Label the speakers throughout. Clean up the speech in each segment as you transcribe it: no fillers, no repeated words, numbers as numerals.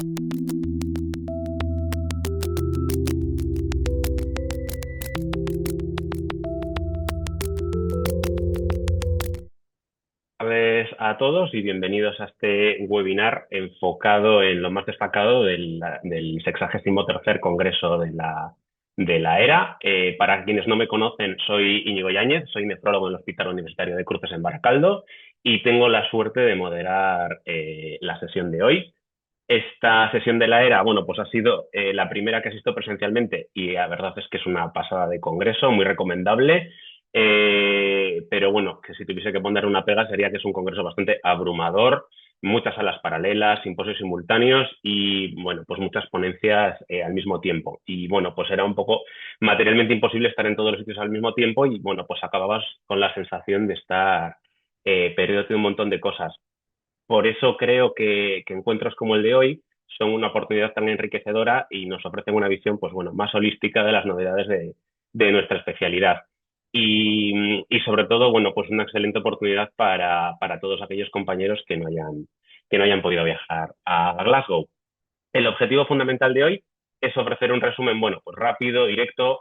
Speaker 1: Tardes a todos y bienvenidos a este webinar enfocado en lo más destacado del 63º Congreso de la ERA. Para quienes no me conocen, soy Íñigo Yáñez, soy nefrólogo en el Hospital Universitario de Cruces en Baracaldo y tengo la suerte de moderar la sesión de hoy. Esta sesión de la ERA, bueno, pues ha sido la primera que asisto presencialmente y la verdad es que es una pasada de congreso, muy recomendable. Pero bueno, que si tuviese que poner una pega sería que es un congreso bastante abrumador, muchas salas paralelas, simposios simultáneos y bueno, pues muchas ponencias al mismo tiempo. Y bueno, pues era un poco materialmente imposible estar en todos los sitios al mismo tiempo y bueno, pues acababas con la sensación de estar perdido un montón de cosas. Por eso creo que encuentros como el de hoy son una oportunidad tan enriquecedora y nos ofrecen una visión, pues bueno, más holística de las novedades de nuestra especialidad. Y sobre todo, bueno, pues una excelente oportunidad para todos aquellos compañeros que no hayan podido viajar a Glasgow. El objetivo fundamental de hoy es ofrecer un resumen, bueno, pues rápido, directo,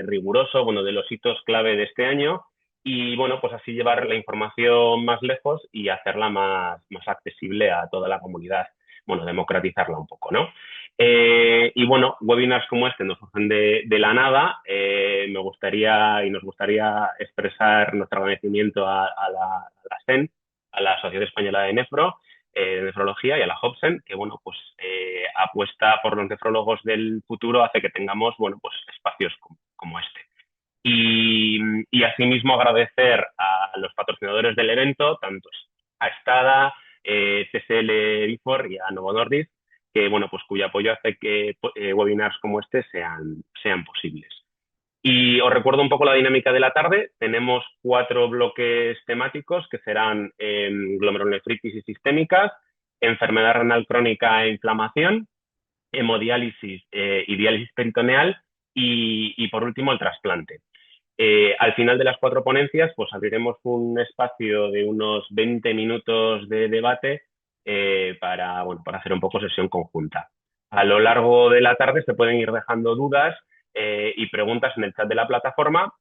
Speaker 1: riguroso, bueno, de los hitos clave de este año y, bueno, pues así llevar la información más lejos y hacerla más accesible a toda la comunidad, bueno, democratizarla un poco, ¿no? Y bueno, webinars como este nos surgen de la nada. Me gustaría y nos gustaría expresar nuestro agradecimiento a la SEN, a la Asociación Española de Nefrología y a la Hobson, que bueno, pues apuesta por los nefrólogos del futuro, hace que tengamos, bueno, pues espacios como este. Y asimismo agradecer a los patrocinadores del evento, tanto a Estada, CSL Vifor y a Novo Nordisk, que bueno, pues cuyo apoyo hace que webinars como este sean posibles. Y os recuerdo un poco la dinámica de la tarde. Tenemos 4 bloques temáticos que serán glomerulonefritis y sistémicas, enfermedad renal crónica e inflamación, hemodiálisis y diálisis peritoneal y por último el trasplante. Al final de las 4 ponencias, pues abriremos un espacio de unos 20 minutos de debate para hacer un poco sesión conjunta. A lo largo de la tarde se pueden ir dejando dudas y preguntas en el chat de la plataforma.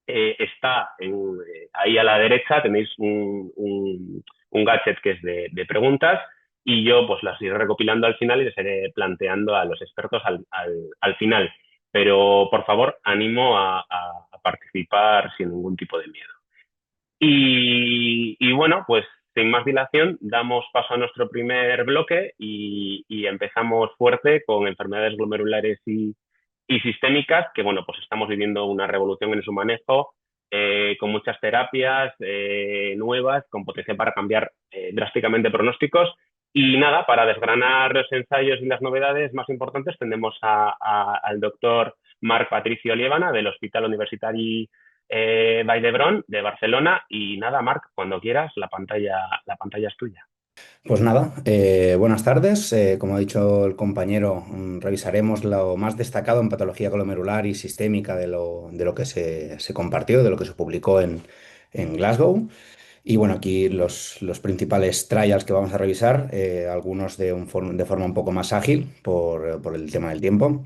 Speaker 1: Ahí a la derecha tenéis un gadget que es de preguntas y yo pues las iré recopilando al final y les iré planteando a los expertos al final. Pero por favor, animo a participar sin ningún tipo de miedo. Y bueno, pues sin más dilación, damos paso a nuestro primer bloque y empezamos fuerte con enfermedades glomerulares y sistémicas, que bueno, pues estamos viviendo una revolución en su manejo, con muchas terapias nuevas, con potencial para cambiar drásticamente pronósticos. Y nada, para desgranar los ensayos y las novedades más importantes, tenemos al doctor Marc Patricio Liébana del Hospital Universitari Vall d'Hebron de Barcelona. Y nada, Marc, cuando quieras, la pantalla es tuya.
Speaker 2: Pues nada, buenas tardes. Como ha dicho el compañero, revisaremos lo más destacado en patología glomerular y sistémica de lo que se compartió, de lo que se publicó en Glasgow. Y bueno, aquí los principales trials que vamos a revisar, algunos de forma un poco más ágil por el tema del tiempo.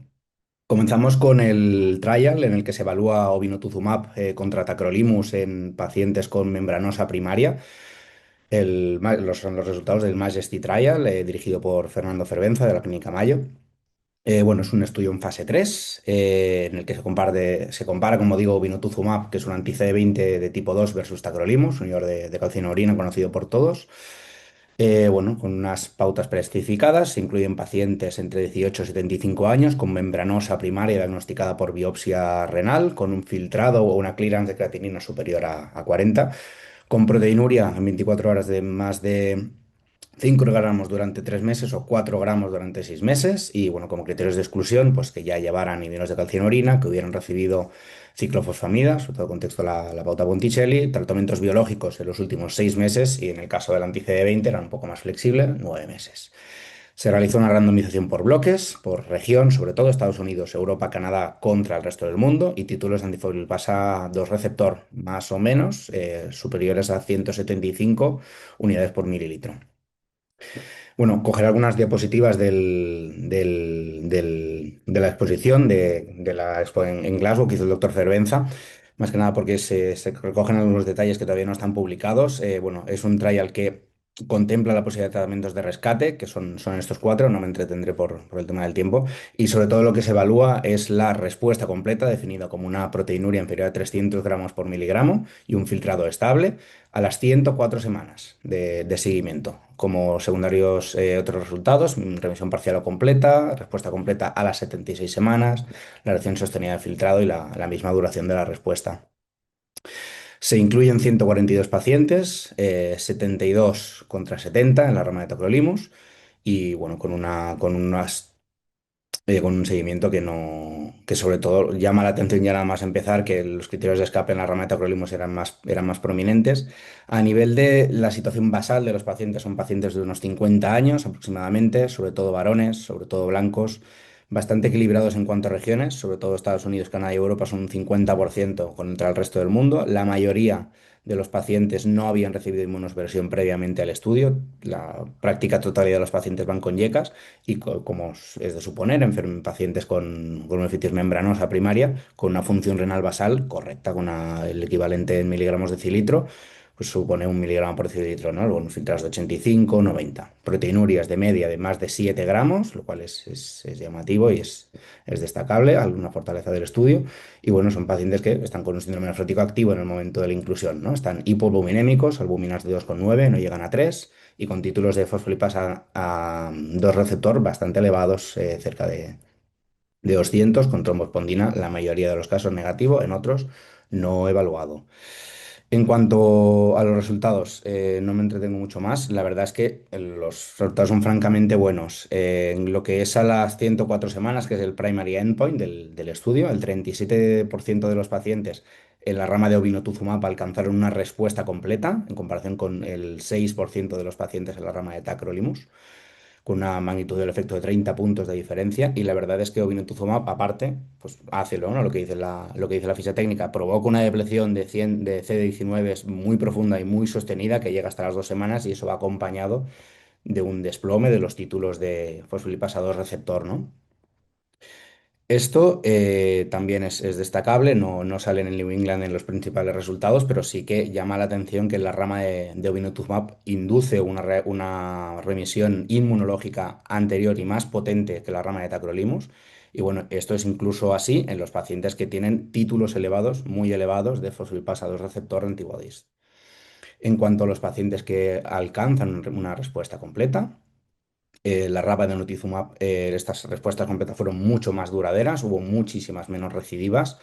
Speaker 2: Comenzamos con el trial en el que se evalúa obinutuzumab contra tacrolimus en pacientes con membranosa primaria. Son los resultados del Majesty Trial, dirigido por Fernando Fervenza de la Clínica Mayo. Bueno, es un estudio en fase 3 en el que se compara, como digo, vinotuzumab, que es un anti-CD20 de tipo 2 versus tacrolimus, un inhibidor de calcineurin conocido por todos. Bueno, con unas pautas preespecificadas, se incluyen pacientes entre 18 y 75 años con membranosa primaria diagnosticada por biopsia renal, con un filtrado o una clearance de creatinina superior a 40, con proteinuria en 24 horas de más de 5 gramos durante 3 meses o 4 gramos durante 6 meses. Y bueno, como criterios de exclusión, pues que ya llevaran inhibidores de calcinurina, que hubieran recibido ciclofosfamida, sobre todo en contexto de la pauta Botticelli, tratamientos biológicos en los últimos 6 meses y en el caso del anti-CD20 era un poco más flexible, 9 meses. Se realizó una randomización por bloques, por región, sobre todo Estados Unidos, Europa, Canadá contra el resto del mundo y títulos de antifosfolipasa 2 receptor más o menos superiores a 175 unidades por mililitro. Bueno, coger algunas diapositivas de la exposición de la expo en Glasgow que hizo el doctor Cervenza, más que nada porque se recogen algunos detalles que todavía no están publicados. Bueno, es un trial que contempla la posibilidad de tratamientos de rescate, que son estos cuatro, no me entretendré por el tema del tiempo, y sobre todo lo que se evalúa es la respuesta completa, definida como una proteinuria inferior a 300 gramos por miligramo y un filtrado estable a las 104 semanas de seguimiento. Como secundarios, otros resultados, remisión parcial o completa, respuesta completa a las 76 semanas, la reacción sostenida del filtrado y la misma duración de la respuesta. Se incluyen 142 pacientes, 72 contra 70 en la rama de tacrolimus y bueno, con un seguimiento que no, que sobre todo llama la atención ya nada más empezar, que los criterios de escape en la rama de tacrolimus eran más prominentes. A nivel de la situación basal de los pacientes, son pacientes de unos 50 años aproximadamente, sobre todo varones, sobre todo blancos, bastante equilibrados en cuanto a regiones, sobre todo Estados Unidos, Canadá y Europa son un 50% contra el resto del mundo. La mayoría de los pacientes no habían recibido inmunosupresión previamente al estudio. La práctica totalidad de los pacientes van con yecas y como es de suponer, en pacientes con nefritis membranosa primaria, con una función renal basal correcta, con el equivalente en miligramos de cilitro, pues supone un miligramo por decilitro, ¿no? Algunos filtrados de 85, 90. Proteinurias de media de más de 7 gramos, lo cual es llamativo y es destacable, alguna fortaleza del estudio. Y bueno, son pacientes que están con un síndrome nefrótico activo en el momento de la inclusión, ¿no? Están hipovoluminémicos, albúminas de 2,9, no llegan a 3 y con títulos de fosfolipasa a 2 receptor bastante elevados, cerca de 200, con trombospondina, la mayoría de los casos negativo, en otros no evaluado. En cuanto a los resultados, no me entretengo mucho más. La verdad es que los resultados son francamente buenos. En lo que es a las 104 semanas, que es el primary endpoint del estudio, el 37% de los pacientes en la rama de obinutuzumab alcanzaron una respuesta completa, en comparación con el 6% de los pacientes en la rama de tacrolimus, con una magnitud del efecto de 30 puntos de diferencia. Y la verdad es que obinutuzumab, aparte, pues hace ¿no? Lo que dice la ficha técnica, provoca una depleción de CD19 muy profunda y muy sostenida que llega hasta las 2 semanas y eso va acompañado de un desplome de los títulos de fosfolipasa 2 receptor, ¿no? Esto también es destacable, no sale en el New England en los principales resultados, pero sí que llama la atención que la rama de obinutuzumab induce una remisión inmunológica anterior y más potente que la rama de tacrolimus. Y bueno, esto es incluso así en los pacientes que tienen títulos elevados, muy elevados, de fosfolipasa 2 receptor antibodies. En cuanto a los pacientes que alcanzan una respuesta completa, la raba de notizumab, estas respuestas completas fueron mucho más duraderas, hubo muchísimas menos recidivas,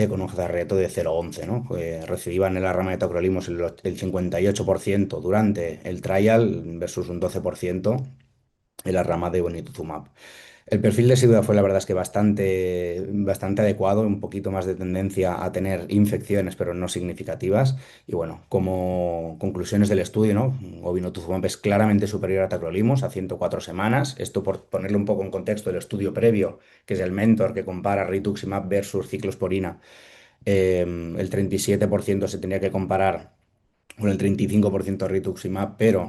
Speaker 2: con un hazard de 0,11, ¿no? Recidivan en la rama de tacrolimus el 58% durante el trial versus un 12% en la rama de bonituzumab. El perfil de SIDA fue la verdad es que bastante adecuado, un poquito más de tendencia a tener infecciones, pero no significativas. Y bueno, como conclusiones del estudio, ¿no? Obinutuzumab es claramente superior a tacrolimus a 104 semanas. Esto por ponerle un poco en contexto el estudio previo, que es el Mentor, que compara rituximab versus ciclosporina. El 37% se tenía que comparar con el 35% de rituximab, pero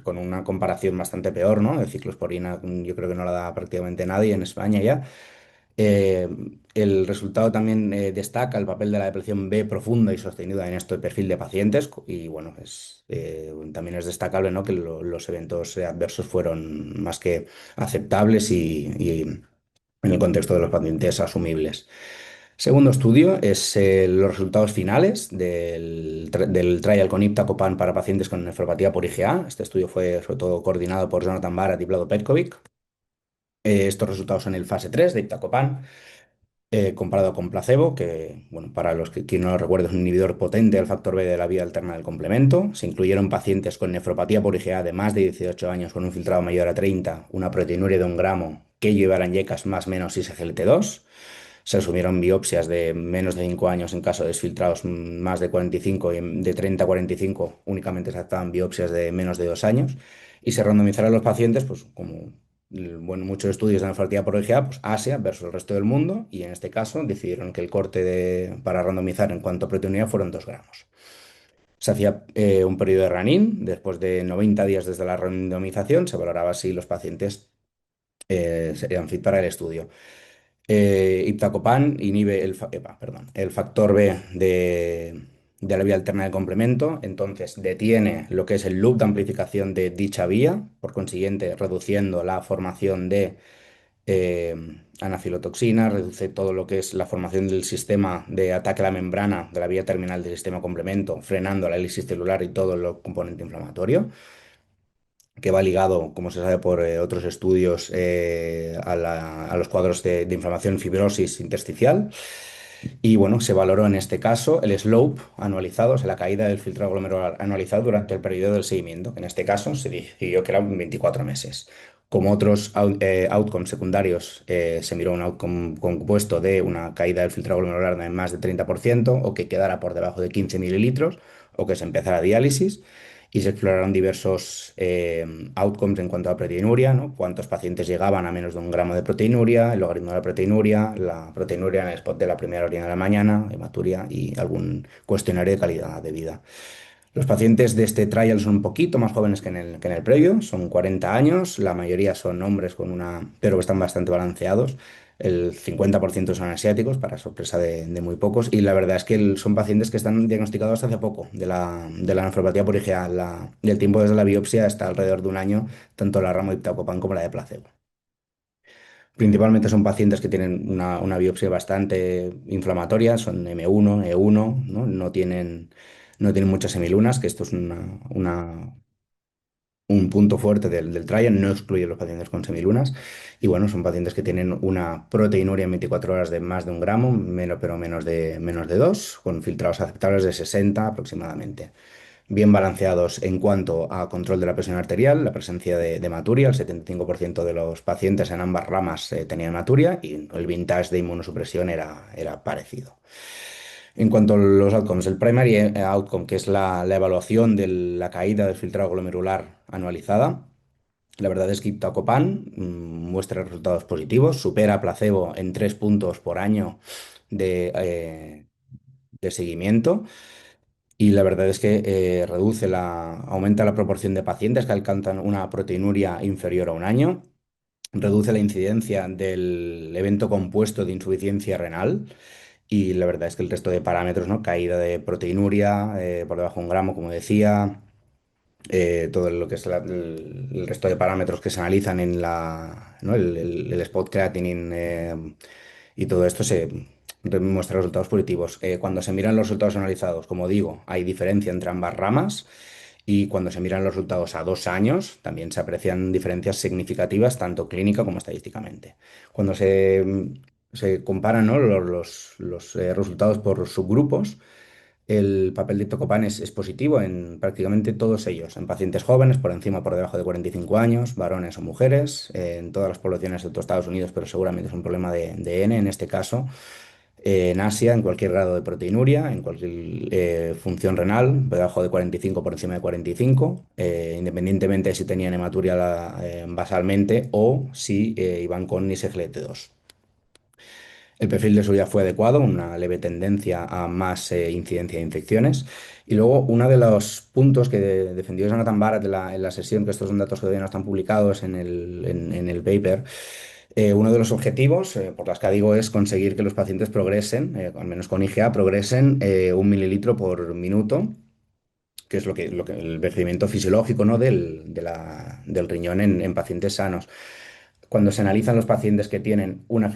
Speaker 2: con una comparación bastante peor, ¿no? De ciclosporina, yo creo que no la da prácticamente nadie en España ya. Eh, el resultado también destaca el papel de la depresión B profunda y sostenida en este perfil de pacientes y bueno, también es destacable, ¿no? Que los eventos adversos fueron más que aceptables y en el contexto de los pacientes asumibles. Segundo estudio es los resultados finales del trial con iptacopan para pacientes con nefropatía por IgA. Este estudio fue sobre todo coordinado por Jonathan Barat y Vlado Petkovic. Estos resultados son el fase 3 de iptacopan, comparado con placebo, que, bueno, para los que quien no lo recuerde, es un inhibidor potente del factor B de la vía alterna del complemento. Se incluyeron pacientes con nefropatía por IgA de más de 18 años con un filtrado mayor a 30, una proteinuria de 1 gramo, que llevaran yecas más menos SGLT2. Se asumieron biopsias de menos de 5 años en caso de desfiltrados más de 45 y de 30 a 45 únicamente se aceptaban biopsias de menos de 2 años y se randomizaron los pacientes, pues como bueno, muchos estudios de nefropatía por IgA, pues Asia versus el resto del mundo y en este caso decidieron que el corte para randomizar en cuanto a proteinuria fueron 2 gramos. Se hacía un periodo de run-in, después de 90 días desde la randomización, se valoraba si los pacientes serían fit para el estudio. Iptacopan inhibe el factor B de la vía alterna de complemento, entonces detiene lo que es el loop de amplificación de dicha vía, por consiguiente reduciendo la formación de eh, anafilotoxina, reduce todo lo que es la formación del sistema de ataque a la membrana de la vía terminal del sistema complemento, frenando la élisis celular y todo el componente inflamatorio, que va ligado, como se sabe por otros estudios, a los cuadros de inflamación, fibrosis intersticial. Y bueno, se valoró en este caso el slope anualizado, o sea, la caída del filtrado glomerular anualizado durante el periodo del seguimiento, que en este caso se decidió que eran 24 meses. Como otros outcomes secundarios, se miró un outcome compuesto de una caída del filtrado glomerular de más de 30% o que quedara por debajo de 15 mililitros o que se empezara diálisis y se exploraron diversos outcomes en cuanto a proteinuria, ¿no? Cuántos pacientes llegaban a menos de 1 gramo de proteinuria, el logaritmo de la proteinuria en el spot de la primera orina de la mañana, hematuria y algún cuestionario de calidad de vida. Los pacientes de este trial son un poquito más jóvenes que en el previo, son 40 años, la mayoría son hombres pero están bastante balanceados. El 50% son asiáticos, para sorpresa de muy pocos, y la verdad es que son pacientes que están diagnosticados hasta hace poco de la nefropatía por IgA. Y el tiempo desde la biopsia está alrededor de 1 año, tanto la ramo iptacopan como la de placebo. Principalmente son pacientes que tienen una biopsia bastante inflamatoria, son M1, E1, ¿no? No tienen muchas semilunas, que esto es un punto fuerte del trial, no excluye los pacientes con semilunas. Y bueno, son pacientes que tienen una proteinuria en 24 horas de más de 1 gramo, pero menos de 2, con filtrados aceptables de 60 aproximadamente. Bien balanceados en cuanto a control de la presión arterial, la presencia de hematuria, el 75% de los pacientes en ambas ramas tenían hematuria y el vintage de inmunosupresión era parecido. En cuanto a los outcomes, el primary outcome, que es la evaluación de la caída del filtrado glomerular anualizada, la verdad es que iptacopan muestra resultados positivos, supera a placebo en 3 puntos por año de seguimiento. Y la verdad es que aumenta la proporción de pacientes que alcanzan una proteinuria inferior a 1 año, reduce la incidencia del evento compuesto de insuficiencia renal y la verdad es que el resto de parámetros, ¿no? Caída de proteinuria por debajo de 1 gramo, como decía, todo lo que es el resto de parámetros que se analizan ¿no? El spot creatinine y todo esto se muestra resultados positivos. Cuando se miran los resultados analizados, como digo, hay diferencia entre ambas ramas y cuando se miran los resultados a 2 años, también se aprecian diferencias significativas, tanto clínica como estadísticamente. Cuando se comparan, ¿no? los resultados por subgrupos, el papel de iptacopan es positivo en prácticamente todos ellos, en pacientes jóvenes, por encima o por debajo de 45 años, varones o mujeres, en todas las poblaciones de todo Estados Unidos, pero seguramente es un problema de N en este caso, en Asia, en cualquier grado de proteinuria, en cualquier función renal, por debajo de 45, por encima de 45, independientemente de si tenían hematuria basalmente o si iban con ISGLT2. El perfil de seguridad fue adecuado, una leve tendencia a más incidencia de infecciones. Y luego, uno de los puntos que defendió Jonathan Barrett en la sesión, que estos son datos que todavía no están publicados en el paper, uno de los objetivos, por las que digo, es conseguir que los pacientes progresen, al menos con IgA, progresen 1 mililitro por minuto, que es el envejecimiento fisiológico, ¿no? del riñón en pacientes sanos. Cuando se analizan los pacientes que tienen una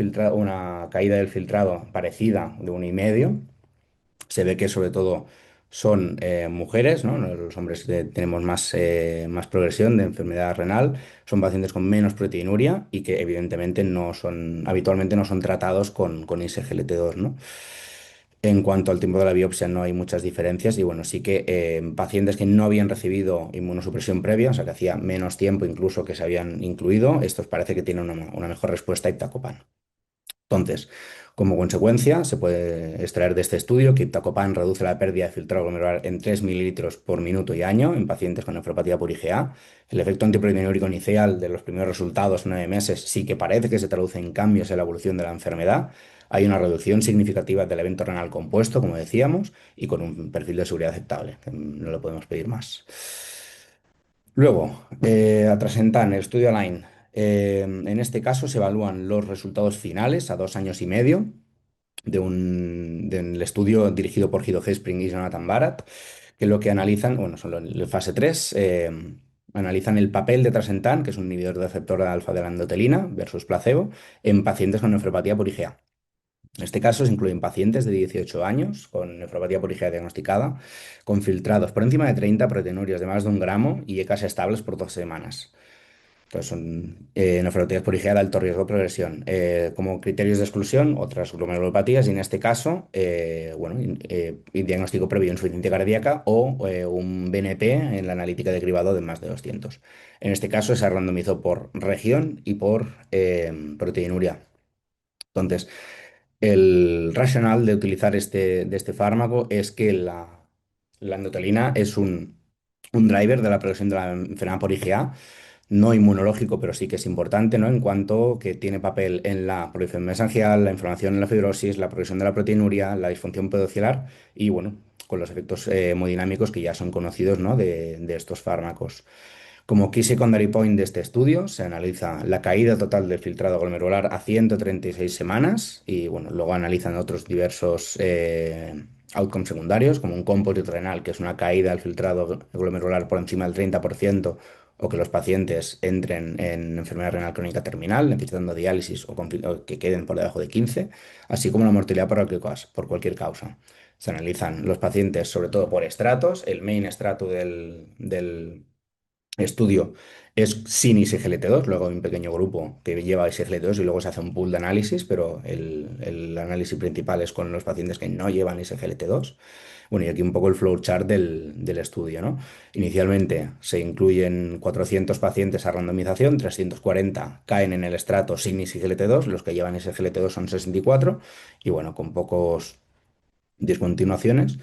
Speaker 2: caída del filtrado parecida de 1,5, se ve que sobre todo son mujeres, ¿no? Los hombres tenemos más progresión de enfermedad renal, son pacientes con menos proteinuria y que evidentemente habitualmente no son tratados con ISGLT2, ¿no? En cuanto al tiempo de la biopsia no hay muchas diferencias y bueno, sí que pacientes que no habían recibido inmunosupresión previa, o sea que hacía menos tiempo incluso que se habían incluido, estos parece que tienen una mejor respuesta a iptacopan. Entonces, como consecuencia, se puede extraer de este estudio que iptacopan reduce la pérdida de filtrado glomerular en 3 mililitros por minuto y año en pacientes con nefropatía por IgA. El efecto antiproteinúrico inicial de los primeros resultados en 9 meses sí que parece que se traduce en cambios en la evolución de la enfermedad. Hay una reducción significativa del evento renal compuesto, como decíamos, y con un perfil de seguridad aceptable, que no lo podemos pedir más. Luego, atrasentan el estudio Align. En este caso se evalúan los resultados finales a 2 años y medio del estudio dirigido por Guido Hespring y Jonathan Barat, que lo que analizan, bueno, son en fase 3, analizan el papel de trasentan, que es un inhibidor de receptor alfa de la endotelina, versus placebo, en pacientes con nefropatía por IgA. En este caso se incluyen pacientes de 18 años con nefropatía por IgA diagnosticada, con filtrados por encima de 30, proteinurias de más de 1 gramo y ECAs estables por 2 semanas. Entonces son nefropatías por IgA de alto riesgo de progresión. Como criterios de exclusión, otras glomerulopatías y en este caso, y diagnóstico previo de insuficiencia cardíaca o un BNP en la analítica de cribado de más de 200. En este caso se randomizó por región y por proteinuria. Entonces, el racional de utilizar de este fármaco es que la endotelina es un driver de la progresión de la enfermedad por IgA, no inmunológico, pero sí que es importante, ¿no? En cuanto que tiene papel en la proliferación mesangial, la inflamación en la fibrosis, la progresión de la proteinuria, la disfunción pedocilar y, bueno, con los efectos hemodinámicos que ya son conocidos, ¿no? De estos fármacos. Como key secondary point de este estudio, se analiza la caída total del filtrado glomerular a 136 semanas y bueno, luego analizan otros diversos outcomes secundarios, como un composite renal, que es una caída del filtrado glomerular por encima del 30%, o que los pacientes entren en enfermedad renal crónica terminal, necesitando diálisis o que queden por debajo de 15, así como la mortalidad por cualquier causa. Se analizan los pacientes sobre todo por estratos, el main estrato del estudio es sin ISGLT2, luego hay un pequeño grupo que lleva ISGLT2 y luego se hace un pool de análisis, pero el análisis principal es con los pacientes que no llevan ISGLT2. Bueno, y aquí un poco el flowchart del estudio, ¿no? Inicialmente se incluyen 400 pacientes a randomización, 340 caen en el estrato sin ISGLT2, los que llevan ISGLT2 son 64 y bueno, con pocos discontinuaciones.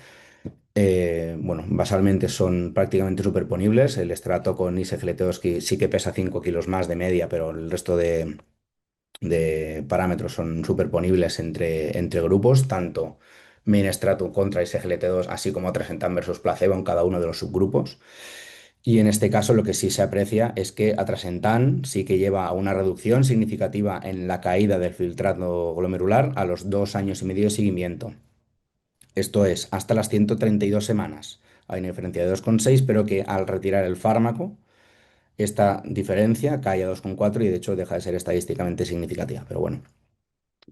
Speaker 2: Bueno, basalmente son prácticamente superponibles. El estrato con isglt sí que pesa 5 kilos más de media, pero el resto de parámetros son superponibles entre grupos, tanto main estrato contra isglt así como trasentan versus placebo en cada uno de los subgrupos. Y en este caso lo que sí se aprecia es que atrasentan sí que lleva a una reducción significativa en la caída del filtrado glomerular a los 2 años y medio de seguimiento. Esto es, hasta las 132 semanas. Hay una diferencia de 2,6, pero que al retirar el fármaco, esta diferencia cae a 2,4 y de hecho deja de ser estadísticamente significativa. Pero bueno,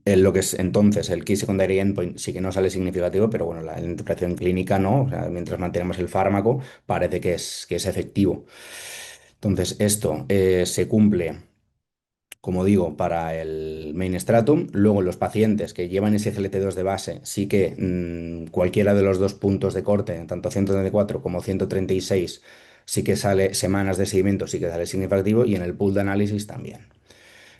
Speaker 2: en lo que es entonces el key secondary endpoint sí que no sale significativo, pero bueno, la interpretación clínica no. O sea, mientras mantenemos el fármaco, parece que es efectivo. Entonces, esto se cumple como digo, para el main stratum. Luego, los pacientes que llevan SGLT2 de base, sí que cualquiera de los dos puntos de corte, tanto 134 como 136, sí que sale semanas de seguimiento, sí que sale significativo, y en el pool de análisis también.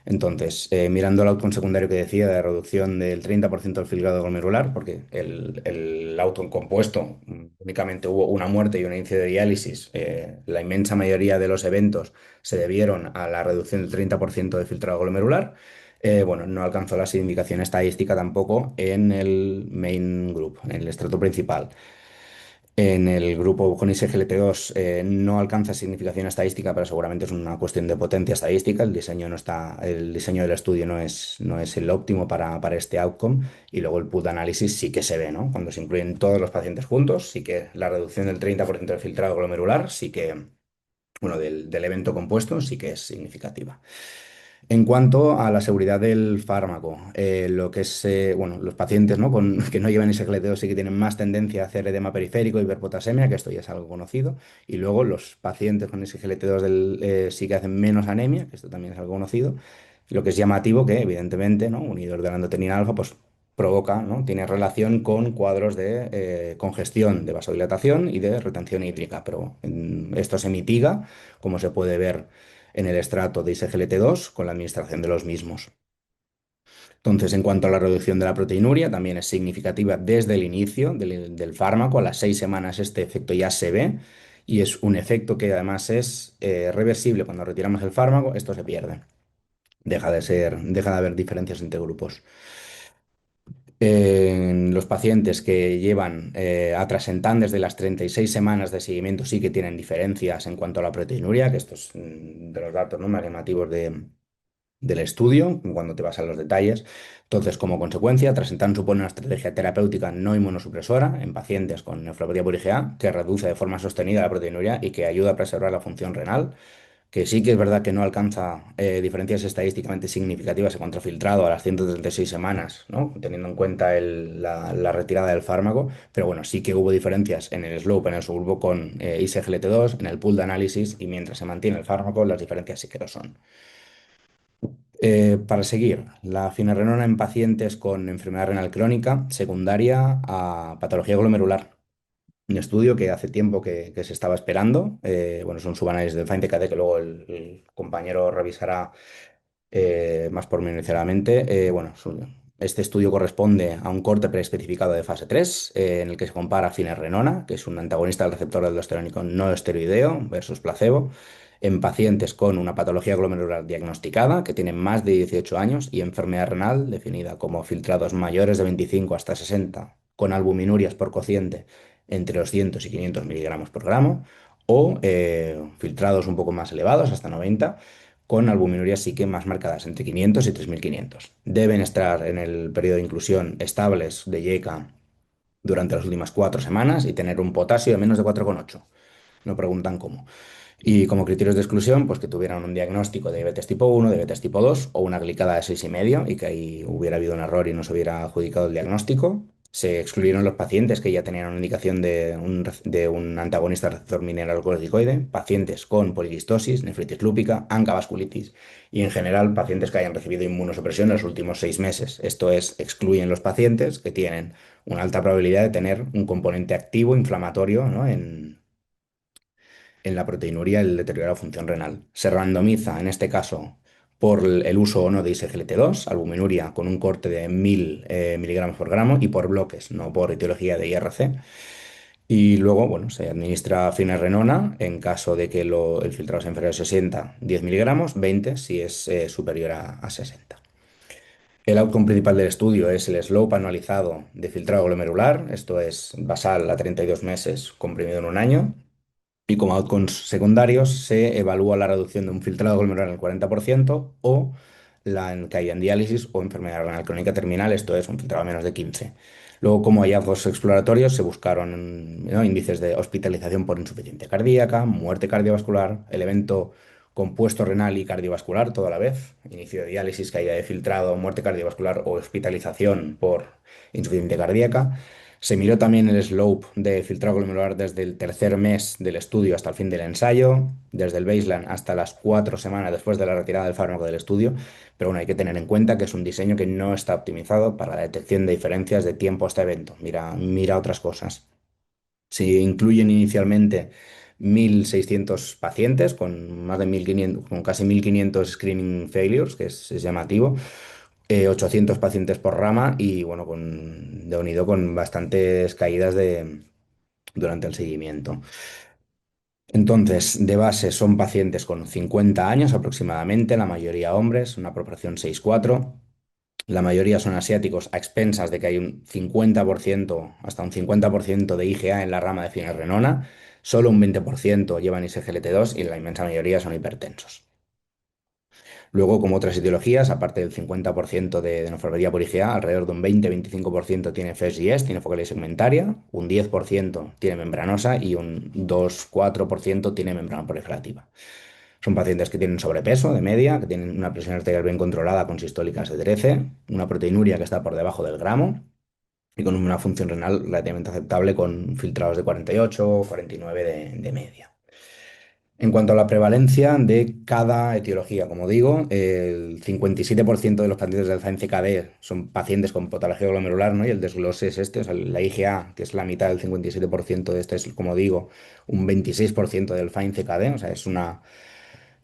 Speaker 2: Entonces, mirando el outcome secundario que decía de reducción del 30% del filtrado glomerular, porque el outcome compuesto únicamente hubo una muerte y un inicio de diálisis, la inmensa mayoría de los eventos se debieron a la reducción del 30% de filtrado glomerular. Bueno, no alcanzó la significación estadística tampoco en el main group, en el estrato principal. En el grupo con ISGLT2 no alcanza significación estadística, pero seguramente es una cuestión de potencia estadística. El diseño no está, el diseño del estudio no es el óptimo para este outcome. Y luego el pool de análisis sí que se ve, ¿no? Cuando se incluyen todos los pacientes juntos, sí que la reducción del 30% del filtrado glomerular, sí que, bueno, del evento compuesto, sí que es significativa. En cuanto a la seguridad del fármaco, lo que es, bueno, los pacientes, ¿no? Que no llevan isglt sí que tienen más tendencia a hacer edema periférico y hiperpotasemia, que esto ya es algo conocido. Y luego los pacientes con isglt sí que hacen menos anemia, que esto también es algo conocido. Lo que es llamativo que, evidentemente, ¿no? Un inhibidor de la andotenina alfa, pues provoca, ¿no? Tiene relación con cuadros de congestión, de vasodilatación y de retención hídrica, pero esto se mitiga, como se puede ver en el estrato de ISGLT2 con la administración de los mismos. Entonces, en cuanto a la reducción de la proteinuria, también es significativa desde el inicio del fármaco. A las 6 semanas este efecto ya se ve y es un efecto que además es reversible. Cuando retiramos el fármaco, esto se pierde. Deja de haber diferencias entre grupos. En los pacientes que llevan atrasentan desde las 36 semanas de seguimiento sí que tienen diferencias en cuanto a la proteinuria, que esto es de los datos, ¿no?, más llamativos del estudio, cuando te vas a los detalles. Entonces, como consecuencia, Trasentan supone una estrategia terapéutica no inmunosupresora en pacientes con nefropatía por IgA que reduce de forma sostenida la proteinuria y que ayuda a preservar la función renal, que sí que es verdad que no alcanza diferencias estadísticamente significativas en cuanto a filtrado a las 136 semanas, ¿no?, teniendo en cuenta la retirada del fármaco, pero bueno, sí que hubo diferencias en el slope, en el subgrupo con ISGLT2, en el pool de análisis, y mientras se mantiene el fármaco, las diferencias sí que lo son. Para seguir, la finerenona en pacientes con enfermedad renal crónica secundaria a patología glomerular. Un estudio que hace tiempo que se estaba esperando. Bueno, es un subanálisis del FINE-TKD que luego el compañero revisará más pormenorizadamente. Bueno, este estudio corresponde a un corte preespecificado de fase 3 en el que se compara finerenona, que es un antagonista del receptor aldosterónico no esteroideo, versus placebo, en pacientes con una patología glomerular diagnosticada, que tienen más de 18 años, y enfermedad renal, definida como filtrados mayores de 25 hasta 60, con albuminurias por cociente entre los 100 y 500 miligramos por gramo, o filtrados un poco más elevados, hasta 90, con albuminurias sí que más marcadas, entre 500 y 3500. Deben estar en el periodo de inclusión estables de IECA durante las últimas 4 semanas y tener un potasio de menos de 4,8. No preguntan cómo. Y como criterios de exclusión, pues que tuvieran un diagnóstico de diabetes tipo 1, diabetes tipo 2 o una glicada de 6,5 y que ahí hubiera habido un error y no se hubiera adjudicado el diagnóstico. Se excluyeron los pacientes que ya tenían una indicación de un antagonista receptor mineralocorticoide, pacientes con poliquistosis, nefritis lúpica, ancavasculitis y en general pacientes que hayan recibido inmunosupresión en los últimos 6 meses. Esto es, excluyen los pacientes que tienen una alta probabilidad de tener un componente activo inflamatorio, ¿no?, en la proteinuria, el deterioro de la función renal. Se randomiza, en este caso, por el uso o no de ISGLT2, albuminuria con un corte de 1000 miligramos por gramo, y por bloques, no por etiología de IRC. Y luego, bueno, se administra finerenona en caso de que el filtrado sea inferior a 60, 10 miligramos, 20 si es superior a 60. El outcome principal del estudio es el slope anualizado de filtrado glomerular, esto es basal a 32 meses, comprimido en un año. Y como outcomes secundarios se evalúa la reducción de un filtrado glomerular en el 40% o en caída en diálisis o enfermedad renal crónica terminal, esto es un filtrado a menos de 15. Luego, como hallazgos exploratorios, se buscaron, ¿no?, índices de hospitalización por insuficiencia cardíaca, muerte cardiovascular, el evento compuesto renal y cardiovascular, todo a la vez, inicio de diálisis, caída de filtrado, muerte cardiovascular o hospitalización por insuficiencia cardíaca. Se miró también el slope de filtrado glomerular desde el tercer mes del estudio hasta el fin del ensayo, desde el baseline hasta las 4 semanas después de la retirada del fármaco del estudio, pero bueno, hay que tener en cuenta que es un diseño que no está optimizado para la detección de diferencias de tiempo hasta evento. Mira otras cosas. Se incluyen inicialmente 1.600 pacientes con más de 1.500, con casi 1.500 screening failures, que es llamativo, 800 pacientes por rama y bueno, de unido con bastantes caídas durante el seguimiento. Entonces, de base son pacientes con 50 años aproximadamente, la mayoría hombres, una proporción 6,4. La mayoría son asiáticos a expensas de que hay un 50%, hasta un 50% de IgA en la rama de finerenona. Solo un 20% llevan ISGLT2 y la inmensa mayoría son hipertensos. Luego, como otras etiologías, aparte del 50% de nefropatía por IgA, alrededor de un 20-25% tiene FES-YES, tiene focalitis segmentaria, un 10% tiene membranosa y un 2-4% tiene membrana proliferativa. Son pacientes que tienen sobrepeso de media, que tienen una presión arterial bien controlada con sistólicas de 13, una proteinuria que está por debajo del gramo y con una función renal relativamente aceptable con filtrados de 48 o 49 de media. En cuanto a la prevalencia de cada etiología, como digo, el 57% de los pacientes del FAIN-CKD son pacientes con patología glomerular, ¿no? Y el desglose es este, o sea, la IgA, que es la mitad del 57% de este, es, como digo, un 26% del FAIN-CKD, o sea,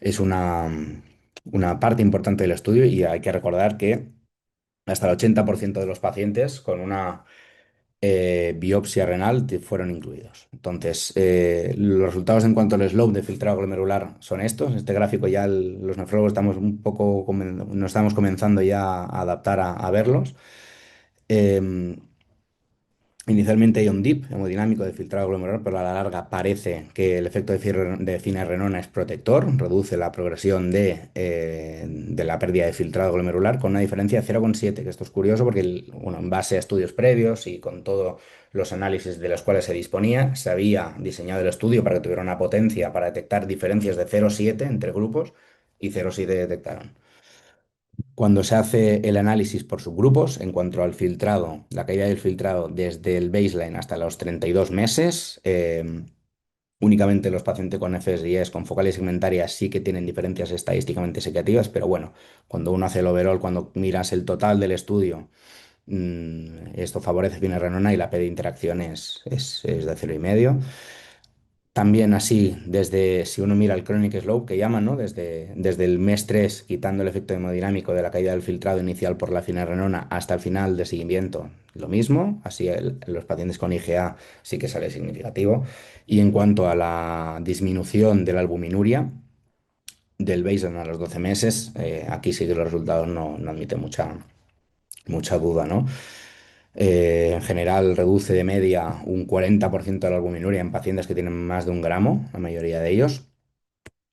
Speaker 2: es una parte importante del estudio y hay que recordar que hasta el 80% de los pacientes con una biopsia renal fueron incluidos. Entonces, los resultados en cuanto al slope de filtrado glomerular son estos. En este gráfico ya los nefrólogos estamos un poco, nos estamos comenzando ya a adaptar a verlos. Em, Inicialmente hay un dip hemodinámico de filtrado glomerular, pero a la larga parece que el efecto de finarrenona es protector, reduce la progresión de la pérdida de filtrado glomerular con una diferencia de 0,7, que esto es curioso porque, bueno, en base a estudios previos y con todos los análisis de los cuales se disponía, se había diseñado el estudio para que tuviera una potencia para detectar diferencias de 0,7 entre grupos y 0,7 detectaron. Cuando se hace el análisis por subgrupos, en cuanto al filtrado, la caída del filtrado desde el baseline hasta los 32 meses, únicamente los pacientes con FSIS, con focales segmentarias, sí que tienen diferencias estadísticamente significativas, pero bueno, cuando uno hace el overall, cuando miras el total del estudio, esto favorece finarrenona y la P de interacción es de 0,5. También así, si uno mira el chronic slope que llaman, ¿no? Desde el mes 3 quitando el efecto hemodinámico de la caída del filtrado inicial por la finarrenona hasta el final de seguimiento, lo mismo. Así los pacientes con IgA sí que sale significativo. Y en cuanto a la disminución de la albuminuria del baseline a los 12 meses, aquí sí que los resultados no admiten mucha duda, ¿no? En general, reduce de media un 40% de la albuminuria en pacientes que tienen más de 1 gramo, la mayoría de ellos,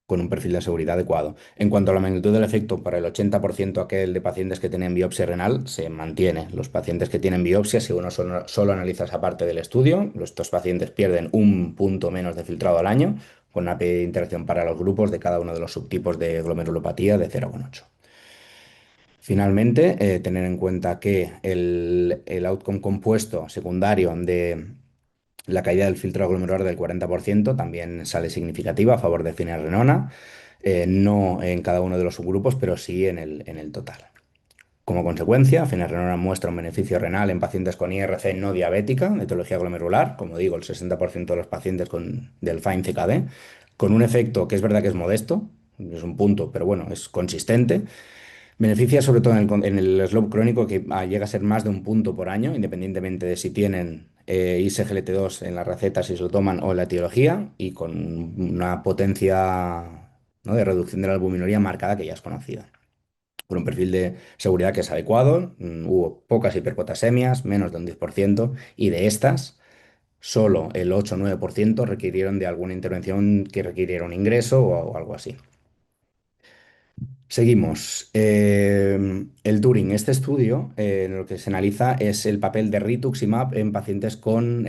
Speaker 2: con un perfil de seguridad adecuado. En cuanto a la magnitud del efecto, para el 80% aquel de pacientes que tienen biopsia renal, se mantiene. Los pacientes que tienen biopsia, si uno solo analiza esa parte del estudio, estos pacientes pierden 1 punto menos de filtrado al año, con una P de interacción para los grupos de cada uno de los subtipos de glomerulopatía de 0,8. Finalmente, tener en cuenta que el outcome compuesto secundario de la caída del filtro glomerular del 40% también sale significativa a favor de finarrenona, no en cada uno de los subgrupos, pero sí en el total. Como consecuencia, finarrenona muestra un beneficio renal en pacientes con IRC no diabética, etiología glomerular, como digo, el 60% de los pacientes del FINE-CKD, con un efecto que es verdad que es modesto, es un punto, pero bueno, es consistente. Beneficia sobre todo en el slope crónico que llega a ser más de 1 punto por año, independientemente de si tienen ISGLT2 en la receta, si se lo toman o en la etiología, y con una potencia, ¿no?, de reducción de la albuminuria marcada que ya es conocida. Con un perfil de seguridad que es adecuado, hubo pocas hiperpotasemias, menos de un 10%, y de estas, solo el 8 o 9% requirieron de alguna intervención que requiriera un ingreso o algo así. Seguimos. El Turing. Este estudio en lo que se analiza es el papel de rituximab en pacientes con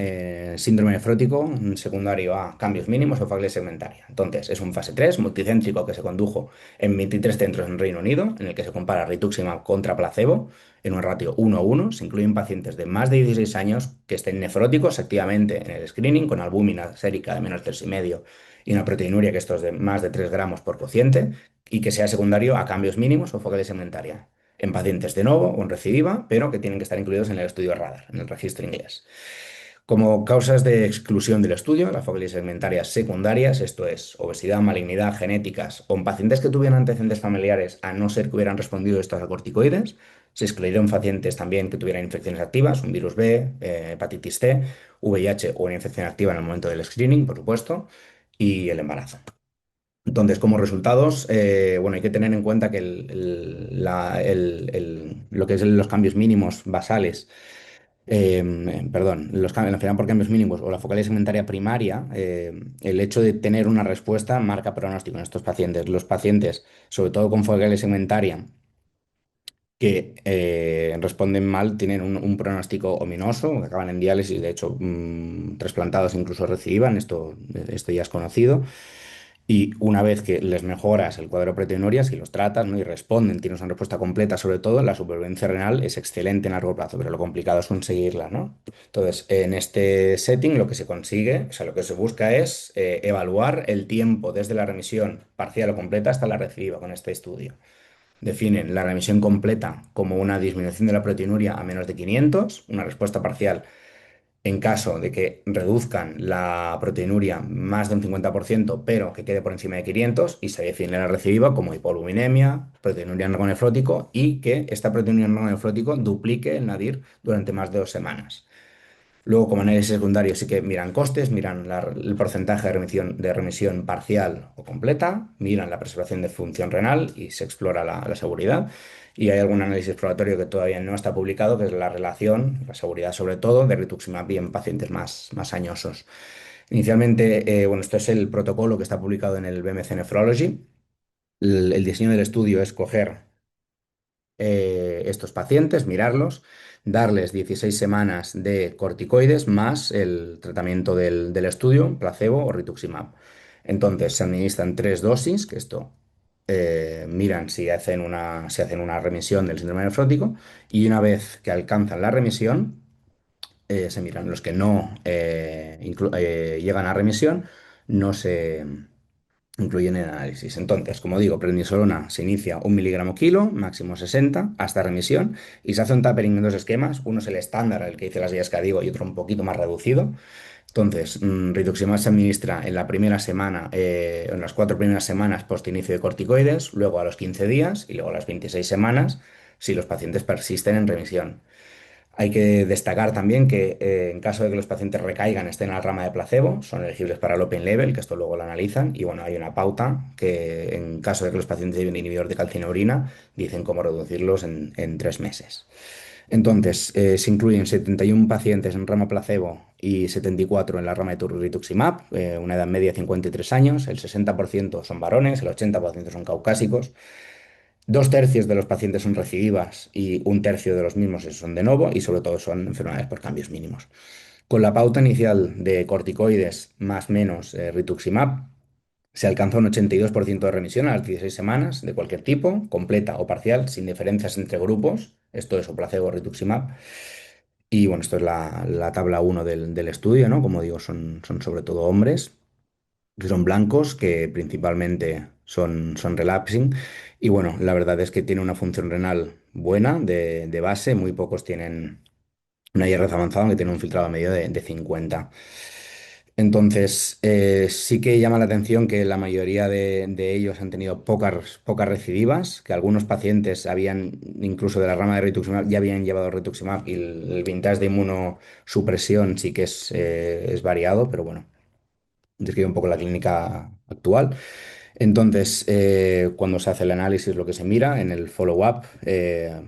Speaker 2: síndrome nefrótico secundario a cambios mínimos o faglia segmentaria. Entonces, es un fase 3 multicéntrico que se condujo en 23 centros en Reino Unido, en el que se compara rituximab contra placebo en un ratio 1:1. Se incluyen pacientes de más de 16 años que estén nefróticos activamente en el screening con albúmina sérica de menos 3,5 y una proteinuria que esto es de más de 3 gramos por cociente y que sea secundario a cambios mínimos o focales segmentaria en pacientes de nuevo o en recidiva, pero que tienen que estar incluidos en el estudio RADAR, en el registro inglés. Como causas de exclusión del estudio, las focales segmentarias secundarias, esto es obesidad, malignidad, genéticas, o en pacientes que tuvieran antecedentes familiares, a no ser que hubieran respondido estos a corticoides, se excluyeron pacientes también que tuvieran infecciones activas, un virus B, hepatitis C, VIH o una infección activa en el momento del screening, por supuesto, y el embarazo. Entonces, como resultados, bueno, hay que tener en cuenta que lo que es los cambios mínimos basales, perdón, al final por cambios mínimos o la focal segmentaria primaria, el hecho de tener una respuesta marca pronóstico en estos pacientes. Los pacientes, sobre todo con focal segmentaria, que responden mal, tienen un pronóstico ominoso, acaban en diálisis, de hecho, trasplantados incluso reciban, esto ya es conocido. Y una vez que les mejoras el cuadro proteinuria, si los tratas, ¿no?, y responden, tienes una respuesta completa, sobre todo, la supervivencia renal es excelente en largo plazo, pero lo complicado es conseguirla, ¿no? Entonces, en este setting lo que se consigue, o sea, lo que se busca es evaluar el tiempo desde la remisión parcial o completa hasta la recidiva con este estudio. Definen la remisión completa como una disminución de la proteinuria a menos de 500, una respuesta parcial En caso de que reduzcan la proteinuria más de un 50%, pero que quede por encima de 500 y se define la recidiva como hipoglucemia, proteinuria en rango nefrótico y que esta proteinuria en rango nefrótico duplique el nadir durante más de 2 semanas. Luego, como análisis secundario, sí que miran costes, miran el porcentaje de remisión parcial o completa, miran la preservación de función renal y se explora la seguridad. Y hay algún análisis exploratorio que todavía no está publicado, que es la relación, la seguridad sobre todo, de rituximab y en pacientes más añosos. Inicialmente, bueno, esto es el protocolo que está publicado en el BMC Nephrology. El diseño del estudio es coger estos pacientes, mirarlos, darles 16 semanas de corticoides más el tratamiento del estudio, placebo o rituximab. Entonces se administran 3 dosis, que esto miran si hacen una remisión del síndrome nefrótico, y una vez que alcanzan la remisión, se miran los que no llegan a remisión, no se incluyen en el análisis. Entonces, como digo, prednisolona se inicia 1 mg/kg, máximo 60, hasta remisión, y se hace un tapering en 2 esquemas. Uno es el estándar, el que dice las guías que digo, y otro un poquito más reducido. Entonces, rituximab se administra en la primera semana, en las 4 primeras semanas post inicio de corticoides, luego a los 15 días y luego a las 26 semanas si los pacientes persisten en remisión. Hay que destacar también que en caso de que los pacientes recaigan, estén en la rama de placebo, son elegibles para el Open Label, que esto luego lo analizan. Y bueno, hay una pauta que en caso de que los pacientes lleven inhibidor de calcineurina, dicen cómo reducirlos en 3 meses. Entonces, se incluyen 71 pacientes en rama placebo y 74 en la rama de rituximab, una edad media de 53 años, el 60% son varones, el 80% son caucásicos. 2 tercios de los pacientes son recidivas y 1 tercio de los mismos son de novo y sobre todo son enfermedades por cambios mínimos. Con la pauta inicial de corticoides más menos rituximab, se alcanza un 82% de remisión a las 16 semanas de cualquier tipo, completa o parcial, sin diferencias entre grupos. Esto es o placebo o rituximab. Y bueno, esto es la tabla 1 del estudio, ¿no? Como digo, son sobre todo hombres que son blancos, que principalmente son relapsing. Y bueno, la verdad es que tiene una función renal buena de base, muy pocos tienen una IRS avanzada, que tiene un filtrado medio de 50. Entonces, sí que llama la atención que la mayoría de ellos han tenido pocas recidivas, que algunos pacientes habían, incluso de la rama de rituximab, ya habían llevado rituximab y el vintage de inmunosupresión sí que es variado, pero bueno, describe un poco la clínica actual. Entonces, cuando se hace el análisis, lo que se mira en el follow-up,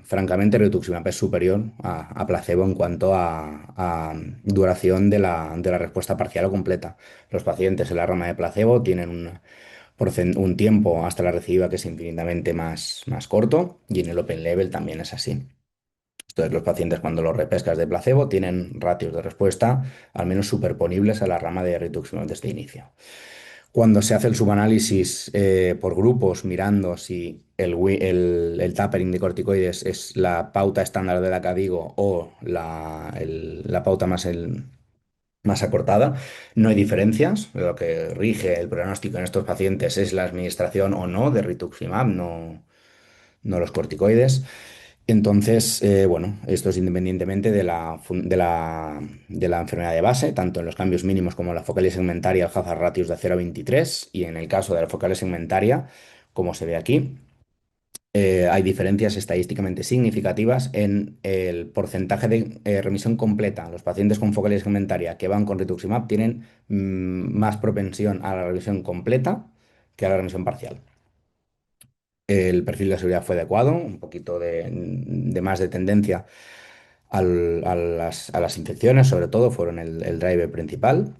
Speaker 2: francamente, rituximab es superior a placebo en cuanto a duración de la respuesta parcial o completa. Los pacientes en la rama de placebo tienen un tiempo hasta la recidiva que es infinitamente más corto y en el open level también es así. Entonces, los pacientes cuando los repescas de placebo tienen ratios de respuesta al menos superponibles a la rama de rituximab desde inicio. Cuando se hace el subanálisis por grupos, mirando si el tapering de corticoides es la pauta estándar de la KDIGO o la pauta más acortada, no hay diferencias. Lo que rige el pronóstico en estos pacientes es la administración o no de rituximab, no los corticoides. Entonces, bueno, esto es independientemente de la enfermedad de base, tanto en los cambios mínimos como en la focal segmentaria, el hazard ratios de 0,23 y en el caso de la focal segmentaria, como se ve aquí, hay diferencias estadísticamente significativas en el porcentaje de remisión completa. Los pacientes con focal segmentaria que van con rituximab tienen más propensión a la remisión completa que a la remisión parcial. El perfil de seguridad fue adecuado, un poquito de más de tendencia a las infecciones, sobre todo, fueron el driver principal.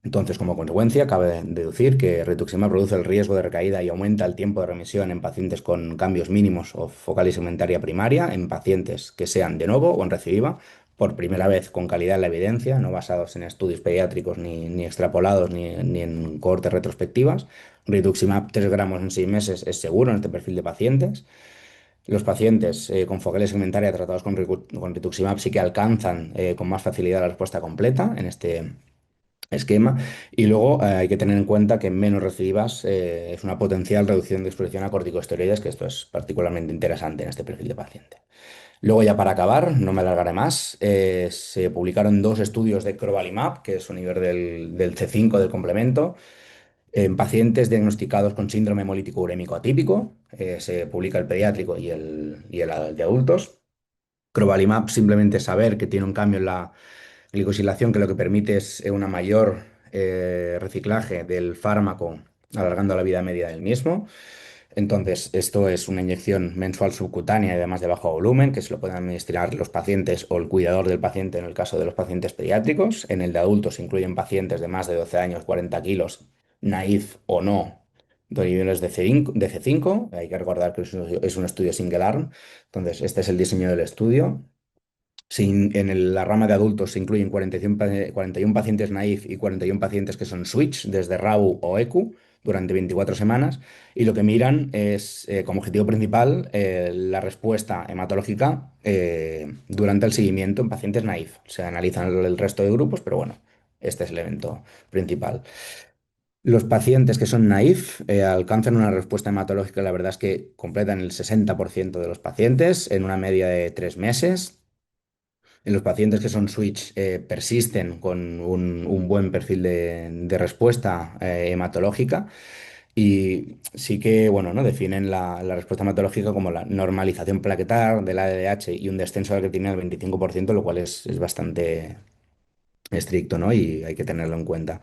Speaker 2: Entonces, como consecuencia, cabe deducir que rituximab reduce el riesgo de recaída y aumenta el tiempo de remisión en pacientes con cambios mínimos o focal y segmentaria primaria, en pacientes que sean de novo o en recidiva, por primera vez con calidad en la evidencia, no basados en estudios pediátricos ni extrapolados ni en cohortes retrospectivas. Rituximab 3 gramos en 6 meses es seguro en este perfil de pacientes. Los pacientes con focal segmentaria tratados con rituximab sí que alcanzan con más facilidad la respuesta completa esquema. Y luego hay que tener en cuenta que menos recidivas es una potencial reducción de exposición a corticosteroides, que esto es particularmente interesante en este perfil de paciente. Luego ya para acabar, no me alargaré más, se publicaron dos estudios de crovalimab, que es un nivel del C5 del complemento, en pacientes diagnosticados con síndrome hemolítico urémico atípico. Se publica el pediátrico y el de adultos. Crovalimab, simplemente saber que tiene un cambio en la glicosilación que lo que permite es una mayor reciclaje del fármaco, alargando la vida media del mismo. Entonces, esto es una inyección mensual subcutánea y además de bajo volumen, que se lo pueden administrar los pacientes o el cuidador del paciente en el caso de los pacientes pediátricos. En el de adultos se incluyen pacientes de más de 12 años, 40 kilos, naif o no, de niveles de C5. Hay que recordar que es un estudio single arm. Entonces, este es el diseño del estudio. La rama de adultos se incluyen 41 pacientes naif y 41 pacientes que son switch desde RAU o ECU durante 24 semanas, y lo que miran es como objetivo principal la respuesta hematológica durante el seguimiento en pacientes naif. Se analizan el resto de grupos, pero bueno, este es el evento principal. Los pacientes que son naif alcanzan una respuesta hematológica, la verdad es que completan el 60% de los pacientes en una media de 3 meses. En los pacientes que son switch persisten con un buen perfil de respuesta hematológica, y sí que, bueno, ¿no? Definen la respuesta hematológica como la normalización plaquetar del ADH y un descenso de la creatinina del 25%, lo cual es bastante estricto, ¿no? Y hay que tenerlo en cuenta.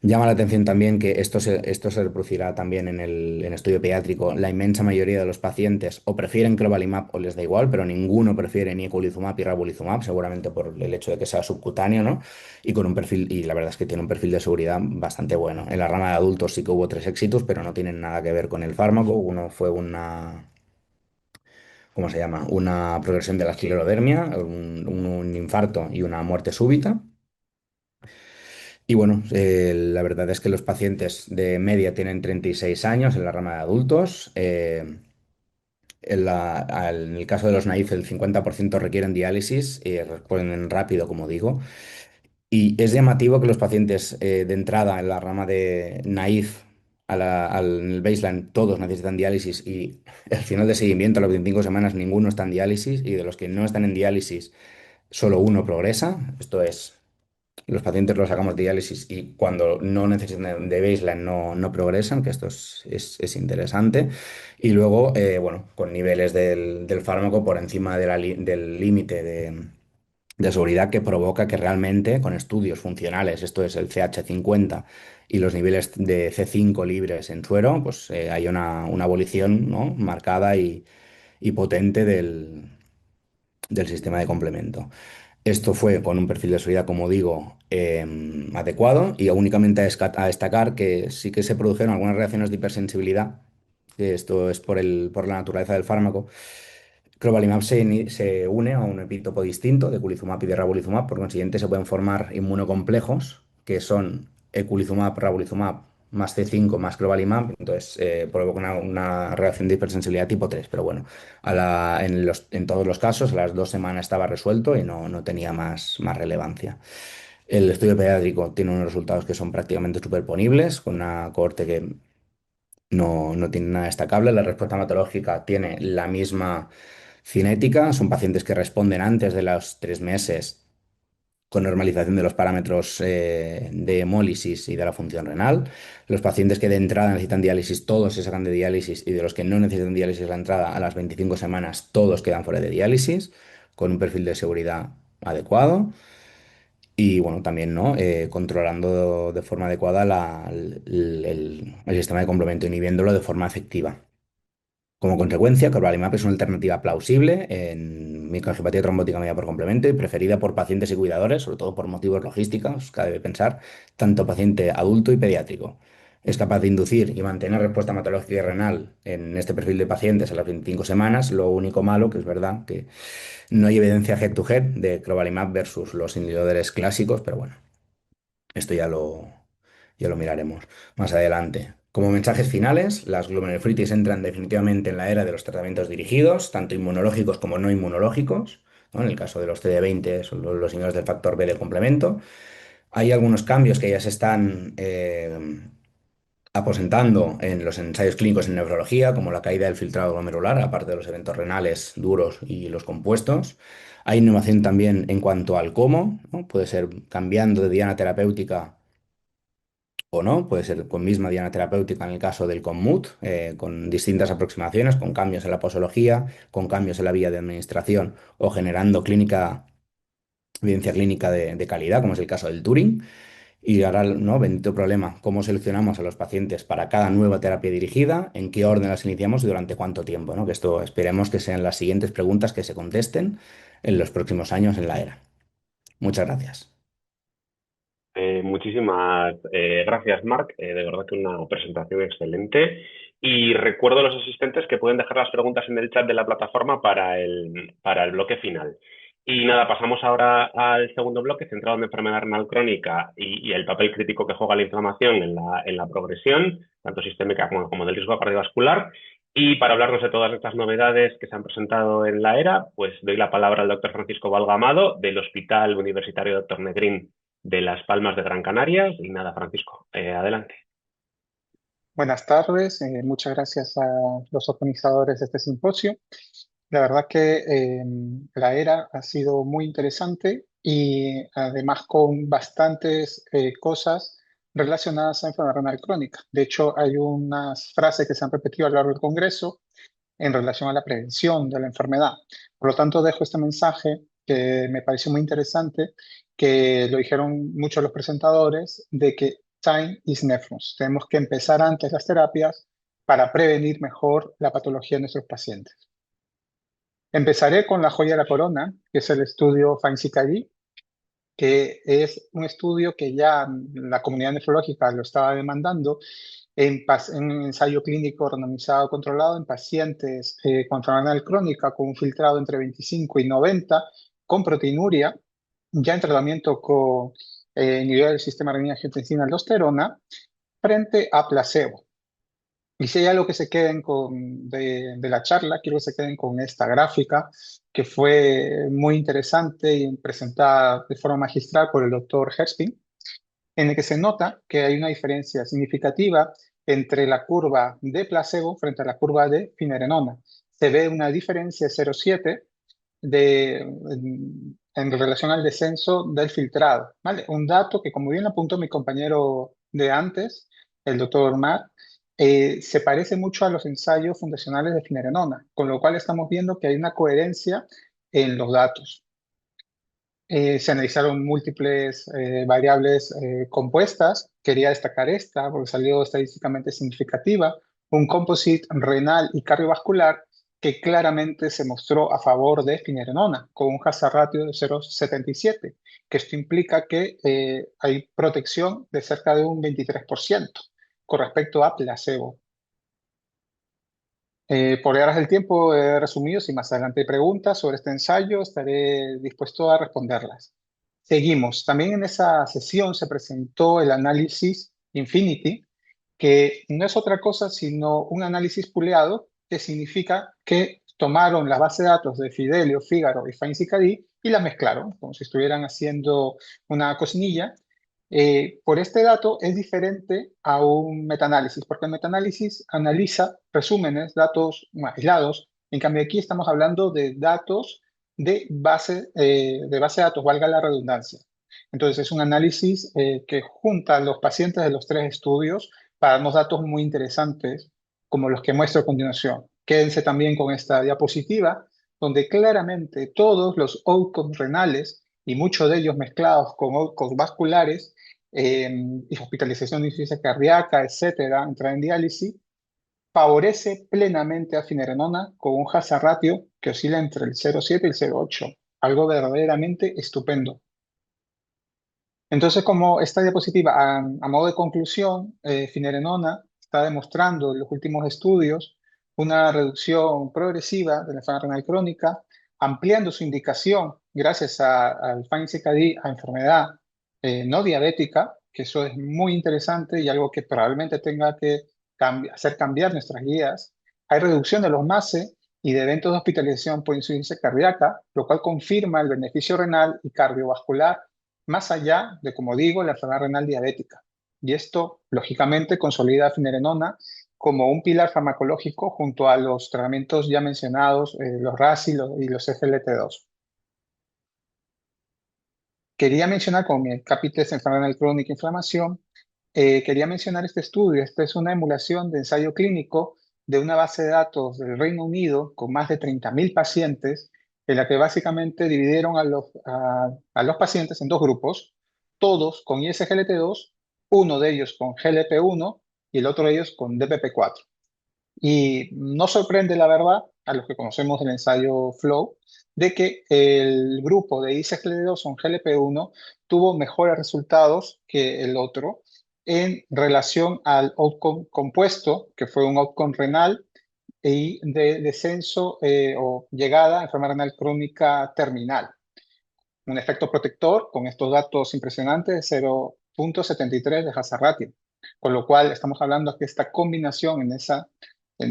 Speaker 2: Llama la atención también que esto se reproducirá también en el estudio pediátrico. La inmensa mayoría de los pacientes o prefieren crovalimab o les da igual, pero ninguno prefiere ni eculizumab y ravulizumab, seguramente por el hecho de que sea subcutáneo, ¿no? Y con un perfil, y la verdad es que tiene un perfil de seguridad bastante bueno. En la rama de adultos sí que hubo 3 éxitos, pero no tienen nada que ver con el fármaco. Uno fue ¿cómo se llama? Una progresión de la esclerodermia, un infarto y una muerte súbita. Y bueno, la verdad es que los pacientes de media tienen 36 años en la rama de adultos. En el caso de los naif, el 50% requieren diálisis y responden rápido, como digo. Y es llamativo que los pacientes de entrada en la rama de naif, en el baseline, todos necesitan diálisis, y al final de seguimiento, a las 25 semanas, ninguno está en diálisis, y de los que no están en diálisis, solo uno progresa. Esto es, los pacientes los sacamos de diálisis y cuando no necesitan de baseline no progresan, que esto es interesante. Y luego, bueno, con niveles del fármaco por encima del límite de seguridad, que provoca que realmente con estudios funcionales, esto es el CH50 y los niveles de C5 libres en suero, pues hay una abolición, ¿no? Marcada y potente del sistema de complemento. Esto fue con un perfil de seguridad, como digo, adecuado, y únicamente a destacar que sí que se produjeron algunas reacciones de hipersensibilidad, que esto es por la naturaleza del fármaco. Crovalimab se une a un epítopo distinto de eculizumab y de ravulizumab, por consiguiente se pueden formar inmunocomplejos que son eculizumab, ravulizumab más C5 más crovalimab, entonces provoca una reacción de hipersensibilidad tipo 3, pero bueno, en todos los casos a las 2 semanas estaba resuelto y no tenía más relevancia. El estudio pediátrico tiene unos resultados que son prácticamente superponibles, con una cohorte que no tiene nada destacable. La respuesta hematológica tiene la misma cinética. Son pacientes que responden antes de los 3 meses con normalización de los parámetros de hemólisis y de la función renal. Los pacientes que de entrada necesitan diálisis, todos se sacan de diálisis, y de los que no necesitan diálisis a la entrada, a las 25 semanas, todos quedan fuera de diálisis, con un perfil de seguridad adecuado. Y bueno, también, ¿no? Controlando de forma adecuada el sistema de complemento, inhibiéndolo de forma efectiva. Como consecuencia, crovalimab es una alternativa plausible en microangiopatía trombótica media por complemento y preferida por pacientes y cuidadores, sobre todo por motivos logísticos, cabe pensar, tanto paciente adulto y pediátrico. Es capaz de inducir y mantener respuesta hematológica y renal en este perfil de pacientes a las 25 semanas. Lo único malo, que es verdad que no hay evidencia head-to-head de crovalimab versus los inhibidores clásicos, pero bueno, esto ya lo miraremos más adelante. Como mensajes finales, las glomerulofritis entran definitivamente en la era de los tratamientos dirigidos, tanto inmunológicos como no inmunológicos, ¿no? En el caso de los CD20 son los inhibidores del factor B del complemento. Hay algunos cambios que ya se están aposentando en los ensayos clínicos en nefrología, como la caída del filtrado glomerular, aparte de los eventos renales duros y los compuestos. Hay innovación también en cuanto al cómo, ¿no? Puede ser cambiando de diana terapéutica o no, puede ser con misma diana terapéutica en el caso del CONMUT, con distintas aproximaciones, con cambios en la posología, con cambios en la vía de administración o generando evidencia clínica de calidad, como es el caso del Turing. Y ahora, ¿no? Bendito problema, ¿cómo seleccionamos a los pacientes para cada nueva terapia dirigida? ¿En qué orden las iniciamos y durante cuánto tiempo? ¿No? Que esto esperemos que sean las siguientes preguntas que se contesten en los próximos años en la era. Muchas gracias.
Speaker 1: Muchísimas gracias, Marc. De verdad que una presentación excelente. Y recuerdo a los asistentes que pueden dejar las preguntas en el chat de la plataforma para el bloque final. Y nada, pasamos ahora al segundo bloque centrado en enfermedad renal crónica y el papel crítico que juega la inflamación en la progresión, tanto sistémica como del riesgo cardiovascular. Y para hablarnos de todas estas novedades que se han presentado en la era, pues doy la palabra al doctor Francisco Valgamado del Hospital Universitario Dr. Negrín de Las Palmas de Gran Canaria. Y nada, Francisco, adelante.
Speaker 3: Buenas tardes, muchas gracias a los organizadores de este simposio. La verdad que la era ha sido muy interesante y además con bastantes cosas relacionadas a enfermedad renal crónica. De hecho, hay unas frases que se han repetido a lo largo del Congreso en relación a la prevención de la enfermedad. Por lo tanto, dejo este mensaje que me pareció muy interesante, que lo dijeron muchos los presentadores, de que time is nephros. Tenemos que empezar antes las terapias para prevenir mejor la patología de nuestros pacientes. Empezaré con la joya de la corona, que es el estudio FIND-CKD, que es un estudio que ya la comunidad nefrológica lo estaba demandando en un ensayo clínico randomizado controlado en pacientes con enfermedad renal crónica con un filtrado entre 25 y 90 con proteinuria, ya en tratamiento con inhibidor del sistema renina-angiotensina-aldosterona frente a placebo. Y si hay algo que se queden de la charla, quiero que se queden con esta gráfica que fue muy interesante y presentada de forma magistral por el doctor Herspin, en el que se nota que hay una diferencia significativa entre la curva de placebo frente a la curva de finerenona. Se ve una diferencia de 0,7 en relación al descenso del filtrado, ¿vale? Un dato que, como bien apuntó mi compañero de antes, el doctor Matt, se parece mucho a los ensayos fundacionales de finerenona, con lo cual estamos viendo que hay una coherencia en los datos. Se analizaron múltiples variables compuestas. Quería destacar esta porque salió estadísticamente significativa, un composite renal y cardiovascular que claramente se mostró a favor de finerenona, con un hazard ratio de 0,77, que esto implica que hay protección de cerca de un 23% con respecto a placebo. Por horas del tiempo he resumido, si más adelante hay preguntas sobre este ensayo, estaré dispuesto a responderlas. Seguimos. También en esa sesión se presentó el análisis Infinity, que no es otra cosa sino un análisis pooleado, que significa que tomaron la base de datos de Fidelio, Figaro y FIND-CKD y la mezclaron, como si estuvieran haciendo una cocinilla. Por este dato es diferente a un metaanálisis, porque el metaanálisis analiza resúmenes, datos aislados. En cambio, aquí estamos hablando de datos de base de datos, valga la redundancia. Entonces, es un análisis que junta a los pacientes de los tres estudios para darnos datos muy interesantes, como los que muestro a continuación. Quédense también con esta diapositiva, donde claramente todos los outcomes renales, y muchos de ellos mezclados con outcomes vasculares, y hospitalización de insuficiencia cardíaca, etcétera, entrar en diálisis, favorece plenamente a finerenona con un hazard ratio que oscila entre el 0,7 y el 0,8, algo verdaderamente estupendo. Entonces, como esta diapositiva, a modo de conclusión, finerenona está demostrando en los últimos estudios una reducción progresiva de la enfermedad renal crónica, ampliando su indicación gracias al FIND-CKD a enfermedad no diabética, que eso es muy interesante y algo que probablemente tenga que hacer cambiar nuestras guías. Hay reducción de los MACE y de eventos de hospitalización por insuficiencia cardíaca, lo cual confirma el beneficio renal y cardiovascular más allá de, como digo, la enfermedad renal diabética. Y esto, lógicamente, consolida a finerenona como un pilar farmacológico junto a los tratamientos ya mencionados, los RAS y los SGLT2. Quería mencionar, como mi capítulo es enfermedad renal crónica e inflamación, quería mencionar este estudio. Esta es una emulación de ensayo clínico de una base de datos del Reino Unido con más de 30.000 pacientes, en la que básicamente dividieron a los pacientes en dos grupos, todos con ISGLT2, uno de ellos con GLP-1 y el otro de ellos con DPP-4. Y no sorprende, la verdad, a los que conocemos del ensayo FLOW, de que el grupo de ISGLT2 con GLP-1 tuvo mejores resultados que el otro en relación al outcome compuesto, que fue un outcome renal y de descenso o llegada a enfermedad renal crónica terminal. Un efecto protector con estos datos impresionantes de 0,73 de hazard ratio. Con lo cual estamos hablando que esta combinación en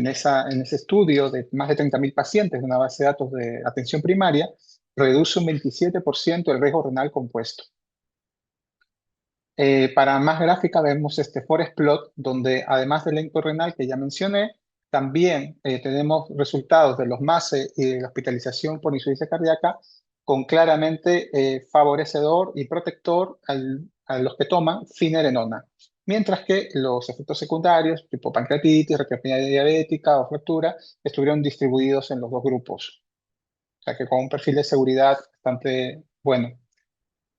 Speaker 3: ese estudio de más de 30.000 pacientes de una base de datos de atención primaria reduce un 27% el riesgo renal compuesto. Para más gráfica vemos este forest plot donde además del elenco renal que ya mencioné, también tenemos resultados de los MACE y de la hospitalización por insuficiencia cardíaca con claramente favorecedor y protector a los que toman finerenona. Mientras que los efectos secundarios, tipo pancreatitis, retinopatía diabética o fractura, estuvieron distribuidos en los dos grupos. O sea que con un perfil de seguridad bastante bueno.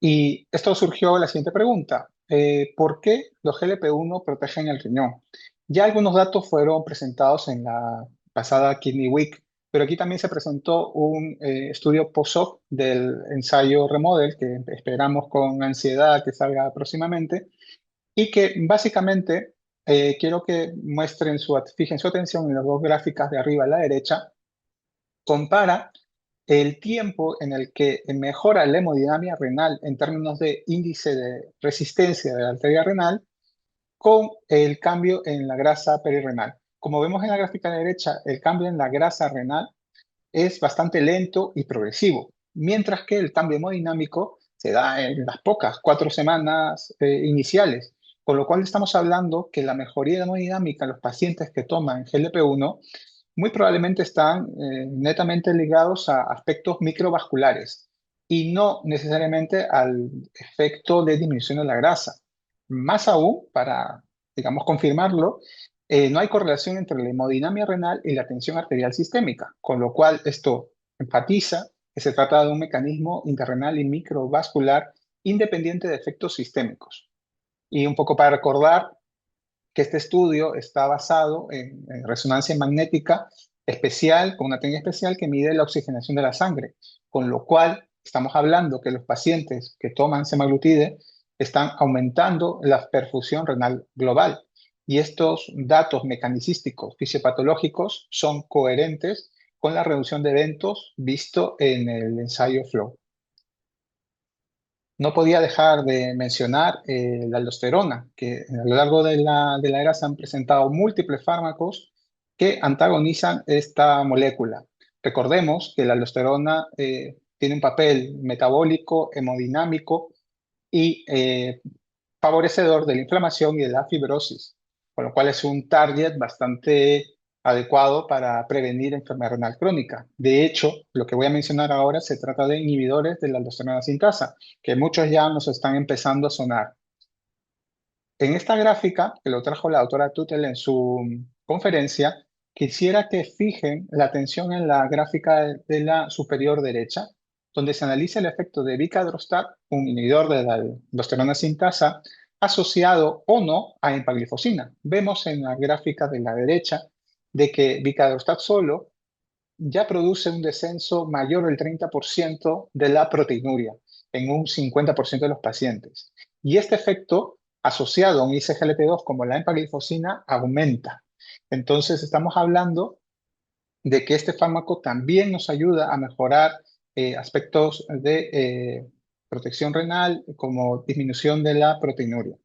Speaker 3: Y esto surgió la siguiente pregunta. ¿Por qué los GLP-1 protegen el riñón? Ya algunos datos fueron presentados en la pasada Kidney Week, pero aquí también se presentó un estudio post-hoc del ensayo Remodel, que esperamos con ansiedad que salga próximamente, y que básicamente quiero que fijen su atención en las dos gráficas de arriba a la derecha, compara el tiempo en el que mejora la hemodinamia renal en términos de índice de resistencia de la arteria renal con el cambio en la grasa perirrenal. Como vemos en la gráfica de la derecha, el cambio en la grasa renal es bastante lento y progresivo, mientras que el cambio hemodinámico se da en las pocas 4 semanas iniciales, con lo cual estamos hablando que la mejoría de hemodinámica en los pacientes que toman GLP-1 muy probablemente están netamente ligados a aspectos microvasculares y no necesariamente al efecto de disminución de la grasa. Más aún, para, digamos, confirmarlo, no hay correlación entre la hemodinamia renal y la tensión arterial sistémica, con lo cual esto enfatiza que se trata de un mecanismo interrenal y microvascular independiente de efectos sistémicos. Y un poco para recordar que este estudio está basado en resonancia magnética especial, con una técnica especial que mide la oxigenación de la sangre, con lo cual estamos hablando que los pacientes que toman semaglutide están aumentando la perfusión renal global. Y estos datos mecanicísticos fisiopatológicos son coherentes con la reducción de eventos visto en el ensayo FLOW. No podía dejar de mencionar la aldosterona, que a lo largo de la era se han presentado múltiples fármacos que antagonizan esta molécula. Recordemos que la aldosterona tiene un papel metabólico, hemodinámico y favorecedor de la inflamación y de la fibrosis, con lo cual es un target bastante adecuado para prevenir enfermedad renal crónica. De hecho, lo que voy a mencionar ahora se trata de inhibidores de la aldosterona sintasa, que muchos ya nos están empezando a sonar. En esta gráfica, que lo trajo la doctora Tuttle en su conferencia, quisiera que fijen la atención en la gráfica de la superior derecha, donde se analiza el efecto de vicadrostat, un inhibidor de la aldosterona sintasa, asociado o no a empaglifosina. Vemos en la gráfica de la derecha de que vicadrostat solo ya produce un descenso mayor del 30% de la proteinuria en un 50% de los pacientes. Y este efecto asociado a un ISGLT2 como la empaglifosina aumenta. Entonces estamos hablando de que este fármaco también nos ayuda a mejorar aspectos de protección renal como disminución de la proteinuria.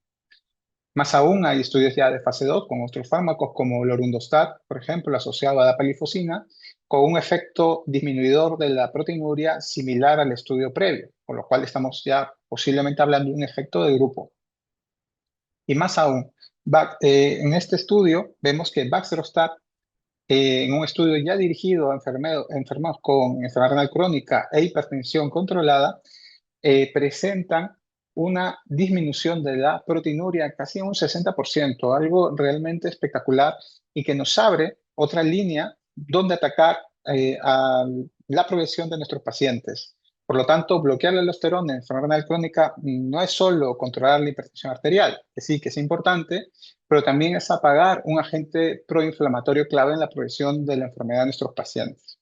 Speaker 3: Más aún, hay estudios ya de fase 2 con otros fármacos como lorundrostat, por ejemplo, asociado a la dapaglifosina, con un efecto disminuidor de la proteinuria similar al estudio previo, con lo cual estamos ya posiblemente hablando de un efecto de grupo. Y más aún, en este estudio vemos que Baxdrostat, en un estudio ya dirigido a enfermos con enfermedad renal crónica e hipertensión controlada, presentan una disminución de la proteinuria casi en un 60%, algo realmente espectacular y que nos abre otra línea donde atacar a la progresión de nuestros pacientes. Por lo tanto, bloquear la aldosterona en enfermedad renal crónica no es solo controlar la hipertensión arterial, que sí que es importante, pero también es apagar un agente proinflamatorio clave en la progresión de la enfermedad de nuestros pacientes.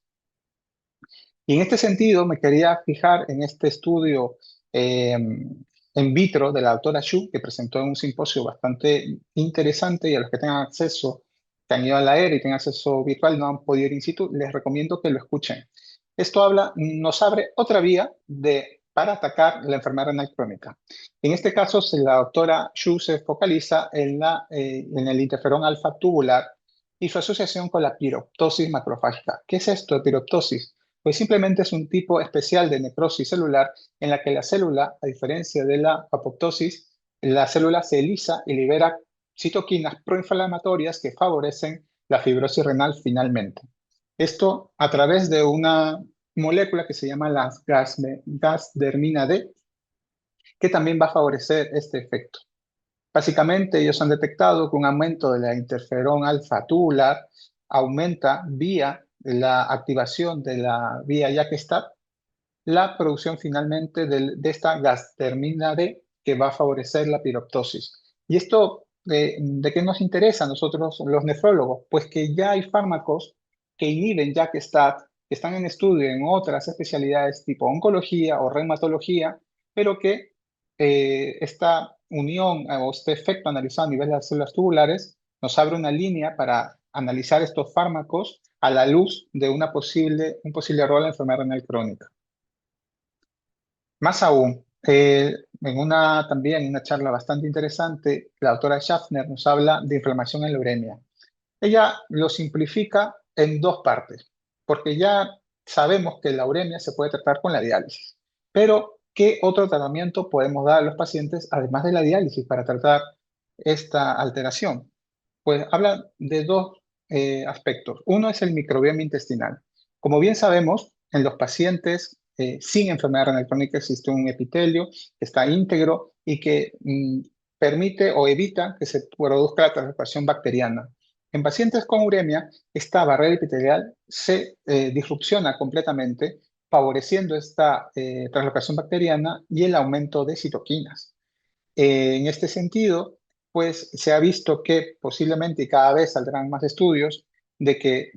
Speaker 3: Y en este sentido, me quería fijar en este estudio en vitro de la doctora Xu, que presentó en un simposio bastante interesante, y a los que tengan acceso, que han ido a la ERA y tengan acceso virtual, no han podido ir in situ, les recomiendo que lo escuchen. Esto nos abre otra vía para atacar la enfermedad renal crónica. En este caso, la doctora Xu se focaliza en el interferón alfa tubular y su asociación con la piroptosis macrofágica. ¿Qué es esto de piroptosis? Pues simplemente es un tipo especial de necrosis celular en la que la célula, a diferencia de la apoptosis, la célula se lisa y libera citoquinas proinflamatorias que favorecen la fibrosis renal finalmente. Esto a través de una molécula que se llama la gasdermina D, que también va a favorecer este efecto. Básicamente, ellos han detectado que un aumento de la interferón alfa tubular aumenta vía la activación de la vía JAK-STAT, la producción finalmente de esta gasdermina D que va a favorecer la piroptosis. ¿Y esto de qué nos interesa a nosotros los nefrólogos? Pues que ya hay fármacos que inhiben JAK-STAT, que están en estudio en otras especialidades tipo oncología o reumatología, pero que esta unión o este efecto analizado a nivel de las células tubulares nos abre una línea para analizar estos fármacos a la luz de un posible rol en la enfermedad renal crónica. Más aún, también en una charla bastante interesante, la doctora Schaffner nos habla de inflamación en la uremia. Ella lo simplifica en dos partes, porque ya sabemos que la uremia se puede tratar con la diálisis, pero ¿qué otro tratamiento podemos dar a los pacientes además de la diálisis para tratar esta alteración? Pues habla de dos aspectos. Uno es el microbioma intestinal. Como bien sabemos, en los pacientes sin enfermedad renal crónica existe un epitelio que está íntegro y que permite o evita que se produzca la translocación bacteriana. En pacientes con uremia, esta barrera epitelial se disrupciona completamente, favoreciendo esta translocación bacteriana y el aumento de citoquinas. En este sentido, pues se ha visto que posiblemente, y cada vez saldrán más estudios, de que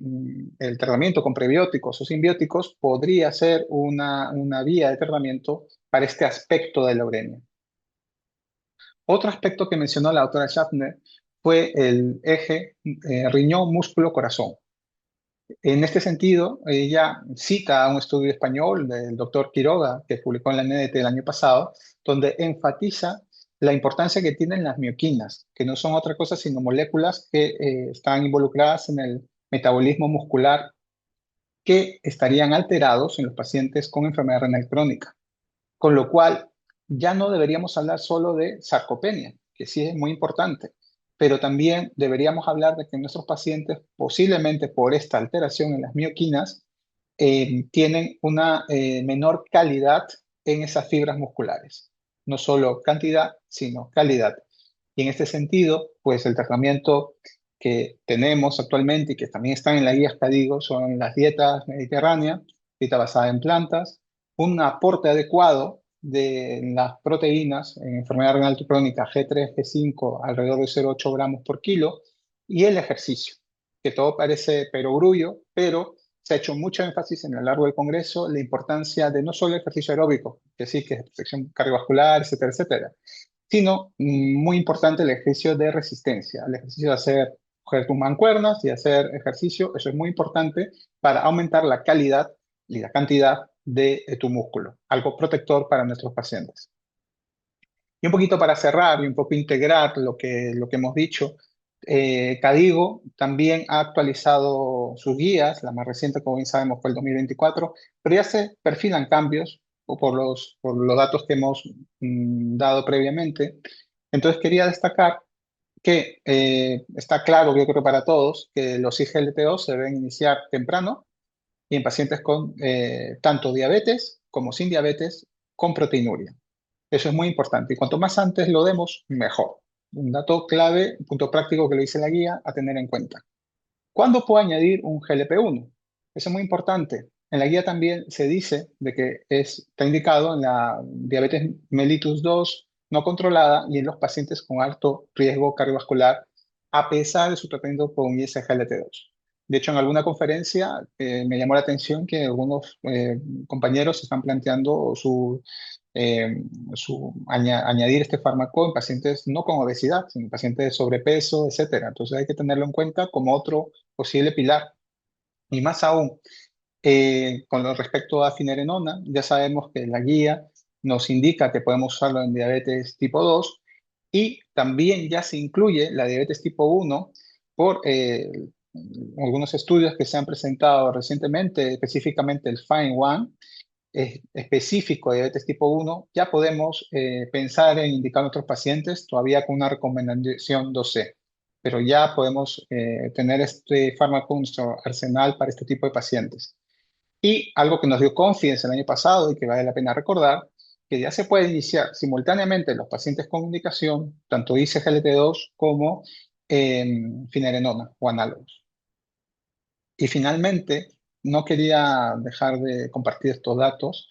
Speaker 3: el tratamiento con prebióticos o simbióticos podría ser una vía de tratamiento para este aspecto de la uremia. Otro aspecto que mencionó la doctora Schaffner fue el eje riñón-músculo-corazón. En este sentido, ella cita a un estudio español del doctor Quiroga, que publicó en la NDT el año pasado, donde enfatiza la importancia que tienen las mioquinas, que no son otra cosa sino moléculas que están involucradas en el metabolismo muscular que estarían alterados en los pacientes con enfermedad renal crónica. Con lo cual, ya no deberíamos hablar solo de sarcopenia, que sí es muy importante, pero también deberíamos hablar de que nuestros pacientes, posiblemente por esta alteración en las mioquinas, tienen una menor calidad en esas fibras musculares. No solo cantidad, sino calidad. Y en este sentido, pues el tratamiento que tenemos actualmente y que también están en la guía digo, son las dietas mediterráneas, dieta basada en plantas, un aporte adecuado de las proteínas en enfermedad renal crónica G3, G5 alrededor de 0,8 gramos por kilo y el ejercicio, que todo parece perogrullo, pero se ha hecho mucho énfasis en a lo largo del Congreso la importancia de no solo el ejercicio aeróbico, que sí, que es protección cardiovascular, etcétera, etcétera, sino muy importante el ejercicio de resistencia, el ejercicio de coger tus mancuernas y hacer ejercicio, eso es muy importante para aumentar la calidad y la cantidad de tu músculo, algo protector para nuestros pacientes. Y un poquito para cerrar y un poco integrar lo que hemos dicho, Cadigo también ha actualizado sus guías, la más reciente, como bien sabemos, fue el 2024, pero ya se perfilan cambios o por los datos que hemos dado previamente. Entonces quería destacar que está claro, yo creo para todos, que los IGLT2 se deben iniciar temprano y en pacientes con tanto diabetes como sin diabetes, con proteinuria. Eso es muy importante y cuanto más antes lo demos, mejor. Un dato clave, un punto práctico que lo dice la guía a tener en cuenta. ¿Cuándo puedo añadir un GLP-1? Eso es muy importante. En la guía también se dice de que está indicado en la diabetes mellitus 2 no controlada y en los pacientes con alto riesgo cardiovascular a pesar de su tratamiento con ISGLT2. De hecho, en alguna conferencia me llamó la atención que algunos compañeros están planteando eh, añadir este fármaco en pacientes no con obesidad, sino en pacientes de sobrepeso, etcétera. Entonces hay que tenerlo en cuenta como otro posible pilar. Y más aún, con lo respecto a finerenona, ya sabemos que la guía nos indica que podemos usarlo en diabetes tipo 2 y también ya se incluye la diabetes tipo 1 por algunos estudios que se han presentado recientemente, específicamente el FINE-1, específico de diabetes tipo 1, ya podemos pensar en indicar a nuestros pacientes todavía con una recomendación 2C, pero ya podemos tener este fármaco en nuestro arsenal para este tipo de pacientes. Y algo que nos dio Confidence el año pasado y que vale la pena recordar, que ya se puede iniciar simultáneamente en los pacientes con indicación, tanto ICGLT2 como finerenona o análogos. Y finalmente, no quería dejar de compartir estos datos.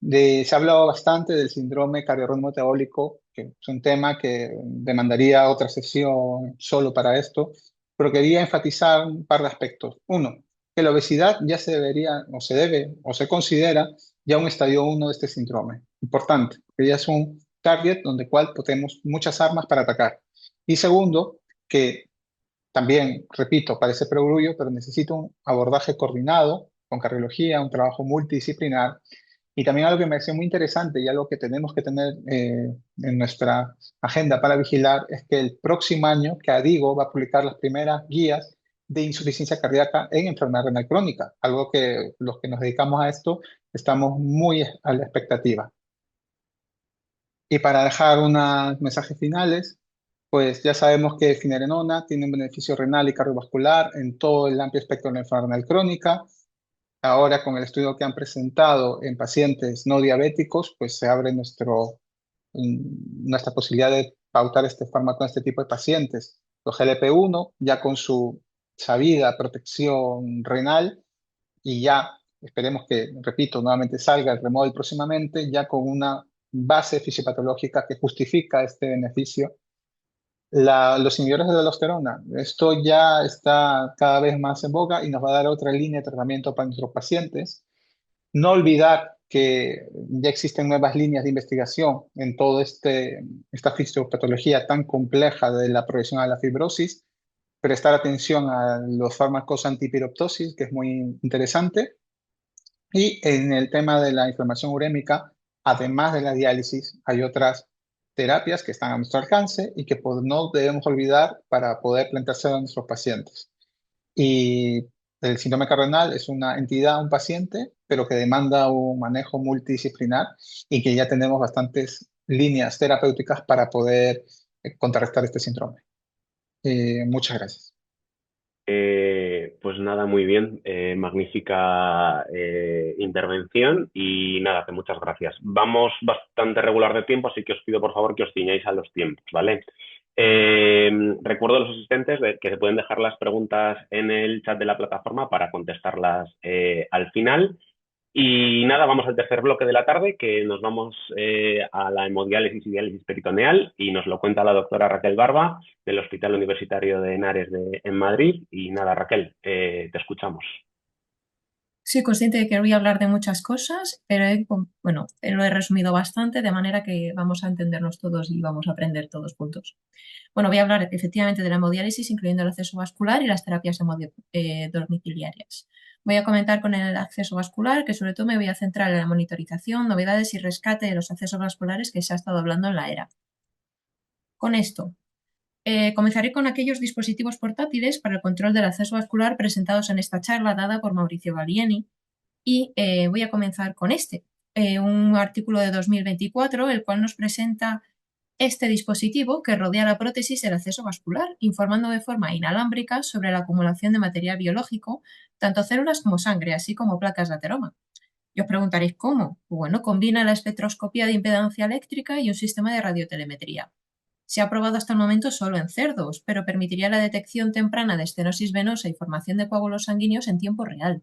Speaker 3: Se ha hablado bastante del síndrome cardiorritmo metabólico, que es un tema que demandaría otra sesión solo para esto, pero quería enfatizar un par de aspectos. Uno, que la obesidad ya se debería, o se debe, o se considera ya un estadio 1 de este síndrome. Importante, que ya es un target donde cual tenemos muchas armas para atacar. Y segundo, que también, repito, parece perogrullo, pero necesita un abordaje coordinado con cardiología, un trabajo multidisciplinar y también algo que me pareció muy interesante y algo que tenemos que tener en nuestra agenda para vigilar es que el próximo año CADIGO va a publicar las primeras guías de insuficiencia cardíaca en enfermedad renal crónica, algo que los que nos dedicamos a esto estamos muy a la expectativa. Y para dejar unos mensajes finales, pues ya sabemos que finerenona tiene un beneficio renal y cardiovascular en todo el amplio espectro de la enfermedad renal crónica. Ahora, con el estudio que han presentado en pacientes no diabéticos, pues se abre nuestra posibilidad de pautar este fármaco en este tipo de pacientes. Los GLP-1, ya con su sabida protección renal, y ya esperemos que, repito, nuevamente salga el Remodel próximamente, ya con una base fisiopatológica que justifica este beneficio. Los inhibidores de la aldosterona, esto ya está cada vez más en boga y nos va a dar otra línea de tratamiento para nuestros pacientes. No olvidar que ya existen nuevas líneas de investigación en toda esta fisiopatología tan compleja de la progresión a la fibrosis, prestar atención a los fármacos antipiroptosis, que es muy interesante, y en el tema de la inflamación urémica, además de la diálisis, hay otras terapias que están a nuestro alcance y que no debemos olvidar para poder planteárselo a nuestros pacientes. Y el síndrome cardenal es una entidad, un paciente, pero que demanda un manejo multidisciplinar y que ya tenemos bastantes líneas terapéuticas para poder contrarrestar este síndrome. Muchas gracias.
Speaker 1: Pues nada, muy bien, magnífica intervención y nada, que muchas gracias. Vamos bastante regular de tiempo, así que os pido por favor que os ciñáis a los tiempos, ¿vale? Recuerdo a los asistentes que se pueden dejar las preguntas en el chat de la plataforma para contestarlas al final. Y nada, vamos al tercer bloque de la tarde, que nos vamos a la hemodiálisis y diálisis peritoneal y nos lo cuenta la doctora Raquel Barba del Hospital Universitario de Henares en Madrid. Y nada, Raquel, te escuchamos.
Speaker 4: Soy consciente de que voy a hablar de muchas cosas, pero lo he resumido bastante de manera que vamos a entendernos todos y vamos a aprender todos juntos. Bueno, voy a hablar efectivamente de la hemodiálisis, incluyendo el acceso vascular y las terapias domiciliarias. Voy a comentar con el acceso vascular, que sobre todo me voy a centrar en la monitorización, novedades y rescate de los accesos vasculares que se ha estado hablando en la era. Con esto, Comenzaré con aquellos dispositivos portátiles para el control del acceso vascular presentados en esta charla dada por Mauricio Gallieni y voy a comenzar con un artículo de 2024, el cual nos presenta este dispositivo que rodea la prótesis del acceso vascular, informando de forma inalámbrica sobre la acumulación de material biológico, tanto células como sangre, así como placas de ateroma. Y os preguntaréis cómo. Bueno, combina la espectroscopía de impedancia eléctrica y un sistema de radiotelemetría. Se ha probado hasta el momento solo en cerdos, pero permitiría la detección temprana de estenosis venosa y formación de coágulos sanguíneos en tiempo real.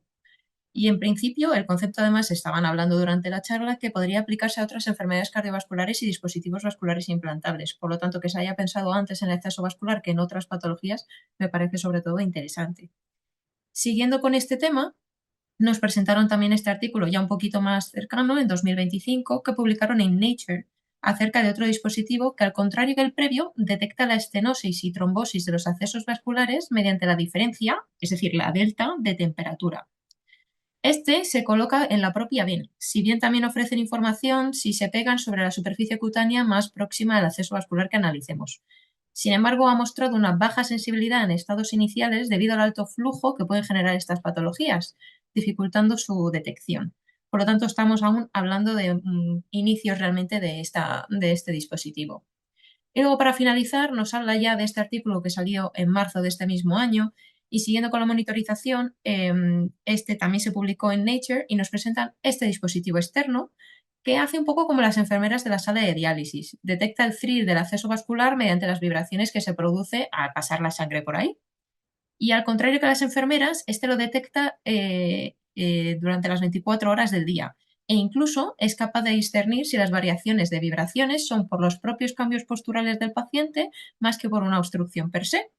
Speaker 4: Y en principio, el concepto además estaban hablando durante la charla que podría aplicarse a otras enfermedades cardiovasculares y dispositivos vasculares implantables. Por lo tanto, que se haya pensado antes en el exceso vascular que en otras patologías me parece sobre todo interesante. Siguiendo con este tema, nos presentaron también este artículo ya un poquito más cercano, en 2025, que publicaron en Nature, acerca de otro dispositivo que, al contrario que el previo, detecta la estenosis y trombosis de los accesos vasculares mediante la diferencia, es decir, la delta de temperatura. Este se coloca en la propia vena, si bien también ofrecen información si se pegan sobre la superficie cutánea más próxima al acceso vascular que analicemos. Sin embargo, ha mostrado una baja sensibilidad en estados iniciales debido al alto flujo que pueden generar estas patologías, dificultando su detección. Por lo tanto, estamos aún hablando de inicios realmente de este dispositivo. Y luego, para finalizar, nos habla ya de este artículo que salió en marzo de este mismo año, y siguiendo con la monitorización, este también se publicó en Nature y nos presentan este dispositivo externo que hace un poco como las enfermeras de la sala de diálisis. Detecta el thrill del acceso vascular mediante las vibraciones que se produce al pasar la sangre por ahí. Y al contrario que las enfermeras, este lo detecta durante las 24 horas del día e incluso es capaz de discernir si las variaciones de vibraciones son por los propios cambios posturales del paciente más que por una obstrucción per se.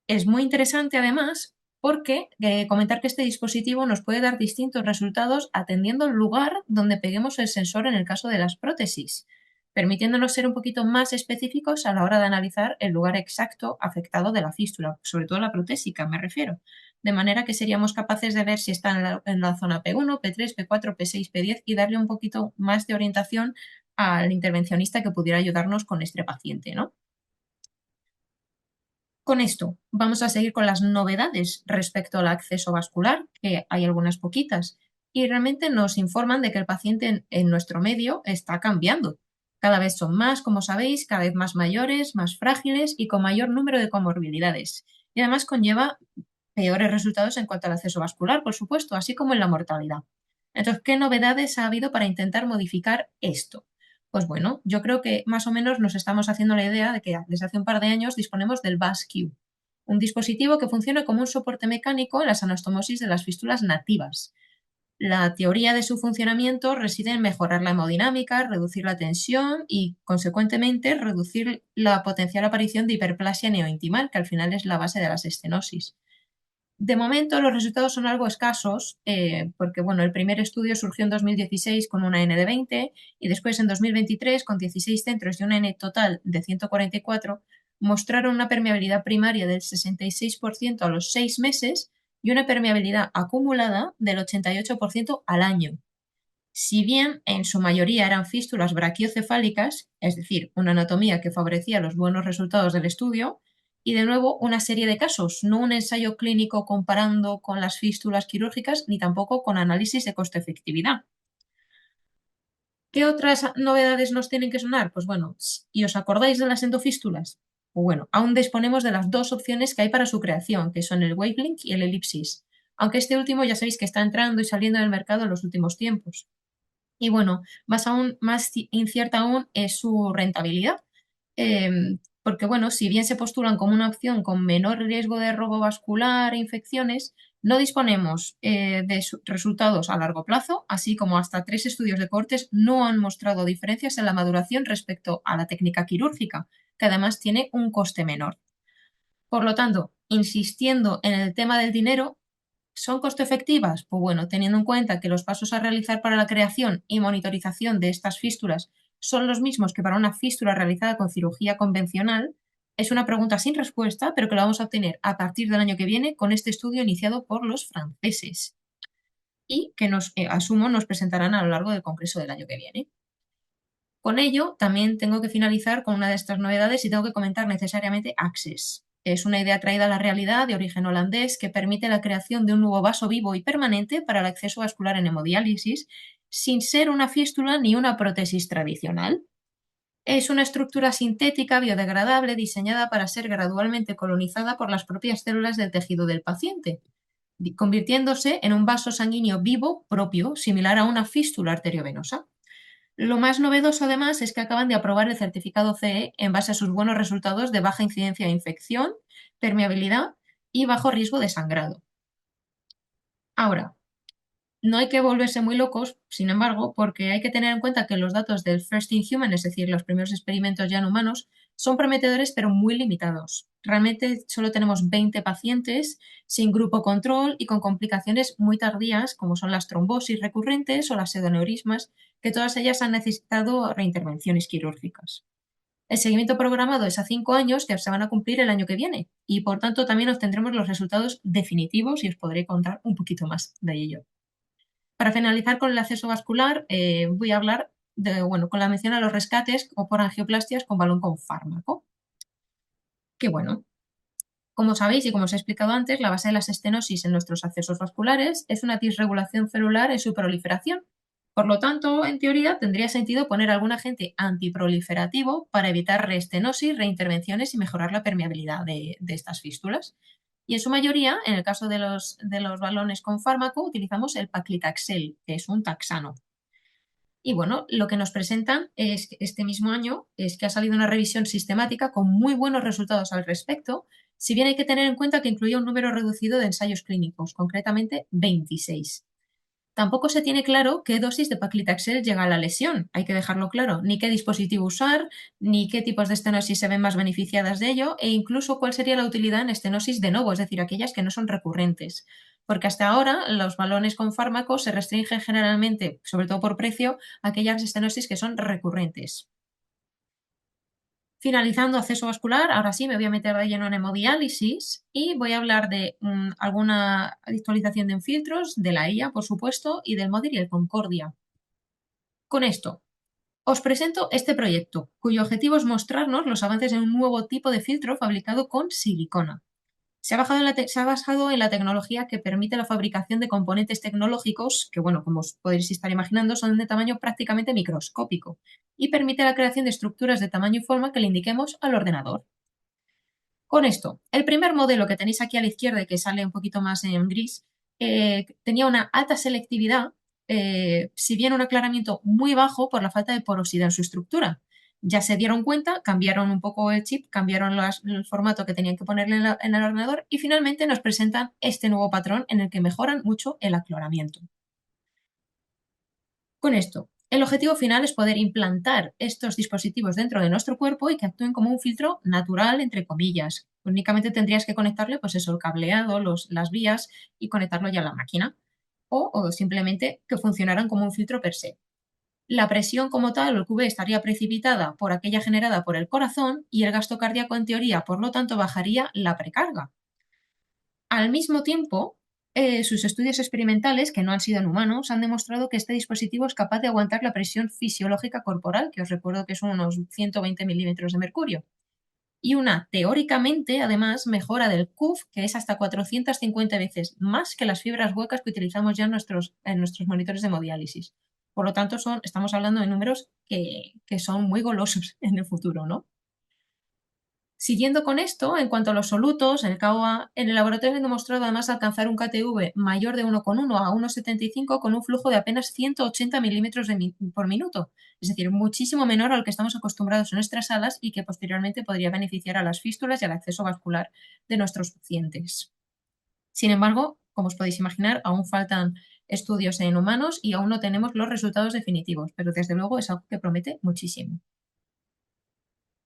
Speaker 4: Es muy interesante además porque comentar que este dispositivo nos puede dar distintos resultados atendiendo el lugar donde peguemos el sensor en el caso de las prótesis, permitiéndonos ser un poquito más específicos a la hora de analizar el lugar exacto afectado de la fístula, sobre todo la protésica me refiero, de manera que seríamos capaces de ver si está en la zona P1, P3, P4, P6, P10 y darle un poquito más de orientación al intervencionista que pudiera ayudarnos con este paciente, ¿no? Con esto vamos a seguir con las novedades respecto al acceso vascular, que hay algunas poquitas, y realmente nos informan de que el paciente en nuestro medio está cambiando. Cada vez son más, como sabéis, cada vez más mayores, más frágiles y con mayor número de comorbilidades. Y además conlleva peores resultados en cuanto al acceso vascular, por supuesto, así como en la mortalidad. Entonces, ¿qué novedades ha habido para intentar modificar esto? Pues bueno, yo creo que más o menos nos estamos haciendo la idea de que desde hace un par de años disponemos del VASQ, un dispositivo que funciona como un soporte mecánico en las anastomosis de las fístulas nativas. La teoría de su funcionamiento reside en mejorar la hemodinámica, reducir la tensión y, consecuentemente, reducir la potencial aparición de hiperplasia neointimal, que al final es la base de las estenosis. De momento los resultados son algo escasos porque bueno, el primer estudio surgió en 2016 con una N de 20 y después en 2023 con 16 centros y una N total de 144 mostraron una permeabilidad primaria del 66% a los 6 meses y una permeabilidad acumulada del 88% al año. Si bien en su mayoría eran fístulas brachiocefálicas, es decir, una anatomía que favorecía los buenos resultados del estudio, y de nuevo una serie de casos, no un ensayo clínico comparando con las fístulas quirúrgicas ni tampoco con análisis de coste-efectividad. ¿Qué otras novedades nos tienen que sonar? Pues bueno, ¿y os acordáis de las endofístulas? Pues bueno, aún disponemos de las dos opciones que hay para su creación, que son el Wavelink y el Ellipsis, aunque este último ya sabéis que está entrando y saliendo del mercado en los últimos tiempos. Y bueno, más incierta aún es su rentabilidad, porque bueno, si bien se postulan como una opción con menor riesgo de robo vascular e infecciones, no disponemos de resultados a largo plazo, así como hasta 3 estudios de cohortes no han mostrado diferencias en la maduración respecto a la técnica quirúrgica, que además tiene un coste menor. Por lo tanto, insistiendo en el tema del dinero, ¿son costo efectivas? Pues bueno, teniendo en cuenta que los pasos a realizar para la creación y monitorización de estas fístulas son los mismos que para una fístula realizada con cirugía convencional, es una pregunta sin respuesta, pero que la vamos a obtener a partir del año que viene con este estudio iniciado por los franceses y que asumo, nos presentarán a lo largo del congreso del año que viene. Con ello, también tengo que finalizar con una de estas novedades y tengo que comentar necesariamente Access. Es una idea traída a la realidad de origen holandés que permite la creación de un nuevo vaso vivo y permanente para el acceso vascular en hemodiálisis sin ser una fístula ni una prótesis tradicional. Es una estructura sintética biodegradable diseñada para ser gradualmente colonizada por las propias células del tejido del paciente, convirtiéndose en un vaso sanguíneo vivo propio, similar a una fístula arteriovenosa. Lo más novedoso, además, es que acaban de aprobar el certificado CE en base a sus buenos resultados de baja incidencia de infección, permeabilidad y bajo riesgo de sangrado. Ahora, no hay que volverse muy locos, sin embargo, porque hay que tener en cuenta que los datos del First in Human, es decir, los primeros experimentos ya en humanos, son prometedores pero muy limitados. Realmente solo tenemos 20 pacientes sin grupo control y con complicaciones muy tardías, como son las trombosis recurrentes o las pseudoneurismas, que todas ellas han necesitado reintervenciones quirúrgicas. El seguimiento programado es a 5 años que se van a cumplir el año que viene y por tanto también obtendremos los resultados definitivos y os podré contar un poquito más de ello. Para finalizar con el acceso vascular, voy a hablar con la mención a los rescates o por angioplastias con balón con fármaco. Que bueno, como sabéis y como os he explicado antes, la base de las estenosis en nuestros accesos vasculares es una disregulación celular en su proliferación. Por lo tanto, en teoría, tendría sentido poner algún agente antiproliferativo para evitar reestenosis, reintervenciones y mejorar la permeabilidad de estas fístulas. Y en su mayoría, en el caso de los balones con fármaco, utilizamos el paclitaxel, que es un taxano. Y bueno, lo que nos presentan este mismo año es que ha salido una revisión sistemática con muy buenos resultados al respecto, si bien hay que tener en cuenta que incluía un número reducido de ensayos clínicos, concretamente 26. Tampoco se tiene claro qué dosis de paclitaxel llega a la lesión, hay que dejarlo claro, ni qué dispositivo usar, ni qué tipos de estenosis se ven más beneficiadas de ello, e incluso cuál sería la utilidad en estenosis de novo, es decir, aquellas que no son recurrentes. Porque hasta ahora los balones con fármacos se restringen generalmente, sobre todo por precio, a aquellas estenosis que son recurrentes. Finalizando acceso vascular, ahora sí me voy a meter de lleno en hemodiálisis y voy a hablar de alguna actualización de filtros, de la IA, por supuesto, y del MODIR y el Concordia. Con esto, os presento este proyecto, cuyo objetivo es mostrarnos los avances en un nuevo tipo de filtro fabricado con silicona. Se ha basado en la tecnología que permite la fabricación de componentes tecnológicos que, bueno, como os podéis estar imaginando, son de tamaño prácticamente microscópico y permite la creación de estructuras de tamaño y forma que le indiquemos al ordenador. Con esto, el primer modelo que tenéis aquí a la izquierda y que sale un poquito más en gris, tenía una alta selectividad, si bien un aclaramiento muy bajo por la falta de porosidad en su estructura. Ya se dieron cuenta, cambiaron un poco el chip, cambiaron el formato que tenían que ponerle en el ordenador y finalmente nos presentan este nuevo patrón en el que mejoran mucho el aclaramiento. Con esto, el objetivo final es poder implantar estos dispositivos dentro de nuestro cuerpo y que actúen como un filtro natural, entre comillas. Únicamente tendrías que conectarle, pues eso, el cableado, las vías y conectarlo ya a la máquina. O simplemente que funcionaran como un filtro per se. La presión como tal, el QB, estaría precipitada por aquella generada por el corazón y el gasto cardíaco, en teoría, por lo tanto, bajaría la precarga. Al mismo tiempo, sus estudios experimentales, que no han sido en humanos, han demostrado que este dispositivo es capaz de aguantar la presión fisiológica corporal, que os recuerdo que son unos 120 milímetros de mercurio. Y una, teóricamente, además, mejora del QF, que es hasta 450 veces más que las fibras huecas que utilizamos ya en nuestros monitores de hemodiálisis. Por lo tanto, estamos hablando de números que son muy golosos en el futuro, ¿no? Siguiendo con esto, en cuanto a los solutos, el KOA, en el laboratorio han demostrado además alcanzar un KTV mayor de 1,1 a 1,75 con un flujo de apenas 180 milímetros por minuto, es decir, muchísimo menor al que estamos acostumbrados en nuestras salas y que posteriormente podría beneficiar a las fístulas y al acceso vascular de nuestros pacientes. Sin embargo, como os podéis imaginar, aún faltan estudios en humanos y aún no tenemos los resultados definitivos, pero desde luego es algo que promete muchísimo.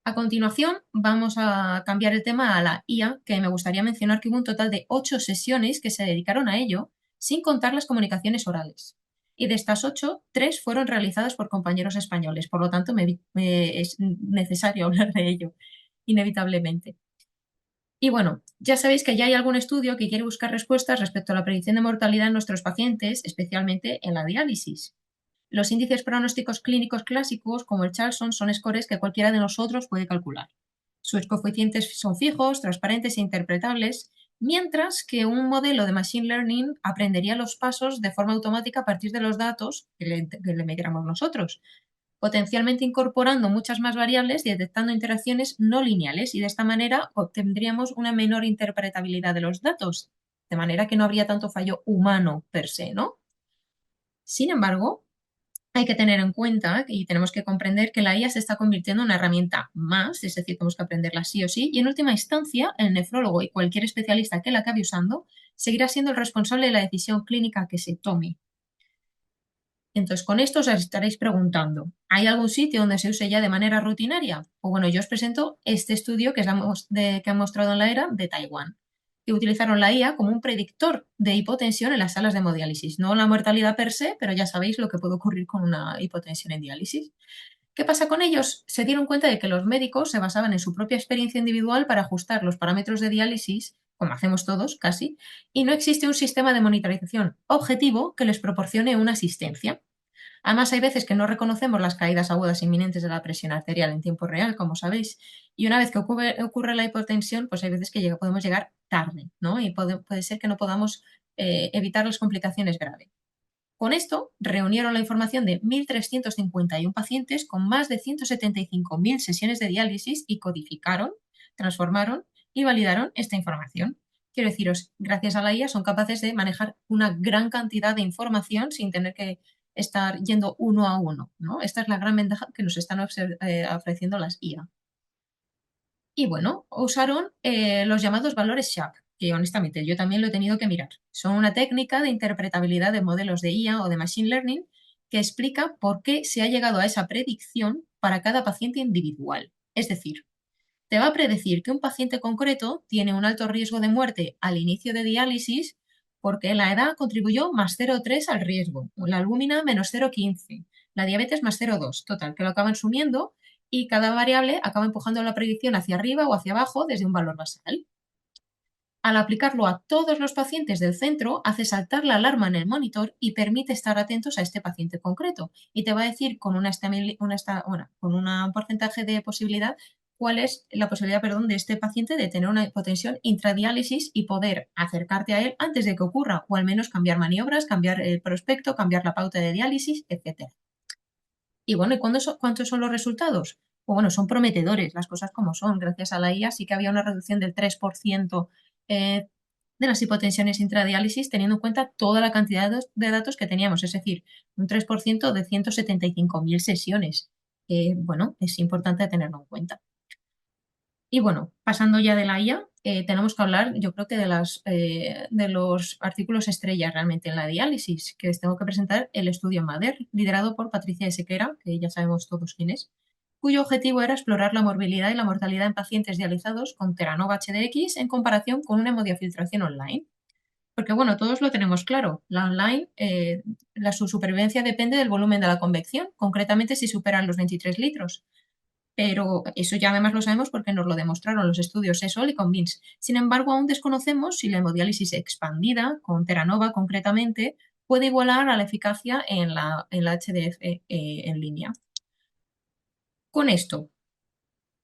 Speaker 4: A continuación, vamos a cambiar el tema a la IA, que me gustaría mencionar que hubo un total de 8 sesiones que se dedicaron a ello, sin contar las comunicaciones orales. Y de estas 8, 3 fueron realizadas por compañeros españoles, por lo tanto es necesario hablar de ello, inevitablemente. Y bueno, ya sabéis que ya hay algún estudio que quiere buscar respuestas respecto a la predicción de mortalidad en nuestros pacientes, especialmente en la diálisis. Los índices pronósticos clínicos clásicos, como el Charlson, son scores que cualquiera de nosotros puede calcular. Sus coeficientes son fijos, transparentes e interpretables, mientras que un modelo de Machine Learning aprendería los pasos de forma automática a partir de los datos que le metiéramos nosotros, potencialmente incorporando muchas más variables y detectando interacciones no lineales, y de esta manera obtendríamos una menor interpretabilidad de los datos, de manera que no habría tanto fallo humano per se, ¿no? Sin embargo, hay que tener en cuenta y tenemos que comprender que la IA se está convirtiendo en una herramienta más, es decir, tenemos que aprenderla sí o sí, y en última instancia, el nefrólogo y cualquier especialista que la acabe usando seguirá siendo el responsable de la decisión clínica que se tome. Entonces, con esto os estaréis preguntando, ¿hay algún sitio donde se use ya de manera rutinaria? Pues bueno, yo os presento este estudio que han mostrado en la ERA de Taiwán, que utilizaron la IA como un predictor de hipotensión en las salas de hemodiálisis. No la mortalidad per se, pero ya sabéis lo que puede ocurrir con una hipotensión en diálisis. ¿Qué pasa con ellos? Se dieron cuenta de que los médicos se basaban en su propia experiencia individual para ajustar los parámetros de diálisis, como hacemos todos casi, y no existe un sistema de monitorización objetivo que les proporcione una asistencia. Además, hay veces que no reconocemos las caídas agudas inminentes de la presión arterial en tiempo real, como sabéis, y una vez que ocurre la hipotensión, pues hay veces que podemos llegar tarde, ¿no? Y puede ser que no podamos evitar las complicaciones graves. Con esto, reunieron la información de 1.351 pacientes con más de 175.000 sesiones de diálisis y codificaron, transformaron y validaron esta información. Quiero deciros, gracias a la IA son capaces de manejar una gran cantidad de información sin tener que estar yendo uno a uno, ¿no? Esta es la gran ventaja que nos están ofreciendo las IA. Y bueno, usaron los llamados valores SHAP, que honestamente yo también lo he tenido que mirar. Son una técnica de interpretabilidad de modelos de IA o de Machine Learning que explica por qué se ha llegado a esa predicción para cada paciente individual. Es decir, te va a predecir que un paciente concreto tiene un alto riesgo de muerte al inicio de diálisis porque la edad contribuyó más 0,3 al riesgo, la albúmina menos 0,15, la diabetes más 0,2. Total, que lo acaban sumiendo y cada variable acaba empujando la predicción hacia arriba o hacia abajo desde un valor basal. Al aplicarlo a todos los pacientes del centro, hace saltar la alarma en el monitor y permite estar atentos a este paciente concreto. Y te va a decir con un porcentaje de posibilidad cuál es la posibilidad, de este paciente de tener una hipotensión intradiálisis y poder acercarte a él antes de que ocurra, o al menos cambiar maniobras, cambiar el prospecto, cambiar la pauta de diálisis, etc. Y bueno, ¿y cuántos son los resultados? Pues bueno, son prometedores, las cosas como son. Gracias a la IA sí que había una reducción del 3% de las hipotensiones intradiálisis, teniendo en cuenta toda la cantidad de datos que teníamos, es decir, un 3% de 175.000 sesiones. Bueno, es importante tenerlo en cuenta. Y bueno, pasando ya de la IA, tenemos que hablar, yo creo que de los artículos estrellas realmente en la diálisis, que les tengo que presentar el estudio MADER, liderado por Patricia Sequera, que ya sabemos todos quién es, cuyo objetivo era explorar la morbilidad y la mortalidad en pacientes dializados con Teranova HDX en comparación con una hemodiafiltración online. Porque bueno, todos lo tenemos claro, la online, su supervivencia depende del volumen de la convección, concretamente si superan los 23 litros. Pero eso ya además lo sabemos porque nos lo demostraron los estudios ESOL y CONVINCE. Sin embargo, aún desconocemos si la hemodiálisis expandida, con Teranova concretamente, puede igualar a la eficacia en la HDF en línea. Con esto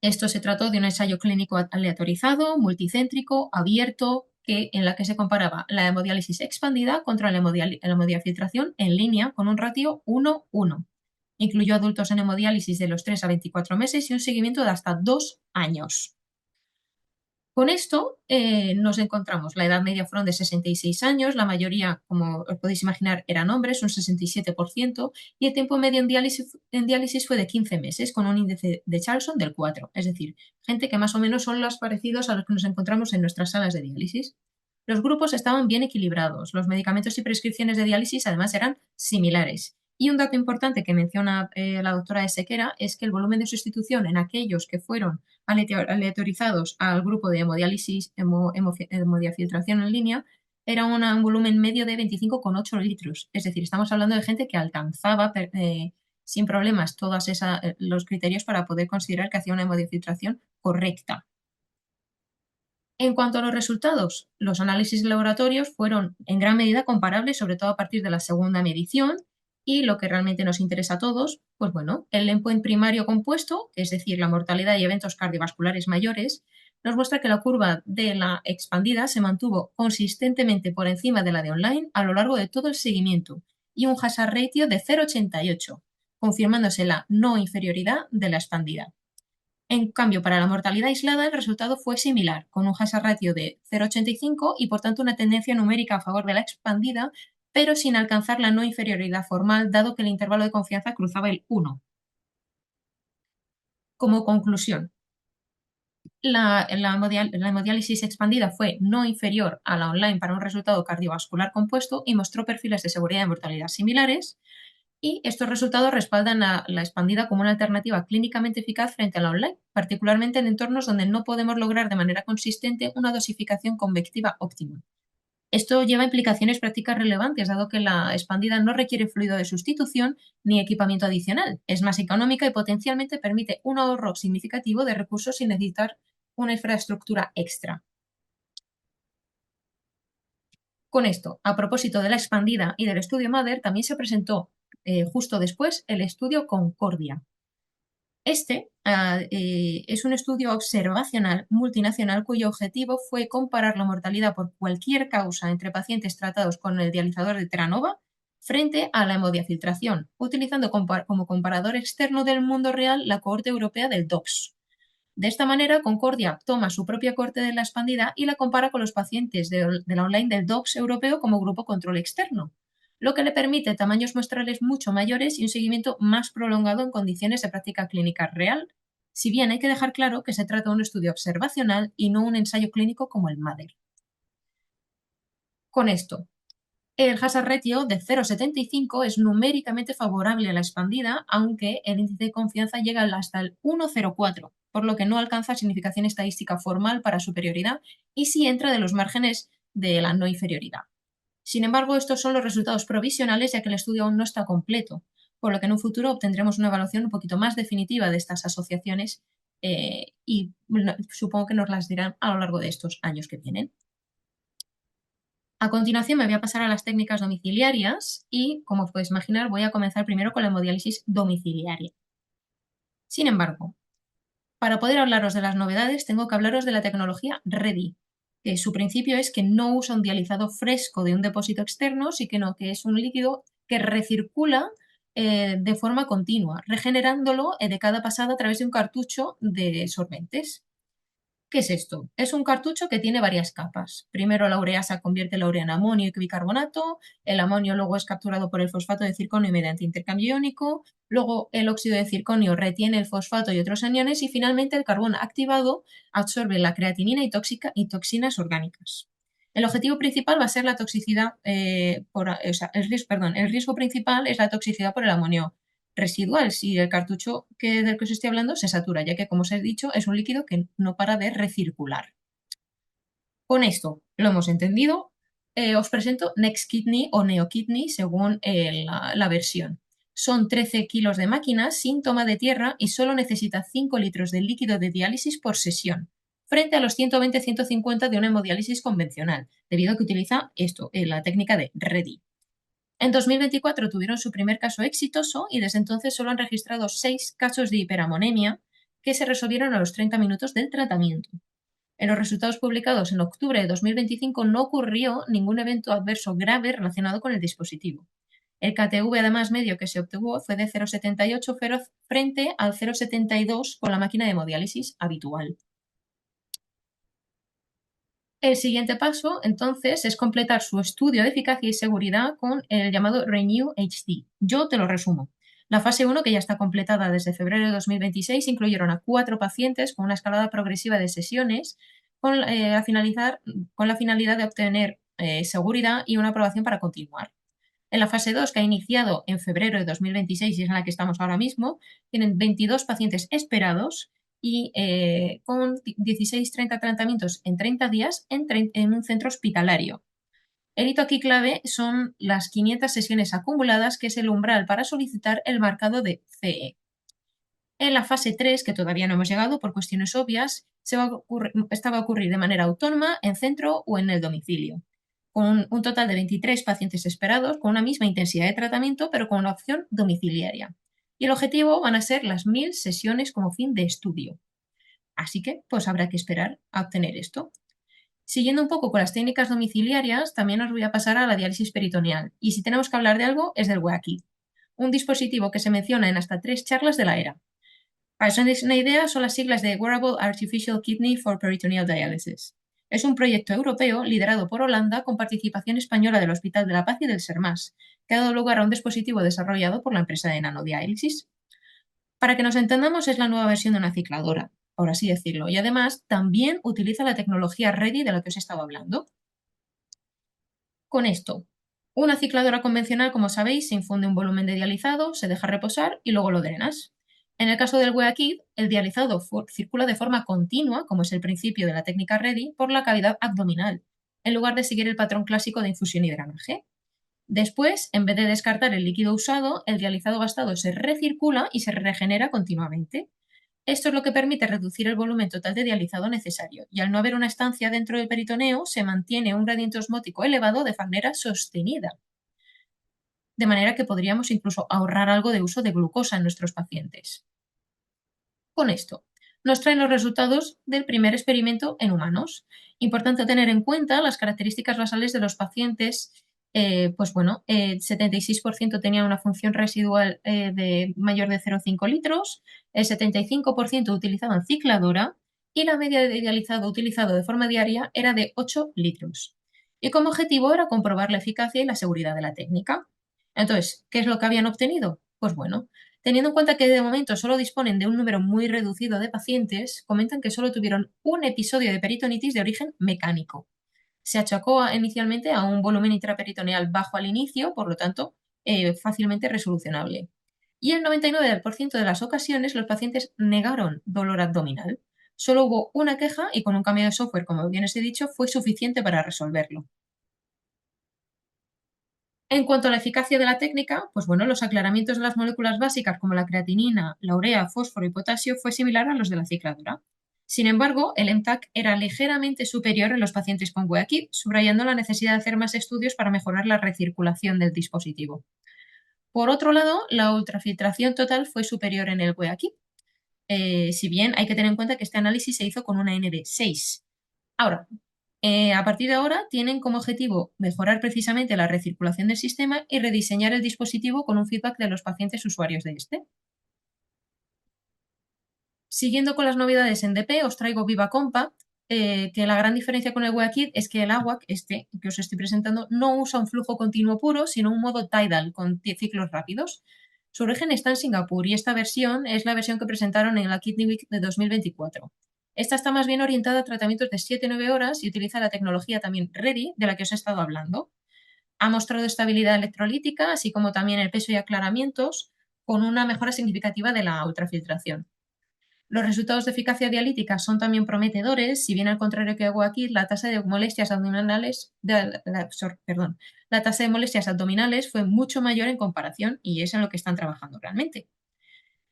Speaker 4: se trató de un ensayo clínico aleatorizado, multicéntrico, abierto, en la que se comparaba la hemodiálisis expandida contra la hemodiafiltración en línea con un ratio 1:1. Incluyó adultos en hemodiálisis de los 3 a 24 meses y un seguimiento de hasta 2 años. Con esto nos encontramos, la edad media fueron de 66 años, la mayoría, como os podéis imaginar, eran hombres, un 67%, y el tiempo medio en diálisis fue de 15 meses, con un índice de Charlson del 4, es decir, gente que más o menos son los parecidos a los que nos encontramos en nuestras salas de diálisis. Los grupos estaban bien equilibrados, los medicamentos y prescripciones de diálisis además eran similares. Y un dato importante que menciona la doctora de Sequera es que el volumen de sustitución en aquellos que fueron aleatorizados al grupo de hemodiálisis, hemodiafiltración en línea, era un volumen medio de 25,8 litros. Es decir, estamos hablando de gente que alcanzaba sin problemas todos los criterios para poder considerar que hacía una hemodiafiltración correcta. En cuanto a los resultados, los análisis laboratorios fueron en gran medida comparables, sobre todo a partir de la segunda medición, Y lo que realmente nos interesa a todos, pues bueno, el endpoint primario compuesto, es decir, la mortalidad y eventos cardiovasculares mayores, nos muestra que la curva de la expandida se mantuvo consistentemente por encima de la de online a lo largo de todo el seguimiento y un hazard ratio de 0,88, confirmándose la no inferioridad de la expandida. En cambio, para la mortalidad aislada, el resultado fue similar, con un hazard ratio de 0,85 y por tanto una tendencia numérica a favor de la expandida, pero sin alcanzar la no inferioridad formal, dado que el intervalo de confianza cruzaba el 1. Como conclusión, la hemodiálisis expandida fue no inferior a la online para un resultado cardiovascular compuesto y mostró perfiles de seguridad y mortalidad similares. Y estos resultados respaldan a la expandida como una alternativa clínicamente eficaz frente a la online, particularmente en entornos donde no podemos lograr de manera consistente una dosificación convectiva óptima. Esto lleva implicaciones prácticas relevantes, dado que la expandida no requiere fluido de sustitución ni equipamiento adicional. Es más económica y potencialmente permite un ahorro significativo de recursos sin necesitar una infraestructura extra. Con esto, a propósito de la expandida y del estudio MADER, también se presentó justo después el estudio Concordia. Este es un estudio observacional multinacional cuyo objetivo fue comparar la mortalidad por cualquier causa entre pacientes tratados con el dializador de Terranova frente a la hemodiafiltración, utilizando como comparador externo del mundo real la cohorte europea del DOPS. De esta manera, Concordia toma su propia cohorte de la expandida y la compara con los pacientes de la online del DOPS europeo como grupo control externo, lo que le permite tamaños muestrales mucho mayores y un seguimiento más prolongado en condiciones de práctica clínica real, si bien hay que dejar claro que se trata de un estudio observacional y no un ensayo clínico como el MADER. Con esto, el hazard ratio de 0,75 es numéricamente favorable a la expandida, aunque el índice de confianza llega hasta el 1,04, por lo que no alcanza significación estadística formal para superioridad y sí entra de los márgenes de la no inferioridad. Sin embargo, estos son los resultados provisionales, ya que el estudio aún no está completo, por lo que en un futuro obtendremos una evaluación un poquito más definitiva de estas asociaciones y supongo que nos las dirán a lo largo de estos años que vienen. A continuación me voy a pasar a las técnicas domiciliarias y, como os podéis imaginar, voy a comenzar primero con la hemodiálisis domiciliaria. Sin embargo, para poder hablaros de las novedades, tengo que hablaros de la tecnología REDI, que su principio es que no usa un dializado fresco de un depósito externo, sino que es un líquido que recircula de forma continua, regenerándolo de cada pasada a través de un cartucho de solventes. ¿Qué es esto? Es un cartucho que tiene varias capas. Primero la ureasa convierte la urea en amonio y bicarbonato, el amonio luego es capturado por el fosfato de circonio mediante intercambio iónico, luego el óxido de circonio retiene el fosfato y otros aniones y finalmente el carbón activado absorbe la creatinina y toxinas orgánicas. El objetivo principal va a ser la toxicidad, el riesgo principal es la toxicidad por el amonio residual si el cartucho del que os estoy hablando se satura, ya que, como os he dicho, es un líquido que no para de recircular. Con esto lo hemos entendido. Os presento NextKidney o NeoKidney según la versión. Son 13 kilos de máquinas sin toma de tierra y solo necesita 5 litros de líquido de diálisis por sesión, frente a los 120-150 de una hemodiálisis convencional, debido a que utiliza la técnica de REDI. En 2024 tuvieron su primer caso exitoso y desde entonces solo han registrado 6 casos de hiperamonemia que se resolvieron a los 30 minutos del tratamiento. En los resultados publicados en octubre de 2025 no ocurrió ningún evento adverso grave relacionado con el dispositivo. El KTV además medio que se obtuvo fue de 0,78 frente al 0,72 con la máquina de hemodiálisis habitual. El siguiente paso, entonces, es completar su estudio de eficacia y seguridad con el llamado Renew HD. Yo te lo resumo. La fase 1, que ya está completada desde febrero de 2026, incluyeron a 4 pacientes con una escalada progresiva de sesiones con la finalidad de obtener seguridad y una aprobación para continuar. En la fase 2, que ha iniciado en febrero de 2026 y es en la que estamos ahora mismo, tienen 22 pacientes esperados y con 16-30 tratamientos en 30 días en un centro hospitalario. El hito aquí clave son las 500 sesiones acumuladas, que es el umbral para solicitar el marcado de CE. En la fase 3, que todavía no hemos llegado por cuestiones obvias, esta va a ocurrir de manera autónoma en centro o en el domicilio. con un total de 23 pacientes esperados, con una misma intensidad de tratamiento, pero con una opción domiciliaria. Y el objetivo van a ser las 1000 sesiones como fin de estudio. Así que, pues habrá que esperar a obtener esto. Siguiendo un poco con las técnicas domiciliarias, también os voy a pasar a la diálisis peritoneal. Y si tenemos que hablar de algo, es del WEA-Kit, un dispositivo que se menciona en hasta 3 charlas de la ERA. Para que os deis una idea, son las siglas de Wearable Artificial Kidney for Peritoneal Dialysis. Es un proyecto europeo liderado por Holanda con participación española del Hospital de la Paz y del SERMAS, que ha dado lugar a un dispositivo desarrollado por la empresa de nanodiálisis. Para que nos entendamos, es la nueva versión de una cicladora, por así decirlo, y además también utiliza la tecnología Ready de la que os he estado hablando. Con esto, una cicladora convencional, como sabéis, se infunde un volumen de dializado, se deja reposar y luego lo drenas. En el caso del WEA-Kit, el dializado circula de forma continua, como es el principio de la técnica Ready, por la cavidad abdominal, en lugar de seguir el patrón clásico de infusión y drenaje. Después, en vez de descartar el líquido usado, el dializado gastado se recircula y se regenera continuamente. Esto es lo que permite reducir el volumen total de dializado necesario, y al no haber una estancia dentro del peritoneo, se mantiene un gradiente osmótico elevado de manera sostenida. De manera que podríamos incluso ahorrar algo de uso de glucosa en nuestros pacientes. Con esto, nos traen los resultados del primer experimento en humanos. Importante tener en cuenta las características basales de los pacientes. 76% tenían una función residual de mayor de 0,5 litros, el 75% utilizaban cicladora y la media de dializado utilizado de forma diaria era de 8 litros. Y como objetivo era comprobar la eficacia y la seguridad de la técnica. Entonces, ¿qué es lo que habían obtenido? Pues bueno, teniendo en cuenta que de momento solo disponen de un número muy reducido de pacientes, comentan que solo tuvieron un episodio de peritonitis de origen mecánico. Se achacó inicialmente a un volumen intraperitoneal bajo al inicio, por lo tanto, fácilmente resolucionable. Y el 99% de las ocasiones los pacientes negaron dolor abdominal. Solo hubo una queja y con un cambio de software, como bien os he dicho, fue suficiente para resolverlo. En cuanto a la eficacia de la técnica, pues bueno, los aclaramientos de las moléculas básicas como la creatinina, la urea, fósforo y potasio fue similar a los de la cicladora. Sin embargo, el MTAC era ligeramente superior en los pacientes con WEA-Kit, subrayando la necesidad de hacer más estudios para mejorar la recirculación del dispositivo. Por otro lado, la ultrafiltración total fue superior en el WEA-Kit, si bien hay que tener en cuenta que este análisis se hizo con una N de 6. Ahora, a partir de ahora tienen como objetivo mejorar precisamente la recirculación del sistema y rediseñar el dispositivo con un feedback de los pacientes usuarios de este. Siguiendo con las novedades en DP, os traigo Viva Compact, que la gran diferencia con el WEA-Kit es que el AWAC, este que os estoy presentando, no usa un flujo continuo puro, sino un modo tidal con ciclos rápidos. Su origen está en Singapur y esta versión es la versión que presentaron en la Kidney Week de 2024. Esta está más bien orientada a tratamientos de 7-9 horas y utiliza la tecnología también Ready, de la que os he estado hablando. Ha mostrado estabilidad electrolítica, así como también el peso y aclaramientos, con una mejora significativa de la ultrafiltración. Los resultados de eficacia dialítica son también prometedores, si bien al contrario que hago aquí, la tasa de molestias abdominales, la tasa de molestias abdominales fue mucho mayor en comparación y es en lo que están trabajando realmente.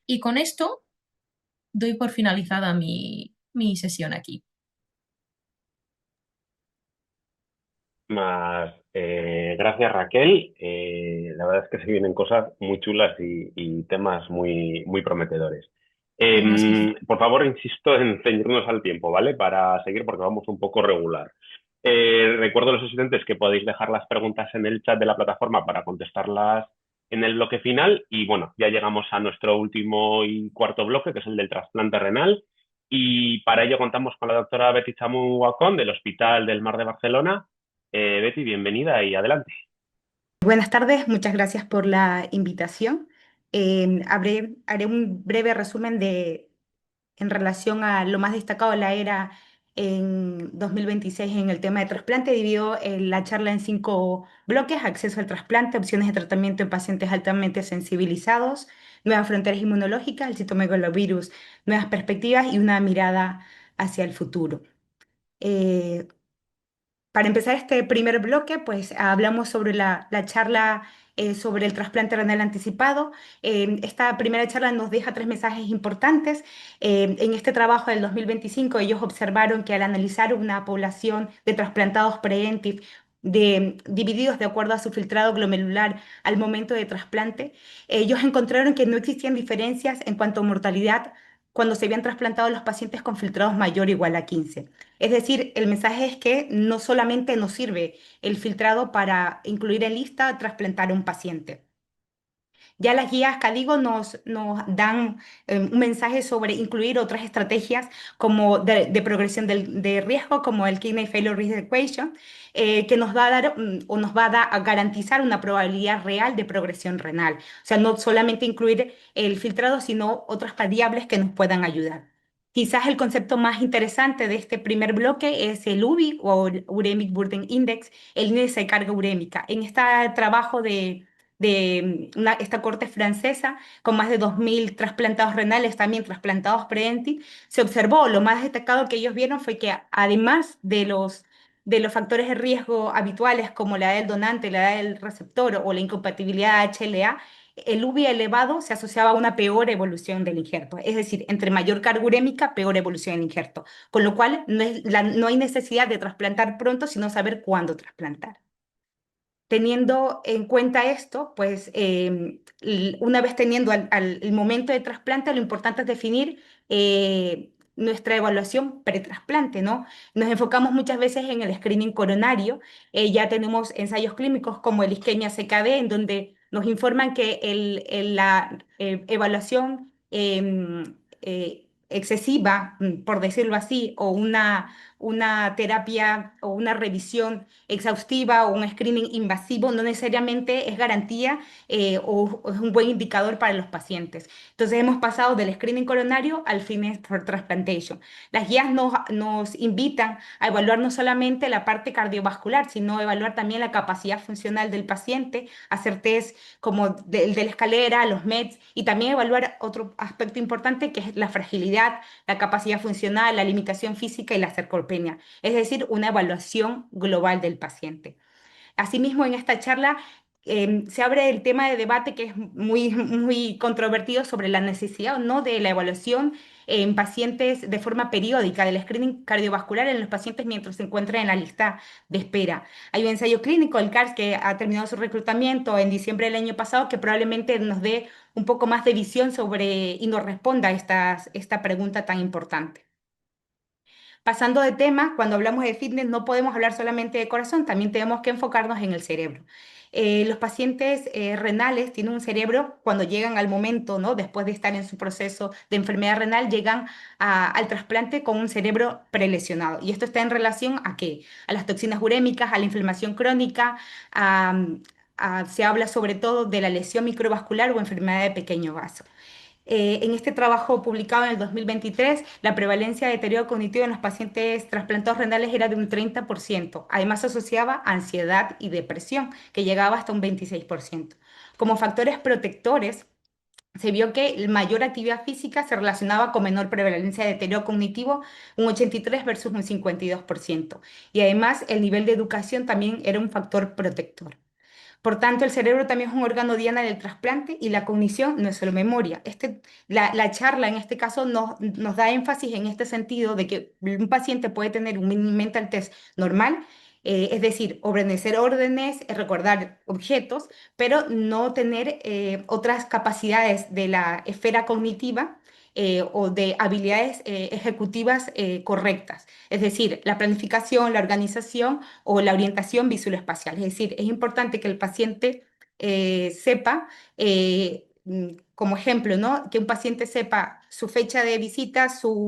Speaker 4: Y con esto doy por finalizada mi sesión aquí.
Speaker 1: Gracias, Raquel. La verdad es que se vienen cosas muy chulas y temas muy, muy prometedores. Por favor, insisto en ceñirnos al tiempo, ¿vale? Para seguir, porque vamos un poco regular. Recuerdo a los asistentes que podéis dejar las preguntas en el chat de la plataforma para contestarlas en el bloque final. Y bueno, ya llegamos a nuestro último y cuarto bloque, que es el del trasplante renal. Y para ello contamos con la doctora Betty Chamu Wacón del Hospital del Mar de Barcelona. Betty, bienvenida y adelante.
Speaker 5: Buenas tardes, muchas gracias por la invitación. Haré un breve resumen en relación a lo más destacado de la ERA en 2026 en el tema de trasplante. Dividió la charla en 5 bloques: acceso al trasplante, opciones de tratamiento en pacientes altamente sensibilizados, nuevas fronteras inmunológicas, el citomegalovirus, nuevas perspectivas y una mirada hacia el futuro. Para empezar este primer bloque, pues hablamos sobre la charla sobre el trasplante renal anticipado. Esta primera charla nos deja 3 mensajes importantes. En este trabajo del 2025, ellos observaron que al analizar una población de trasplantados pre-ENTIF divididos de acuerdo a su filtrado glomerular al momento de trasplante, ellos encontraron que no existían diferencias en cuanto a mortalidad cuando se habían trasplantado los pacientes con filtrados mayor o igual a 15. Es decir, el mensaje es que no solamente nos sirve el filtrado para incluir en lista trasplantar a un paciente. Ya las guías CADIGO nos dan un mensaje sobre incluir otras estrategias como de progresión de riesgo, como el Kidney Failure Risk Equation, que nos va a dar o nos va a garantizar una probabilidad real de progresión renal. O sea, no solamente incluir el filtrado, sino otras variables que nos puedan ayudar. Quizás el concepto más interesante de este primer bloque es el UBI o el Uremic Burden Index, el índice de carga urémica. En este trabajo de esta corte francesa, con más de 2.000 trasplantados renales, también trasplantados pre-ENTI, se observó, lo más destacado que ellos vieron fue que además de los factores de riesgo habituales como la edad del donante, la edad del receptor o la incompatibilidad HLA, el UBI elevado se asociaba a una peor evolución del injerto, es decir, entre mayor carga urémica, peor evolución del injerto, con lo cual no hay necesidad de trasplantar pronto, sino saber cuándo trasplantar. Teniendo en cuenta esto, pues una vez teniendo el momento de trasplante, lo importante es definir nuestra evaluación pretrasplante, ¿no? Nos enfocamos muchas veces en el screening coronario. Ya tenemos ensayos clínicos como el isquemia CKD, en donde nos informan que la evaluación excesiva, por decirlo así, o una terapia o una revisión exhaustiva o un screening invasivo no necesariamente es garantía o es un buen indicador para los pacientes. Entonces hemos pasado del screening coronario al fitness for transplantation. Las guías nos invitan a evaluar no solamente la parte cardiovascular, sino evaluar también la capacidad funcional del paciente, hacer test como el de la escalera, los METs, y también evaluar otro aspecto importante que es la fragilidad, la capacidad funcional, la limitación física y la sarcopenia, es decir, una evaluación global del paciente. Asimismo, en esta charla se abre el tema de debate que es muy controvertido sobre la necesidad o no de la evaluación en pacientes de forma periódica del screening cardiovascular en los pacientes mientras se encuentran en la lista de espera. Hay un ensayo clínico, el CARS, que ha terminado su reclutamiento en diciembre del año pasado, que probablemente nos dé un poco más de visión sobre y nos responda a esta pregunta tan importante. Pasando de tema, cuando hablamos de fitness no podemos hablar solamente de corazón, también tenemos que enfocarnos en el cerebro. Los pacientes renales tienen un cerebro, cuando llegan al momento, ¿no? Después de estar en su proceso de enfermedad renal, llegan al trasplante con un cerebro prelesionado. Y esto está en relación ¿a qué? A las toxinas urémicas, a la inflamación crónica, se habla sobre todo de la lesión microvascular o enfermedad de pequeño vaso. En este trabajo publicado en el 2023, la prevalencia de deterioro cognitivo en los pacientes trasplantados renales era de un 30%. Además, se asociaba a ansiedad y depresión, que llegaba hasta un 26%. Como factores protectores, se vio que la mayor actividad física se relacionaba con menor prevalencia de deterioro cognitivo, un 83 versus un 52%. Y además, el nivel de educación también era un factor protector. Por tanto, el cerebro también es un órgano diana del trasplante y la cognición no es solo memoria. La charla en este caso nos da énfasis en este sentido de que un paciente puede tener un mini mental test normal, es decir, obedecer órdenes, recordar objetos, pero no tener otras capacidades de la esfera cognitiva o de habilidades ejecutivas correctas. Es decir, la planificación, la organización o la orientación visual-espacial. Es decir, es importante que el paciente sepa, como ejemplo, ¿no? Que un paciente sepa su fecha de visita,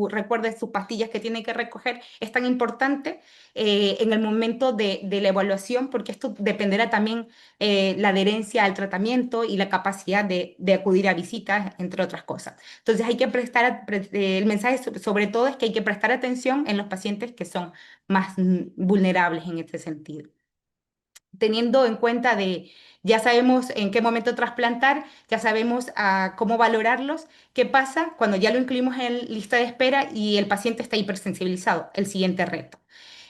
Speaker 5: recuerde sus pastillas que tiene que recoger, es tan importante en el momento de la evaluación, porque esto dependerá también la adherencia al tratamiento y la capacidad de acudir a visitas, entre otras cosas. Entonces hay que el mensaje sobre todo es que hay que prestar atención en los pacientes que son más vulnerables en este sentido. Teniendo en cuenta ya sabemos en qué momento trasplantar, ya sabemos cómo valorarlos, qué pasa cuando ya lo incluimos en lista de espera y el paciente está hipersensibilizado, el siguiente reto.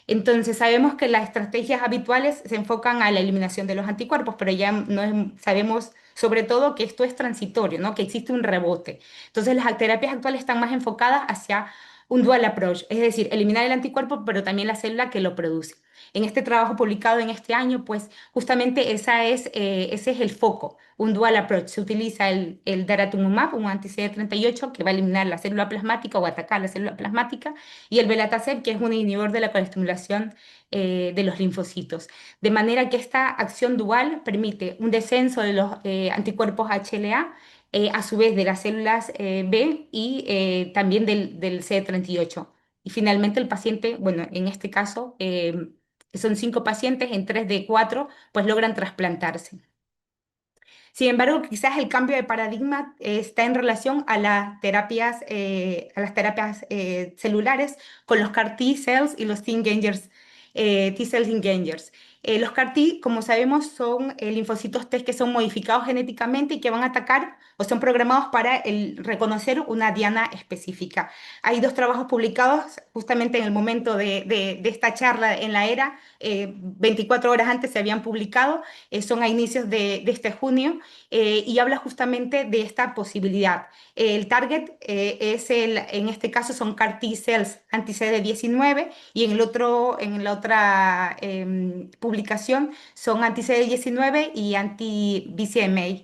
Speaker 5: Entonces sabemos que las estrategias habituales se enfocan a la eliminación de los anticuerpos, pero ya sabemos sobre todo que esto es transitorio, ¿no? Que existe un rebote. Entonces las terapias actuales están más enfocadas hacia un dual approach, es decir, eliminar el anticuerpo, pero también la célula que lo produce. En este trabajo publicado en este año, pues justamente ese es el foco, un dual approach. Se utiliza el daratumumab, un anti-CD38 que va a eliminar la célula plasmática o atacar la célula plasmática, y el belatacept, que es un inhibidor de la coestimulación de los linfocitos. De manera que esta acción dual permite un descenso de los anticuerpos HLA, a su vez de las células B y también del CD38. Y finalmente el paciente, bueno, en este caso son 5 pacientes, en 3 de 4 pues logran trasplantarse. Sin embargo, quizás el cambio de paradigma está en relación a las terapias celulares con los CAR T cells y los T engagers, T cells engagers. Los CAR T, como sabemos, son linfocitos T que son modificados genéticamente y que van a atacar o son programados para reconocer una diana específica. Hay 2 trabajos publicados justamente en el momento de esta charla en la era, 24 horas antes se habían publicado, son a inicios de este junio, y habla justamente de esta posibilidad. El target en este caso son CAR T cells anti-CD19 y en la otra publicación son anti-CD19 y anti-BCMA.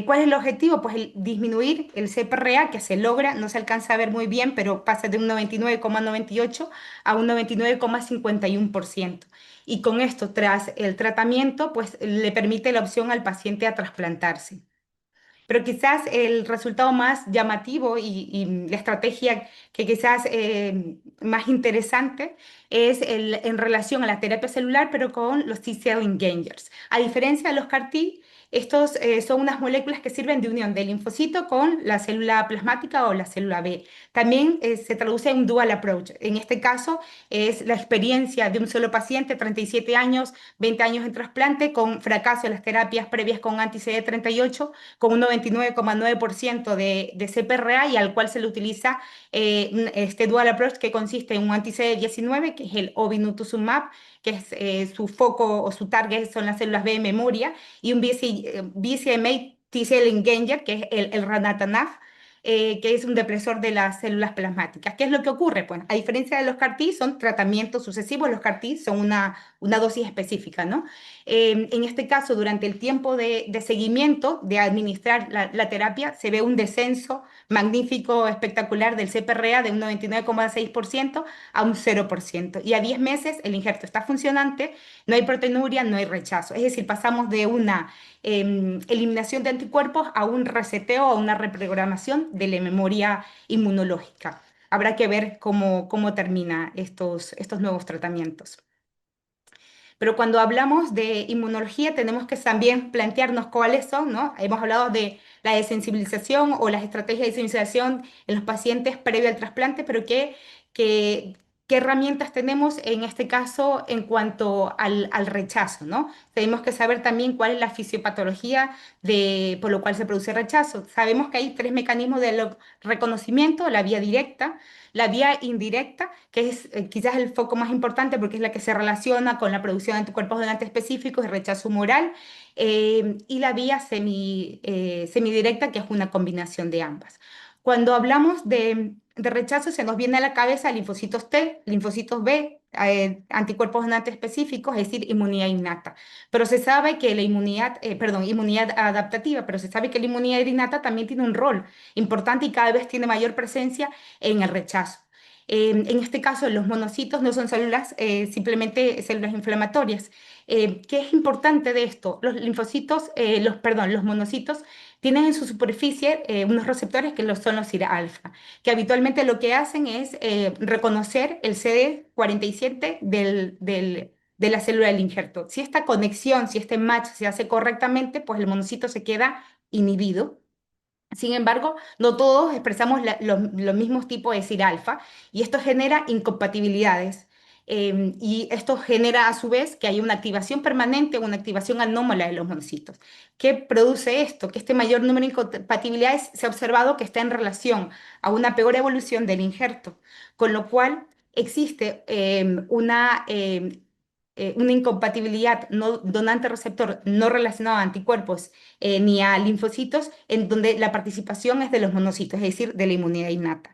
Speaker 5: ¿Cuál es el objetivo? Pues disminuir el CPRA, que se logra, no se alcanza a ver muy bien, pero pasa de un 99,98 a un 99,51%. Y con esto, tras el tratamiento, pues le permite la opción al paciente a trasplantarse. Pero quizás el resultado más llamativo y la estrategia que quizás más interesante es en relación a la terapia celular, pero con los T-cell engagers. A diferencia de los CAR-T, estos son unas moléculas que sirven de unión del linfocito con la célula plasmática o la célula B. También se traduce en un dual approach. En este caso es la experiencia de un solo paciente, 37 años, 20 años en trasplante, con fracaso de las terapias previas con anti-CD38, con un 99,9% de CPRA y al cual se le utiliza este dual approach que consiste en un anti-CD19, que es el obinutuzumab, que es su foco o su target son las células B de memoria, y un BCMA T-cell engager, que es el ranatanab, que es un depresor de las células plasmáticas. ¿Qué es lo que ocurre? Pues a diferencia de los CAR-T, son tratamientos sucesivos, los CAR-T son una dosis específica, ¿no? En este caso, durante el tiempo de seguimiento, de administrar la terapia, se ve un descenso magnífico, espectacular del CPRA de un 99,6% a un 0%. Y a 10 meses el injerto está funcionante, no hay proteinuria, no hay rechazo. Es decir, pasamos de una eliminación de anticuerpos a un reseteo, a una reprogramación de la memoria inmunológica. Habrá que ver cómo termina estos nuevos tratamientos. Pero cuando hablamos de inmunología tenemos que también plantearnos cuáles son, ¿no? Hemos hablado de la desensibilización o las estrategias de desensibilización en los pacientes previo al trasplante, pero ¿qué herramientas tenemos en este caso en cuanto al rechazo, ¿no? Tenemos que saber también cuál es la fisiopatología por lo cual se produce rechazo. Sabemos que hay 3 mecanismos de reconocimiento: la vía directa, la vía indirecta, que es quizás el foco más importante porque es la que se relaciona con la producción de anticuerpos donantes específicos y rechazo humoral, y la vía semidirecta, que es una combinación de ambas. Cuando hablamos de rechazo, se nos viene a la cabeza linfocitos T, linfocitos B, anticuerpos donantes específicos, es decir, inmunidad innata. Pero se sabe que la inmunidad adaptativa, pero se sabe que la inmunidad innata también tiene un rol importante y cada vez tiene mayor presencia en el rechazo. En este caso, los monocitos no son células, simplemente células inflamatorias. ¿Qué es importante de esto? Los linfocitos, los monocitos tienen en su superficie unos receptores que son los CIR-alfa, que habitualmente lo que hacen es reconocer el CD47 de la célula del injerto. Si esta conexión, si este match se hace correctamente, pues el monocito se queda inhibido. Sin embargo, no todos expresamos los mismos tipos de CIR-alfa y esto genera incompatibilidades. Y esto genera a su vez que hay una activación permanente, una activación anómala de los monocitos. ¿Qué produce esto? Que este mayor número de incompatibilidades se ha observado que está en relación a una peor evolución del injerto, con lo cual existe una incompatibilidad no donante-receptor no relacionada a anticuerpos ni a linfocitos, en donde la participación es de los monocitos, es decir, de la inmunidad innata.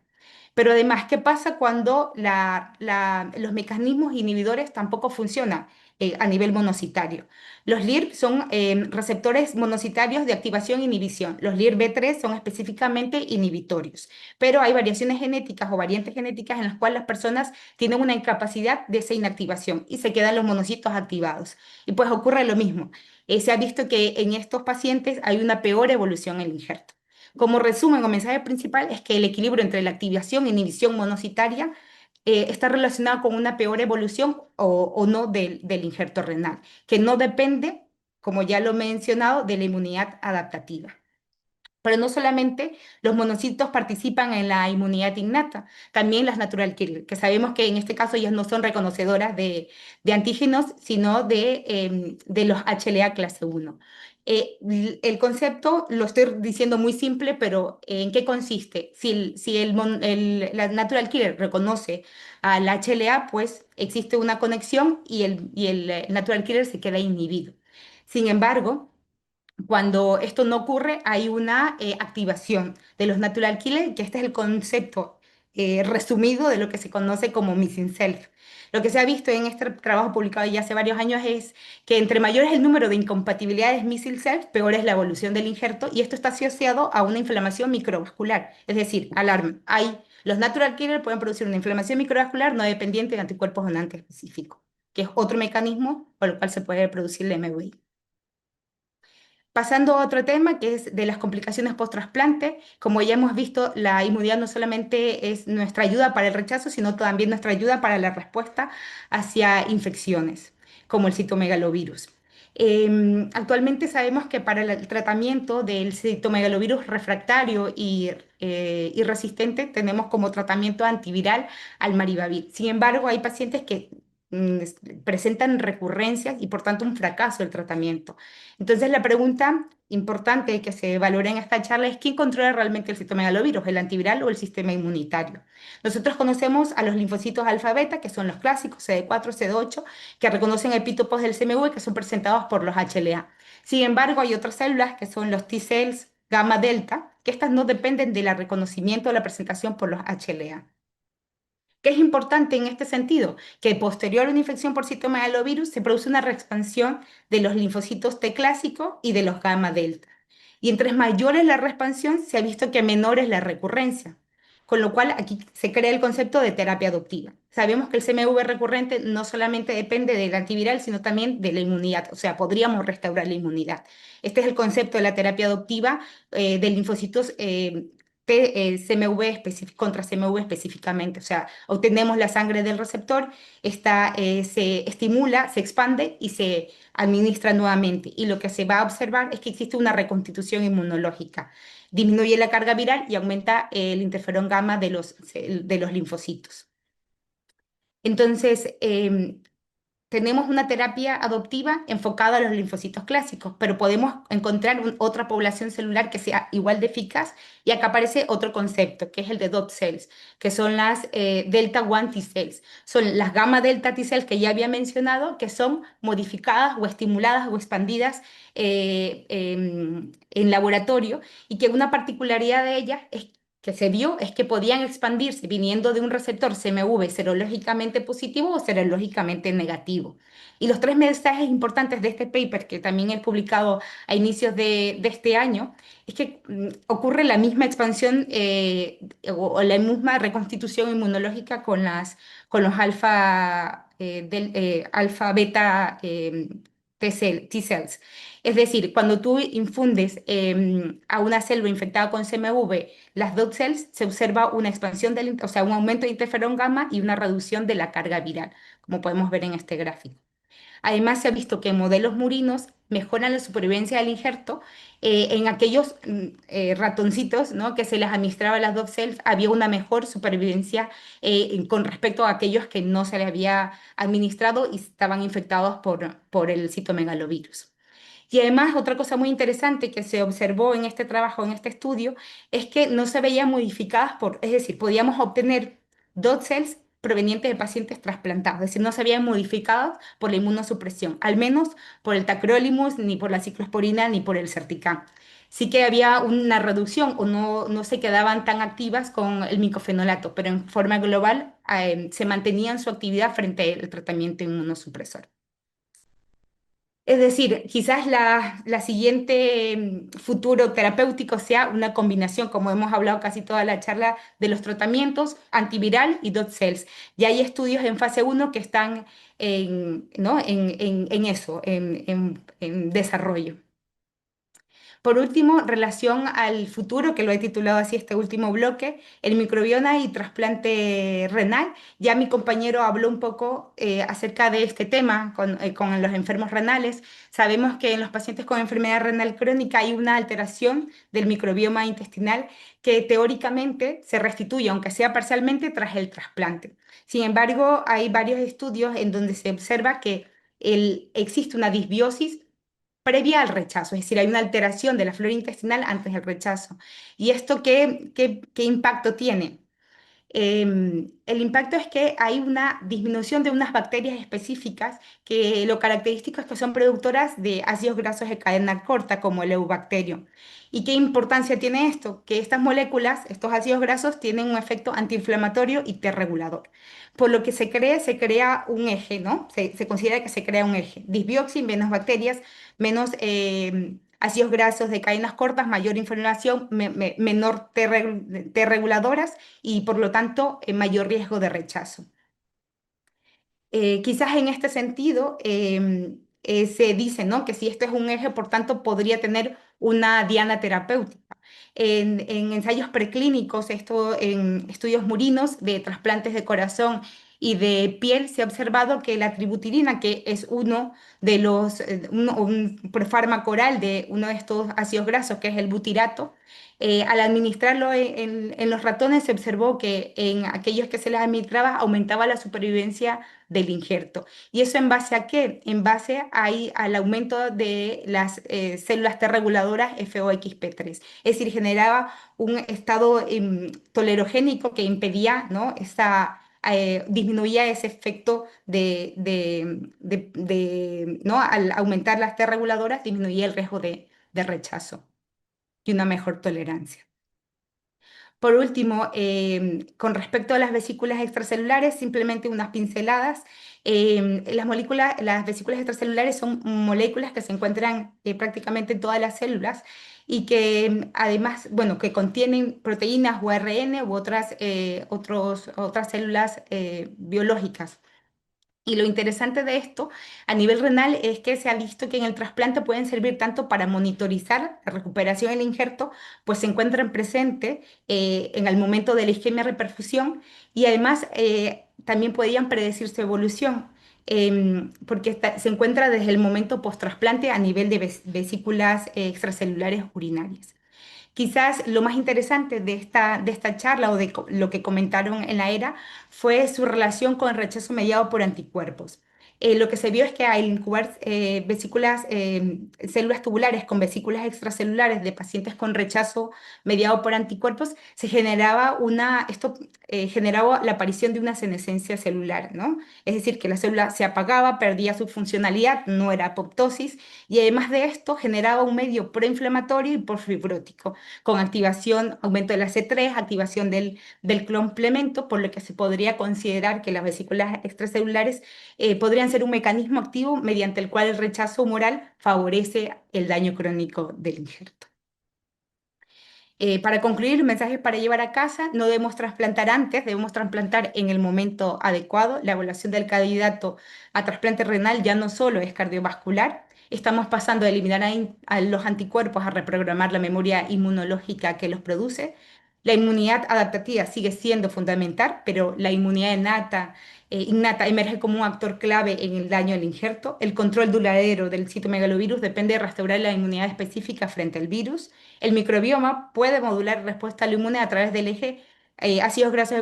Speaker 5: Pero además, ¿qué pasa cuando los mecanismos inhibidores tampoco funcionan a nivel monocitario? Los LIR son receptores monocitarios de activación e inhibición. Los LIR-B3 son específicamente inhibitorios, pero hay variaciones genéticas o variantes genéticas en las cuales las personas tienen una incapacidad de esa inactivación y se quedan los monocitos activados. Y pues ocurre lo mismo. Se ha visto que en estos pacientes hay una peor evolución en el injerto. Como resumen o mensaje principal es que el equilibrio entre la activación e inhibición monocitaria está relacionado con una peor evolución o no del injerto renal, que no depende, como ya lo he mencionado, de la inmunidad adaptativa. Pero no solamente los monocitos participan en la inmunidad innata, también las natural killer, que sabemos que en este caso ellas no son reconocedoras de antígenos, sino de los HLA clase 1. El concepto lo estoy diciendo muy simple, pero ¿en qué consiste? Si la natural killer reconoce al HLA, pues existe una conexión y el natural killer se queda inhibido. Sin embargo, cuando esto no ocurre, hay una activación de los natural killers, que este es el concepto resumido de lo que se conoce como missing self. Lo que se ha visto en este trabajo publicado ya hace varios años es que entre mayor es el número de incompatibilidades missing self, peor es la evolución del injerto, y esto está asociado a una inflamación microvascular, es decir, alarma. Los natural killers pueden producir una inflamación microvascular no dependiente de anticuerpos donantes específicos, que es otro mecanismo por el cual se puede producir la MVI. Pasando a otro tema que es de las complicaciones post-trasplante, como ya hemos visto, la inmunidad no solamente es nuestra ayuda para el rechazo, sino también nuestra ayuda para la respuesta hacia infecciones, como el citomegalovirus. Actualmente sabemos que para el tratamiento del citomegalovirus refractario y resistente tenemos como tratamiento antiviral al maribavir. Sin embargo, hay pacientes que presentan recurrencias y por tanto un fracaso del tratamiento. Entonces, la pregunta importante que se valora en esta charla es quién controla realmente el citomegalovirus, el antiviral o el sistema inmunitario. Nosotros conocemos a los linfocitos alfa beta, que son los clásicos, CD4, CD8, que reconocen epítopos del CMV que son presentados por los HLA. Sin embargo, hay otras células que son los T cells gamma delta, que estas no dependen del reconocimiento o la presentación por los HLA. ¿Qué es importante en este sentido? Que posterior a una infección por citomegalovirus se produce una reexpansión de los linfocitos T clásico y de los gamma delta. Y entre mayor es la reexpansión, se ha visto que menor es la recurrencia. Con lo cual aquí se crea el concepto de terapia adoptiva. Sabemos que el CMV recurrente no solamente depende del antiviral, sino también de la inmunidad. O sea, podríamos restaurar la inmunidad. Este es el concepto de la terapia adoptiva de linfocitos contra CMV específicamente. O sea, obtenemos la sangre del receptor, se estimula, se expande y se administra nuevamente. Y lo que se va a observar es que existe una reconstitución inmunológica. Disminuye la carga viral y aumenta el interferón gamma de los linfocitos. Entonces, tenemos una terapia adoptiva enfocada a los linfocitos clásicos, pero podemos encontrar otra población celular que sea igual de eficaz y acá aparece otro concepto, que es el de dot cells, que son las delta 1 T cells. Son las gamma delta T cells que ya había mencionado, que son modificadas o estimuladas o expandidas en laboratorio y que una particularidad de ellas que se vio es que podían expandirse viniendo de un receptor CMV serológicamente positivo o serológicamente negativo. Y los tres mensajes importantes de este paper, que también he publicado a inicios de este año, es que ocurre la misma expansión o la misma reconstitución inmunológica con los alfa beta T cells. Es decir, cuando tú infundes a una célula infectada con CMV las dot cells, se observa una expansión o sea, un aumento de interferón gamma y una reducción de la carga viral, como podemos ver en este gráfico. Además, se ha visto que en modelos murinos mejoran la supervivencia del injerto. En aquellos ratoncitos, ¿no?, que se les administraba las dot cells, había una mejor supervivencia con respecto a aquellos que no se les había administrado y estaban infectados por el citomegalovirus. Y además, otra cosa muy interesante que se observó en este trabajo, en este estudio, es que no se veían modificadas es decir, podíamos obtener dot cells provenientes de pacientes trasplantados, es decir, no se habían modificado por la inmunosupresión, al menos por el tacrolimus, ni por la ciclosporina, ni por el certicam. sí que había una reducción o no se quedaban tan activas con el micofenolato, pero en forma global se mantenían su actividad frente al tratamiento inmunosupresor. Es decir, quizás la siguiente futuro terapéutico sea una combinación, como hemos hablado casi toda la charla, de los tratamientos antiviral y dot cells. Ya hay estudios en fase 1 que están ¿no? en eso, en desarrollo. Por último, relación al futuro, que lo he titulado así este último bloque, el microbioma y trasplante renal. Ya mi compañero habló un poco acerca de este tema con los enfermos renales. Sabemos que en los pacientes con enfermedad renal crónica hay una alteración del microbioma intestinal que teóricamente se restituye, aunque sea parcialmente, tras el trasplante. Sin embargo, hay varios estudios en donde se observa que existe una disbiosis previa al rechazo, es decir, hay una alteración de la flora intestinal antes del rechazo. ¿Y esto qué impacto tiene? El impacto es que hay una disminución de unas bacterias específicas que lo característico es que son productoras de ácidos grasos de cadena corta, como el Eubacterium. ¿Y qué importancia tiene esto? Que estas moléculas, estos ácidos grasos, tienen un efecto antiinflamatorio y T-regulador. Por lo que se crea un eje, ¿no? Se considera que se crea un eje. Disbioxi, menos bacterias, menos ácidos grasos de cadenas cortas, mayor inflamación, menor T-reguladoras y por lo tanto mayor riesgo de rechazo. Quizás en este sentido se dice, ¿no? Que si esto es un eje, por tanto, podría tener una diana terapéutica. En ensayos preclínicos, esto, en estudios murinos de trasplantes de corazón y de piel, se ha observado que la tributirina, que es uno de los, un prefármaco oral de uno de estos ácidos grasos, que es el butirato, al administrarlo en los ratones se observó que en aquellos que se les administraba aumentaba la supervivencia del injerto. ¿Y eso en base a qué? En base al aumento de las células T reguladoras FOXP3. Es decir, generaba un estado tolerogénico que impedía, ¿no? Disminuía ese efecto ¿no? Al aumentar las T reguladoras, disminuía el riesgo de rechazo y una mejor tolerancia. Por último, con respecto a las vesículas extracelulares, simplemente unas pinceladas. Las vesículas extracelulares son moléculas que se encuentran prácticamente en todas las células y que además, bueno, que contienen proteínas o ARN u otras células biológicas. Y lo interesante de esto a nivel renal es que se ha visto que en el trasplante pueden servir tanto para monitorizar la recuperación del injerto, pues se encuentran presentes en el momento de la isquemia reperfusión y además también podían predecir su evolución, porque se encuentra desde el momento post-trasplante a nivel de vesículas extracelulares urinarias. Quizás lo más interesante de esta charla o lo que comentaron en la ERA fue su relación con el rechazo mediado por anticuerpos. Lo que se vio es que al incubar células tubulares con vesículas extracelulares de pacientes con rechazo mediado por anticuerpos, esto generaba la aparición de una senescencia celular, ¿no? Es decir, que la célula se apagaba, perdía su funcionalidad, no era apoptosis, y además de esto generaba un medio proinflamatorio y porfibrótico con activación, aumento de la C3, activación del complemento, por lo que se podría considerar que las vesículas extracelulares podrían ser un mecanismo activo mediante el cual el rechazo humoral favorece el daño crónico del injerto. Para concluir, mensajes para llevar a casa: no debemos trasplantar antes, debemos trasplantar en el momento adecuado. La evaluación del candidato a trasplante renal ya no solo es cardiovascular, estamos pasando de eliminar a los anticuerpos a reprogramar la memoria inmunológica que los produce. La inmunidad adaptativa sigue siendo fundamental, pero la inmunidad innata emerge como un actor clave en el daño al injerto. El control duradero del citomegalovirus depende de restaurar la inmunidad específica frente al virus. El microbioma puede modular respuesta a la inmune a través del eje ácidos grasos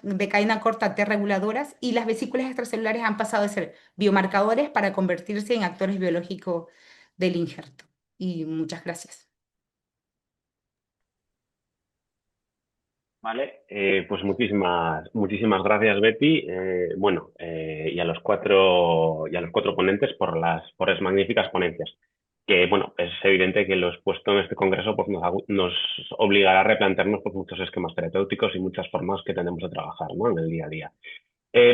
Speaker 5: de cadena corta T reguladoras, y las vesículas extracelulares han pasado de ser biomarcadores para convertirse en actores biológicos del injerto. Y muchas gracias.
Speaker 1: Vale, pues muchísimas gracias, Betty. Y a los cuatro ponentes por las magníficas ponencias. que, bueno, es evidente que lo expuesto en este congreso pues, nos obligará a replantearnos pues, muchos esquemas terapéuticos y muchas formas que tenemos de trabajar, ¿no? En el día a día.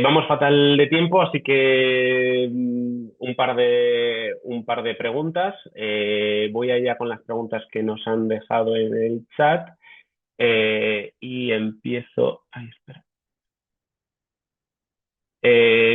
Speaker 1: Vamos fatal de tiempo, así que un par de preguntas. Voy allá con las preguntas que nos han dejado en el chat y empiezo. Ay, espera.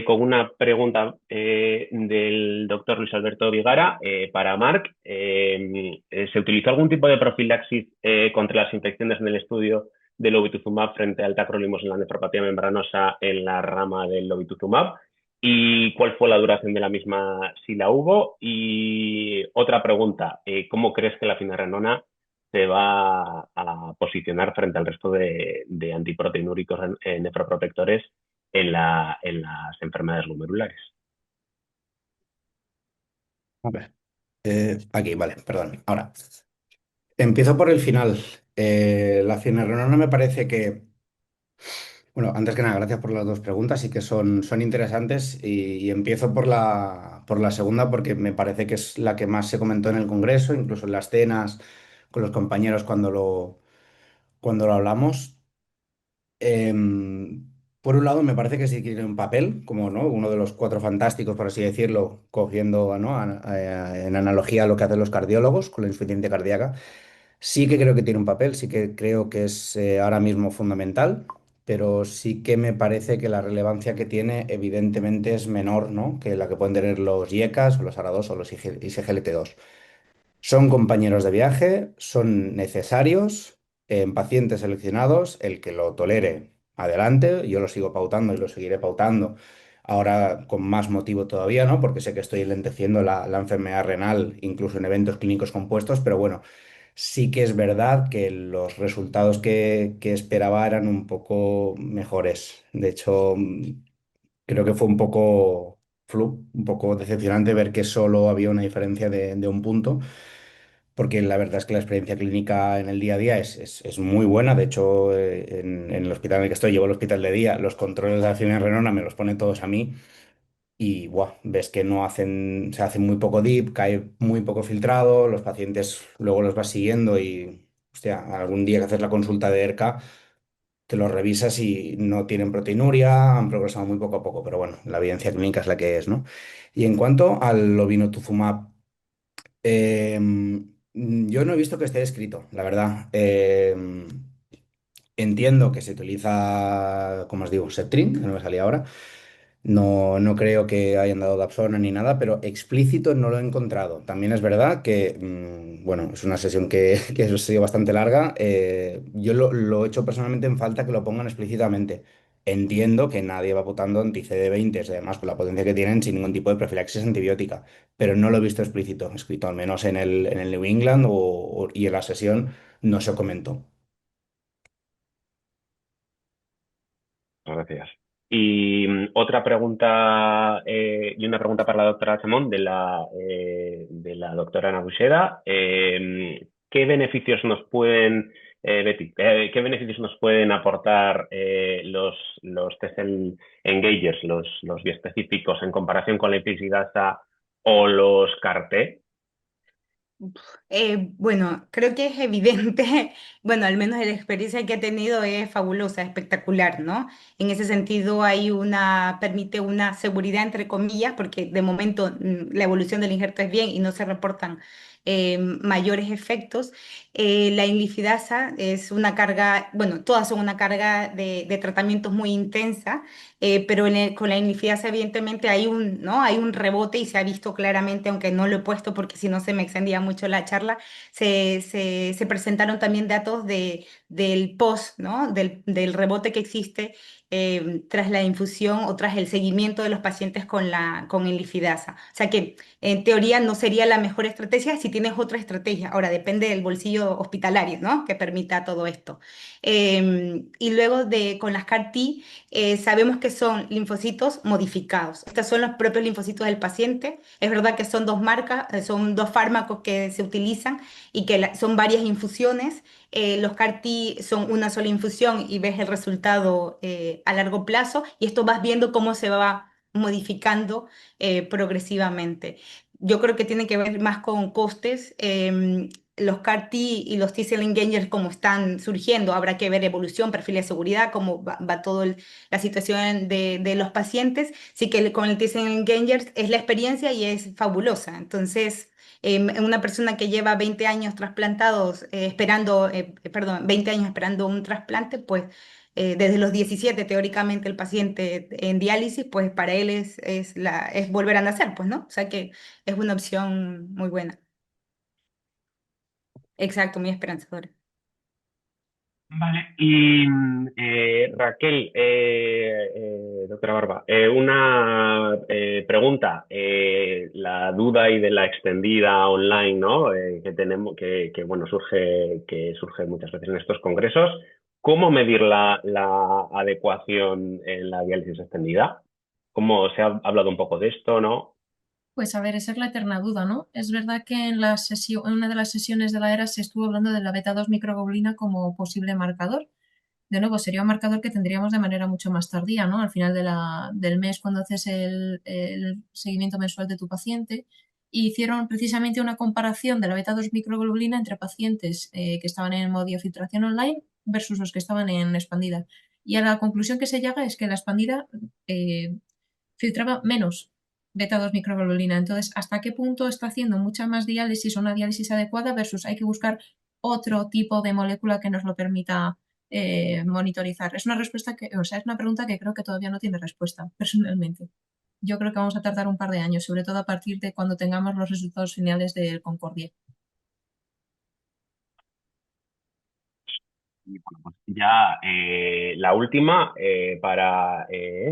Speaker 1: Con una pregunta del doctor Luis Alberto Vigara para Marc. ¿Se utilizó algún tipo de profilaxis contra las infecciones en el estudio del obituzumab frente al tacrolimus en la nefropatía membranosa en la rama del obituzumab? ¿Y cuál fue la duración de la misma, si la hubo? Y otra pregunta, ¿cómo crees que la finerenona se va a posicionar frente al resto de antiproteinúricos nefroprotectores en las enfermedades glomerulares?
Speaker 2: A ver, aquí, vale, perdón. Ahora, empiezo por el final. La finerenona me parece que, bueno, antes que nada, gracias por las dos preguntas y que son interesantes y empiezo por la segunda porque me parece que es la que más se comentó en el Congreso, incluso en las cenas con los compañeros cuando lo hablamos. Por un lado, me parece que sí tiene un papel, como ¿no? Uno de los cuatro fantásticos, por así decirlo, cogiendo ¿no? En analogía a lo que hacen los cardiólogos con la insuficiencia cardíaca. Sí que creo que tiene un papel, sí que creo que es ahora mismo fundamental, pero sí que me parece que la relevancia que tiene evidentemente es menor, ¿no? Que la que pueden tener los IECAS o los ARA2 o los ISGLT2. Son compañeros de viaje, son necesarios en pacientes seleccionados, el que lo tolere, adelante, yo lo sigo pautando y lo seguiré pautando, ahora con más motivo todavía, ¿no? Porque sé que estoy enlenteciendo la enfermedad renal, incluso en eventos clínicos compuestos, pero bueno, sí que es verdad que los resultados que esperaba eran un poco mejores. De hecho, creo que fue un poco un poco decepcionante ver que solo había una diferencia de un punto porque la verdad es que la experiencia clínica en el día a día es muy buena. De hecho, en el hospital en el que estoy, llevo el hospital de día, los controles de la renona me los ponen todos a mí y buah, ves que no hacen, se hace muy poco dip, cae muy poco filtrado, los pacientes luego los vas siguiendo y, hostia, algún día que haces la consulta de ERCA, te los revisas y no tienen proteinuria, han progresado muy poco a poco, pero bueno, la evidencia clínica es la que es, ¿no? Y en cuanto al obinutuzumab, yo no he visto que esté escrito, la verdad. Entiendo que se utiliza, como os digo, Septrin, que no me salía ahora. No, no creo que hayan dado Dapsona ni nada, pero explícito no lo he encontrado. También es verdad que, bueno, es una sesión que ha sido bastante larga. Yo lo he hecho personalmente en falta que lo pongan explícitamente. Entiendo que nadie va votando anti-CD20, además con la potencia que tienen sin ningún tipo de profilaxis antibiótica, pero no lo he visto explícito, escrito al menos en el New England y en la sesión no se comentó.
Speaker 1: Gracias. Y otra pregunta, y una pregunta para la doctora Chamón de la doctora Nabusheda. ¿Qué beneficios nos pueden, Betty, qué beneficios nos pueden aportar los engagers, los biespecíficos, en comparación con la episidasa o los CAR-T?
Speaker 5: Bueno, creo que es evidente, bueno, al menos la experiencia que he tenido es fabulosa, espectacular, ¿no? En ese sentido permite una seguridad entre comillas, porque de momento la evolución del injerto es bien y no se reportan mayores efectos. La inlifidasa es una carga, bueno, todas son una carga de tratamientos muy intensa, pero con la inlifidasa evidentemente hay ¿no? Hay un rebote y se ha visto claramente, aunque no lo he puesto porque si no se me extendía mucho la charla, se presentaron también datos del post, ¿no? Del rebote que existe tras la infusión o tras el seguimiento de los pacientes con inlifidasa. O sea que en teoría no sería la mejor estrategia si tienes otra estrategia. Ahora depende del bolsillo hospitalario, ¿no? Que permita todo esto. Y luego con las CAR-T, sabemos que son linfocitos modificados. Estos son los propios linfocitos del paciente. Es verdad que son dos marcas, son dos fármacos que se utilizan y que son varias infusiones. Los CAR-T son una sola infusión y ves el resultado a largo plazo y esto vas viendo cómo se va modificando progresivamente. yo creo que tiene que ver más con costes. Los CAR-T y los T-cell engagers como están surgiendo, habrá que ver evolución, perfil de seguridad, cómo va toda la situación de los pacientes. Sí que con el T-cell engagers es la experiencia y es fabulosa. Entonces, una persona que lleva 20 años trasplantados, perdón, 20 años esperando un trasplante, pues desde los 17 teóricamente el paciente en diálisis, pues para él es volver a nacer, pues, ¿no? O sea que es una opción muy buena. Exacto, muy esperanzadora.
Speaker 1: Vale, y Raquel, doctora Barba, una pregunta, la duda y de la extendida online, ¿no? Que tenemos, bueno, surge muchas veces en estos congresos. ¿Cómo medir la adecuación en la diálisis extendida? ¿Cómo se ha hablado un poco de esto, no?
Speaker 4: Pues a ver, esa es la eterna duda, ¿no? Es verdad que en en una de las sesiones de la ERA se estuvo hablando de la beta-2 microglobulina como posible marcador. De nuevo, sería un marcador que tendríamos de manera mucho más tardía, ¿no? Al final del mes, cuando haces el seguimiento mensual de tu paciente. Y hicieron precisamente una comparación de la beta-2 microglobulina entre pacientes que estaban en modo de filtración online versus los que estaban en expandida. Y a la conclusión que se llega es que la expandida eh, filtraba menos beta-2 microglobulina. Entonces, ¿hasta qué punto está haciendo mucha más diálisis o una diálisis adecuada versus hay que buscar otro tipo de molécula que nos lo permita monitorizar? Es una respuesta o sea, es una pregunta que creo que todavía no tiene respuesta, personalmente. Yo creo que vamos a tardar un par de años, sobre todo a partir de cuando tengamos los resultados finales del Concordia.
Speaker 1: Y bueno, pues ya la última para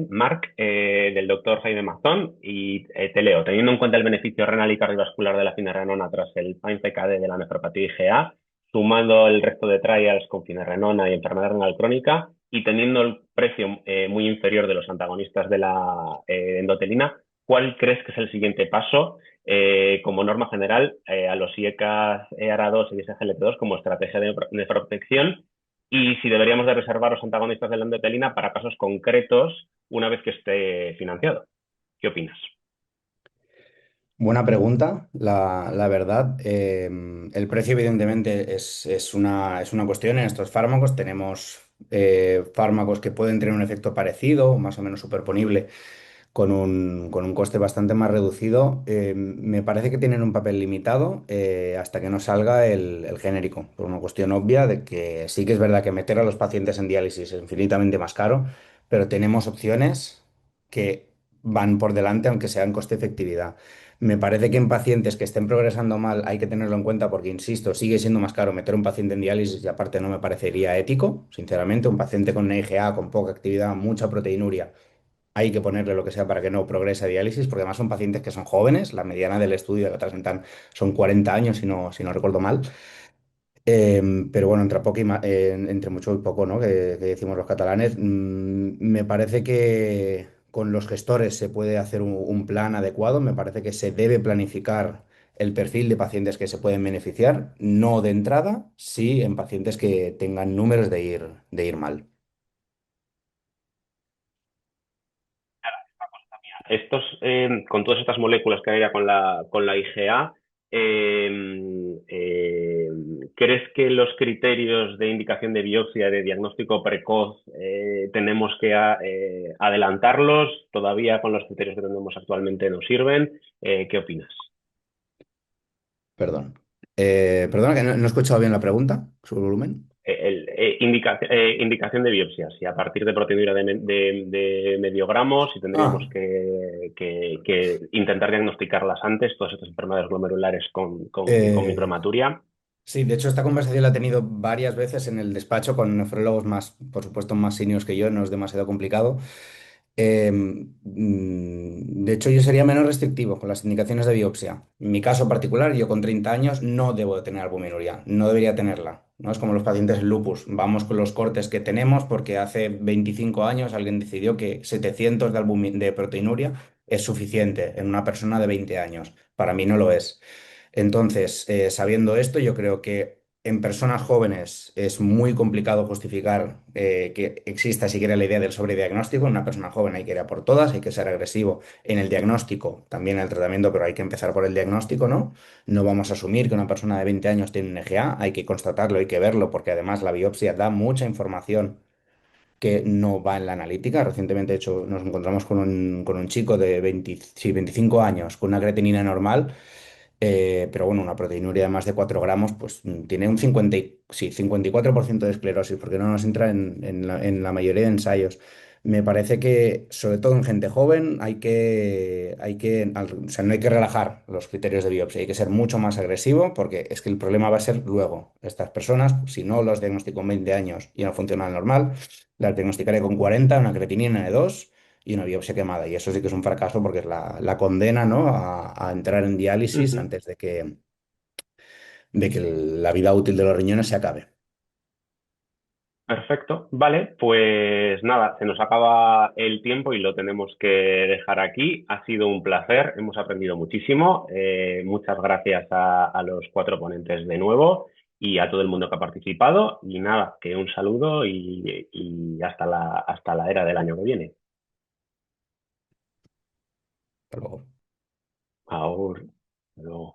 Speaker 1: Marc, del doctor Jaime Mazón, y te leo. Teniendo en cuenta el beneficio renal y cardiovascular de la finerenona tras el FINE-PKD de la nefropatía IgA, sumando el resto de trials con finerenona y enfermedad renal crónica, y teniendo el precio muy inferior de los antagonistas de la endotelina, ¿cuál crees que es el siguiente paso como norma general a los IECAS ERA2 y SGLT2 como estrategia de nefroprotección? Y si deberíamos de reservar los antagonistas de la endotelina para casos concretos una vez que esté financiado. ¿Qué opinas?
Speaker 2: Buena pregunta, la verdad. El precio, evidentemente, es una cuestión. En estos fármacos tenemos fármacos que pueden tener un efecto parecido, más o menos superponible, con un coste bastante más reducido. Me parece que tienen un papel limitado hasta que no salga el genérico, por una cuestión obvia de que sí que es verdad que meter a los pacientes en diálisis es infinitamente más caro, pero tenemos opciones que van por delante, aunque sean coste-efectividad. Me parece que en pacientes que estén progresando mal hay que tenerlo en cuenta porque, insisto, sigue siendo más caro meter un paciente en diálisis y aparte no me parecería ético, sinceramente. Un paciente con una IgA, con poca actividad, mucha proteinuria, hay que ponerle lo que sea para que no progrese a diálisis, porque además son pacientes que son jóvenes, la mediana del estudio que presentan son 40 años, si no recuerdo mal. Pero bueno, entre poco entre mucho y poco, ¿no? Que decimos los catalanes, me parece que con los gestores se puede hacer un plan adecuado, me parece que se debe planificar el perfil de pacientes que se pueden beneficiar, no de entrada, sí en pacientes que tengan números de ir mal.
Speaker 1: Con todas estas moléculas que hay ya con la IgA, eh, eh, ¿crees que los criterios de indicación de biopsia, de diagnóstico precoz, tenemos que adelantarlos? ¿Todavía con los criterios que tenemos actualmente no sirven? ¿Qué opinas?
Speaker 2: Perdón. Perdona que no he escuchado bien la pregunta, su volumen.
Speaker 1: Indicación de biopsia, si a partir de proteinuria de medio gramo, si tendríamos
Speaker 2: Ah,
Speaker 1: que intentar diagnosticarlas antes, todas estas enfermedades glomerulares con
Speaker 2: eh,
Speaker 1: micromaturia.
Speaker 2: sí, de hecho esta conversación la he tenido varias veces en el despacho con nefrólogos más, por supuesto, más seniors que yo, no es demasiado complicado. De hecho, yo sería menos restrictivo con las indicaciones de biopsia. En mi caso particular, yo con 30 años no debo de tener albuminuria, no debería tenerla. No es como los pacientes en lupus. Vamos con los cortes que tenemos porque hace 25 años alguien decidió que 700 de proteinuria es suficiente en una persona de 20 años. Para mí no lo es. Entonces, sabiendo esto, yo creo que en personas jóvenes es muy complicado justificar que exista siquiera la idea del sobrediagnóstico. En una persona joven hay que ir a por todas, hay que ser agresivo en el diagnóstico, también en el tratamiento, pero hay que empezar por el diagnóstico, ¿no? No vamos a asumir que una persona de 20 años tiene un EGA, hay que constatarlo, hay que verlo, porque además la biopsia da mucha información que no va en la analítica. Recientemente, de hecho, nos encontramos con un chico de 20 sí, 25 años con una creatinina normal, pero bueno, una proteinuria de más de 4 gramos, pues tiene un 54% de esclerosis, porque no nos entra en la mayoría de ensayos. Me parece que, sobre todo en gente joven, o sea, no hay que relajar los criterios de biopsia, hay que ser mucho más agresivo, porque es que el problema va a ser luego. Estas personas, si no los diagnostico con 20 años y no funcionan normal, las diagnosticaré con 40, una creatinina de 2 y una biopsia quemada. Y eso sí que es un fracaso porque es la condena, ¿no? a entrar en diálisis
Speaker 1: Ujú.
Speaker 2: antes de que la vida útil de los riñones se acabe.
Speaker 1: Perfecto, vale, pues nada, se nos acaba el tiempo y lo tenemos que dejar aquí. Ha sido un placer, hemos aprendido muchísimo. Muchas gracias a los 4 ponentes de nuevo y a todo el mundo que ha participado. Y nada, que un saludo y hasta la era del año que viene.
Speaker 2: Hasta luego.
Speaker 1: Ahora, luego.